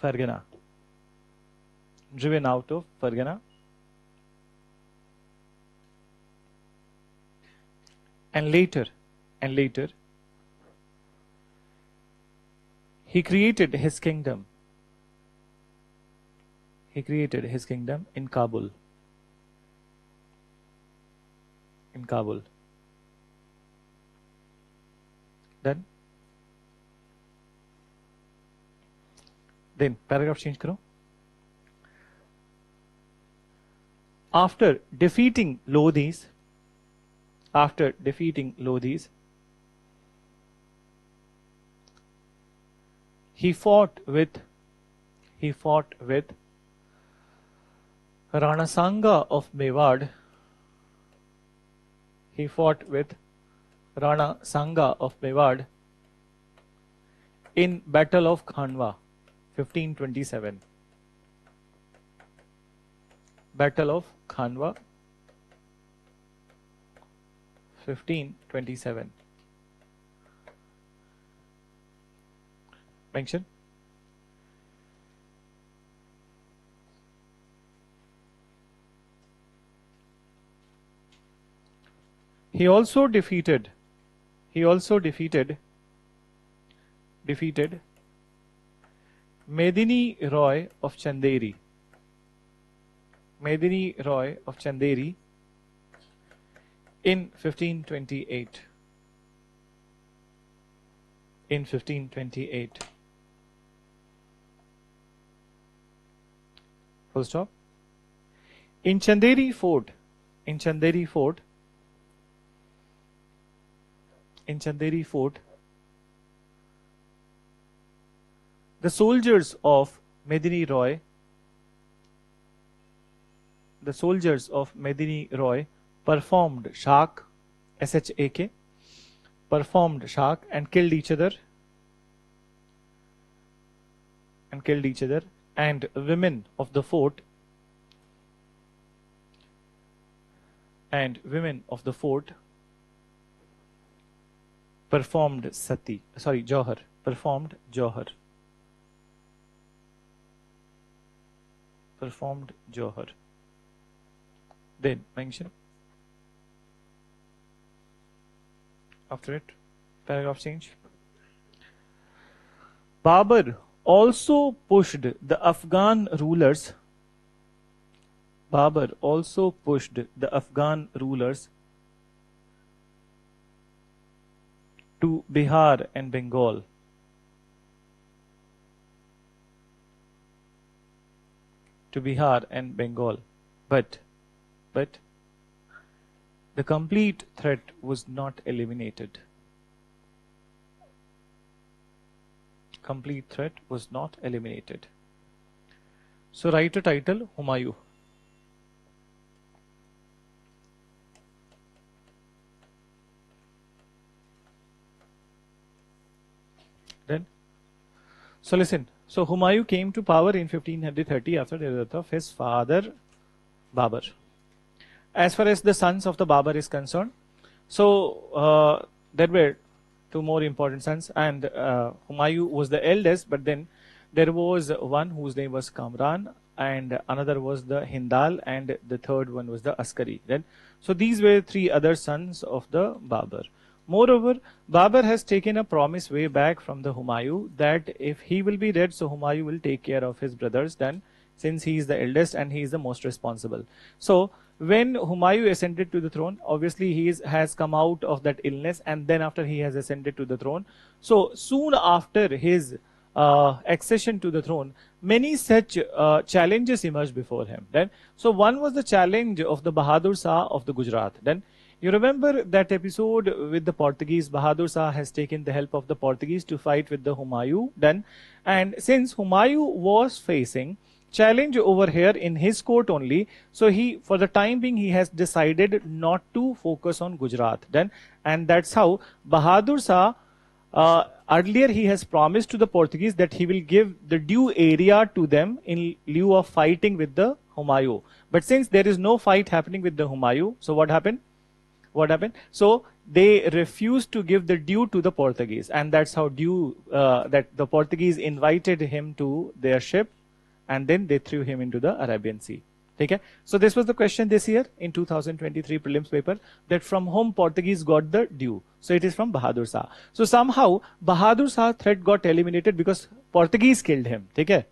Fergana. And later, he created his kingdom. In Kabul. Then paragraph change karo. After defeating Lodhis, he fought with Rana Sanga of Mewad. In Battle of Khanwa, 1527. Battle of Khanwa, 1527. Mention. He also defeated Medini Roy of Chanderi. Medini Roy of Chanderi in 1528. In 1528. Full stop. In Chanderi Fort, the soldiers of Medini Roy performed Shak, S-H-A-K, performed Shak and killed each other, and women of the fort performed Johar, performed Johar. Then mention. After it, paragraph change. Babur also pushed the Afghan rulers to Bihar and Bengal. But the complete threat was not eliminated. So write a title, Humayun. Then, so listen. So Humayun came to power in 1530 after the death of his father Babur. As far as the sons of the Babur is concerned, so there were two more important sons, and Humayun was the eldest, but then there was one whose name was Kamran, and another was the Hindal, and the third one was the Askari. Then, so these were three other sons of the Babur. Moreover, Babur has taken a promise way back from the Humayun that if he will be dead, so Humayun will take care of his brothers, then since he is the eldest and he is the most responsible. So when Humayun ascended to the throne, obviously he has come out of that illness, and then after he has ascended to the throne, so soon after his accession to the throne, many such challenges emerged before him. Then, so one was the challenge of the Bahadur Shah of the Gujarat. Then you remember that episode with the Portuguese. Bahadur Shah has taken the help of the Portuguese to fight with the Humayun. Then, and since Humayun was facing challenge over here in his court only, so he, for the time being, he has decided not to focus on Gujarat. Then, and that's how Bahadur Shah, earlier he has promised to the Portuguese that he will give the due area to them in lieu of fighting with the Humayun. But since there is no fight happening with the Humayun, so what happened? So they refused to give the due to the Portuguese, and that's how that the Portuguese invited him to their ship, and then they threw him into the Arabian Sea. Okay? So this was the question this year in 2023 prelims paper, that from whom Portuguese got the due. So it is from Bahadur Shah. So somehow Bahadur Shah threat got eliminated because Portuguese killed him. Okay?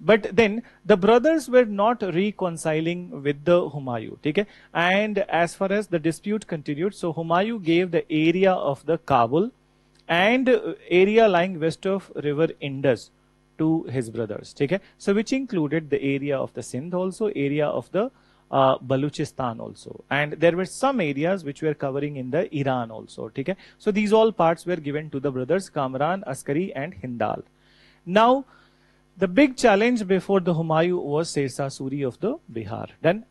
But then the brothers were not reconciling with the Humayun. Okay? And as far as the dispute continued, so Humayun gave the area of the Kabul and area lying west of river Indus to his brothers. Okay? So which included the area of the Sindh also, area of the Baluchistan also, and there were some areas which were covering in the Iran also. Okay? So these all parts were given to the brothers Kamran, Askari and Hindal. Now the big challenge before the Humayun was Sher Shah Suri of the Bihar. Then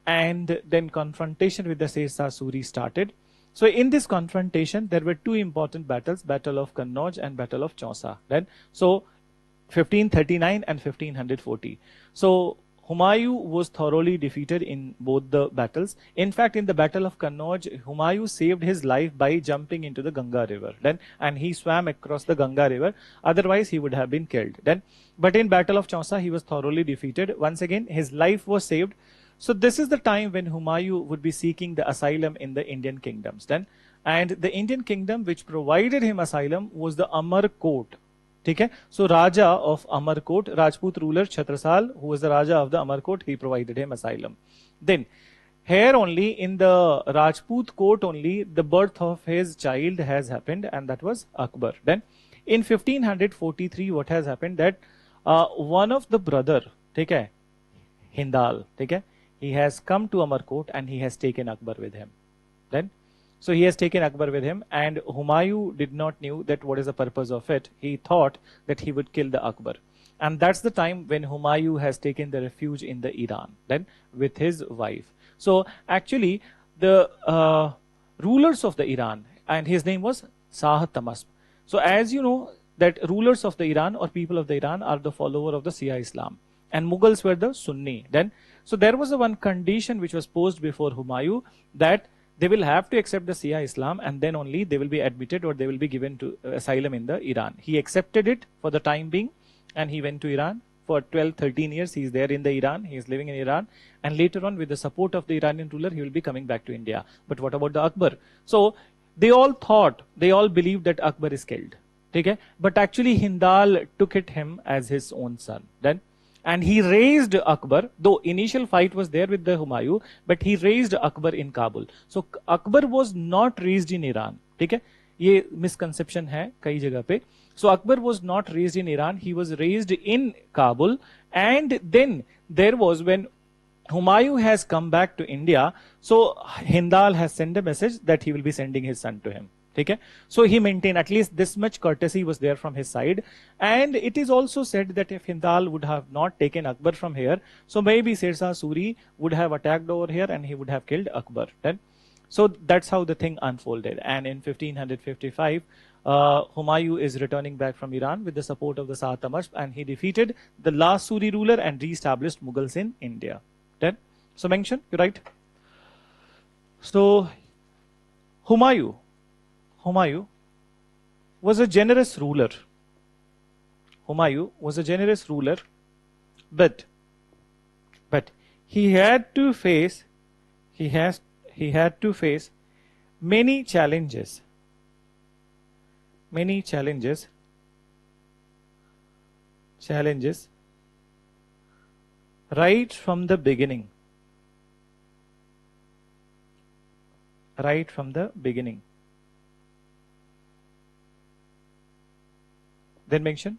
confrontation with the Sher Shah Suri started. So in this confrontation, there were two important battles, Battle of Kannauj and Battle of Chausa. Then, so 1539 and 1540. So Humayun was thoroughly defeated in both the battles. In fact, in the Battle of Kannauj, Humayun saved his life by jumping into the Ganga river. And he swam across the Ganga river. Otherwise, he would have been killed. But in Battle of Chausa, he was thoroughly defeated. Once again, his life was saved. So this is the time when Humayun would be seeking the asylum in the Indian kingdoms. And the Indian kingdom which provided him asylum was the Amarkot. ठीक है, so Raja of Amarkot, Rajput ruler Chhatrasal, who was the Raja of the Amarkot, he provided him asylum. Then here only in the Rajput court only the birth of his child has happened, and that was Akbar. Then in 1543 what has happened, that one of the brother, ठीक है, Hindal, ठीक है, he has come to Amarkot and he has taken Akbar with him. Then so he has taken Akbar with him, and Humayun did not knew that what is the purpose of it. He thought that he would kill the Akbar. And that's the time when Humayun has taken the refuge in the Iran, then with his wife. So actually the rulers of the Iran, and his name was Shah Tahmasp. So as you know that rulers of the Iran or people of the Iran are the follower of the Shia Islam, and Mughals were the Sunni. Then so there was a one condition which was posed before Humayun, that they will have to accept the Shia Islam, and then only they will be admitted or they will be given to asylum in the Iran. He accepted it for the time being, and he went to Iran for 12-13 years. He is there in the Iran, he is living in Iran, and later on with the support of the Iranian ruler he will be coming back to India. But what about the Akbar? So they all thought, they all believed that Akbar is killed, okay? But actually Hindal took it him as his own son. Then and he raised Akbar, though initial fight was there with the Humayun, but he raised Akbar in Kabul. So Akbar was not raised in Iran. ठीक है, ये misconception है कई जगह पे. So Akbar was not raised in Iran, he was raised in Kabul. And then there was, when Humayun has come back to India, so Hindal has sent a message that he will be sending his son to him. Okay? So he maintained at least this much courtesy was there from his side. And it is also said that if Hindal would have not taken Akbar from here, so maybe Sirsa Suri would have attacked over here and he would have killed Akbar. Then, so that's how the thing unfolded. And in 1555, Humayun is returning back from Iran with the support of the Shah Tahmasp, and he defeated the last Suri ruler and re-established Mughals in India. Then, so mention, you right? So Humayun was a generous ruler. Humayun was a generous ruler, but he had to face many challenges right from the beginning. Then mention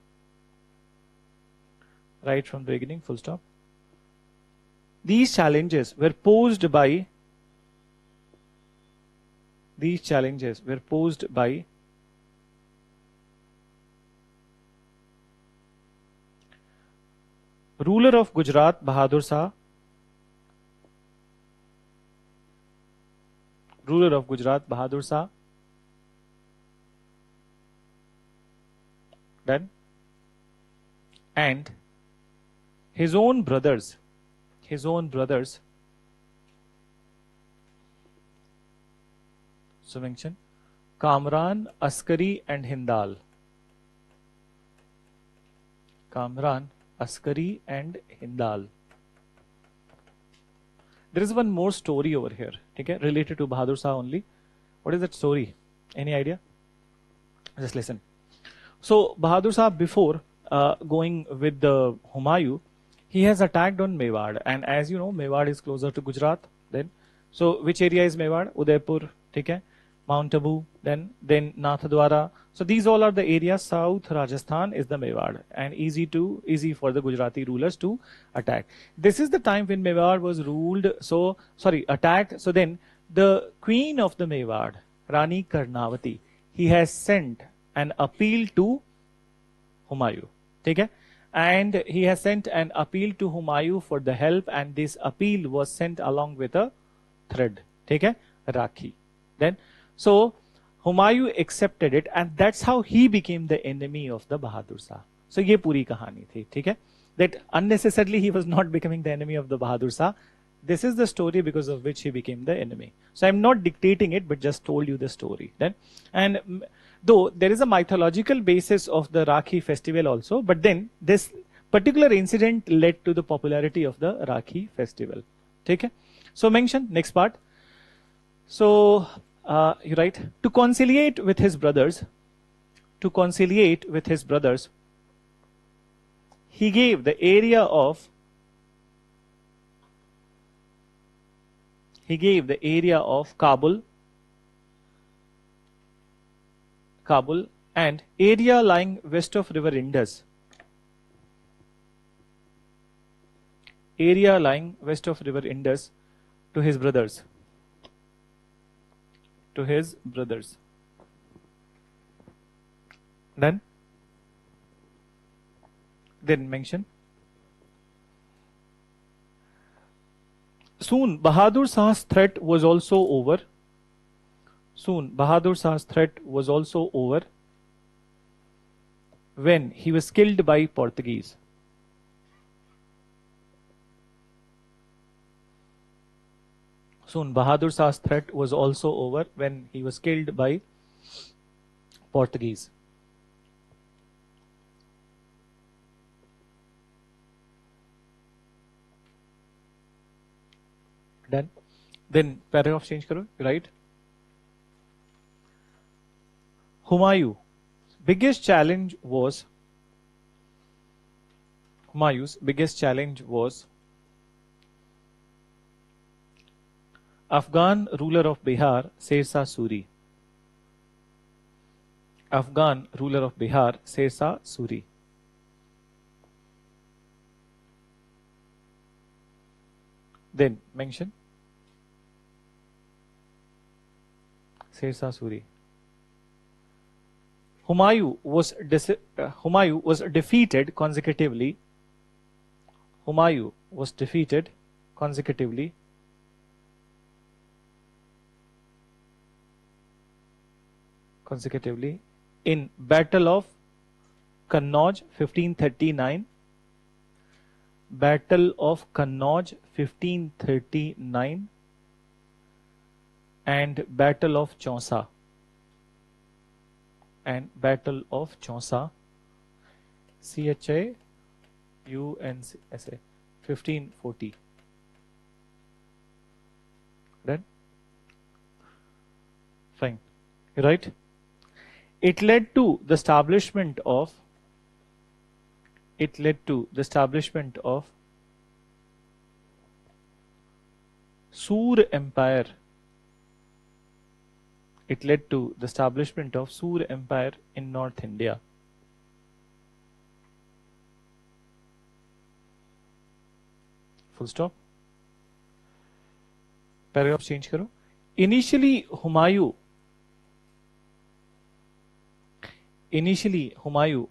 right from the beginning, full stop. These challenges were posed by ruler of Gujarat Bahadur Shah, then, and his own brothers, so mention Kamran, Askari and Hindal. There is one more story over here, okay, related to Bahadur Shah only. What is that story? Any idea? Just listen. So Bahadur Shah, before going with the Humayun, he has attacked on Mewar, and as you know, Mewar is closer to Gujarat. Then, so which area is Mewar? Udaipur, okay, Mount Abu, then Nathdwara. So these all are the areas. South Rajasthan is the Mewar, and easy for the Gujarati rulers to attack. This is the time when Mewar was attacked. So then the queen of the Mewar, Rani Karnavati, he has sent an appeal to Humayun. Okay? And he has sent an appeal to Humayun for the help, and this appeal was sent along with a thread. Okay? Rakhi. Then, so Humayun accepted it, and that's how he became the enemy of the Bahadur Shah. So ये पूरी कहानी थी, ठीक है? that unnecessarily he was not becoming the enemy of the Bahadur Shah. This is the story because of which he became the enemy. So I'm not dictating it, but just told you the story. Then, and though there is a mythological basis of the Rakhi festival also, but then this particular incident led to the popularity of the Rakhi festival. Okay? So mention next part. So you write, to conciliate with his brothers, he gave the area of Kabul and area lying west of river Indus. To his brothers. Then mention. Soon Bahadur Shah's threat was also over. When he was killed by Portuguese. Soon Bahadur Shah's threat was also over when he was killed by Portuguese. Done. Then paragraph change karo, right? Humayun's biggest challenge was Afghan ruler of Bihar, Sher Shah Suri. Then mention Sher Shah Suri. Humayun was defeated consecutively. In Battle of Kannauj 1539. And Battle of Chausa. 1540. Then fine, right? It led to the establishment of Sur Empire. In North India. Full stop. Paragraph change karo. Initially Humayun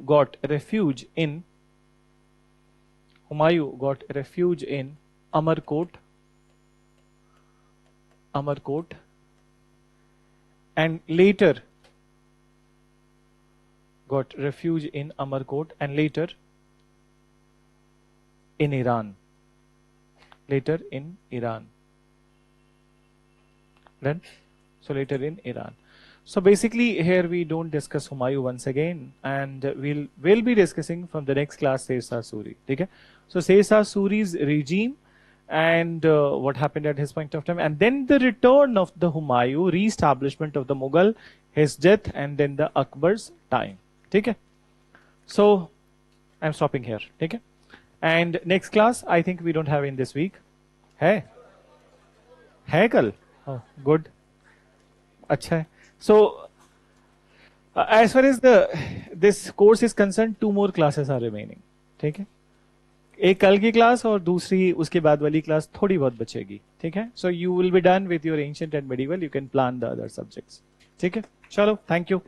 got refuge in Amarkot, and later in Iran. Then, so later in Iran. So basically here we don't discuss Humayun once again, and we'll be discussing from the next class Sher Shah Suri. Okay? So Sher Shah Suri's regime and what happened at his point of time, and then the return of the Humayun, re-establishment of the Mughal, his death, and then the Akbar's time. Okay? So I'm stopping here. Okay? And next class I think we don't have in this week. Hai kal? Oh, good. Acha. So as far as this course is concerned, 2 more classes are remaining. ठीक है? एक कल की class और दूसरी उसके बाद वाली क्लास थोड़ी बहुत बचेगी. ठीक है? So you will be done with your ancient and medieval. You can plan the other subjects. ठीक है? चलो, thank you.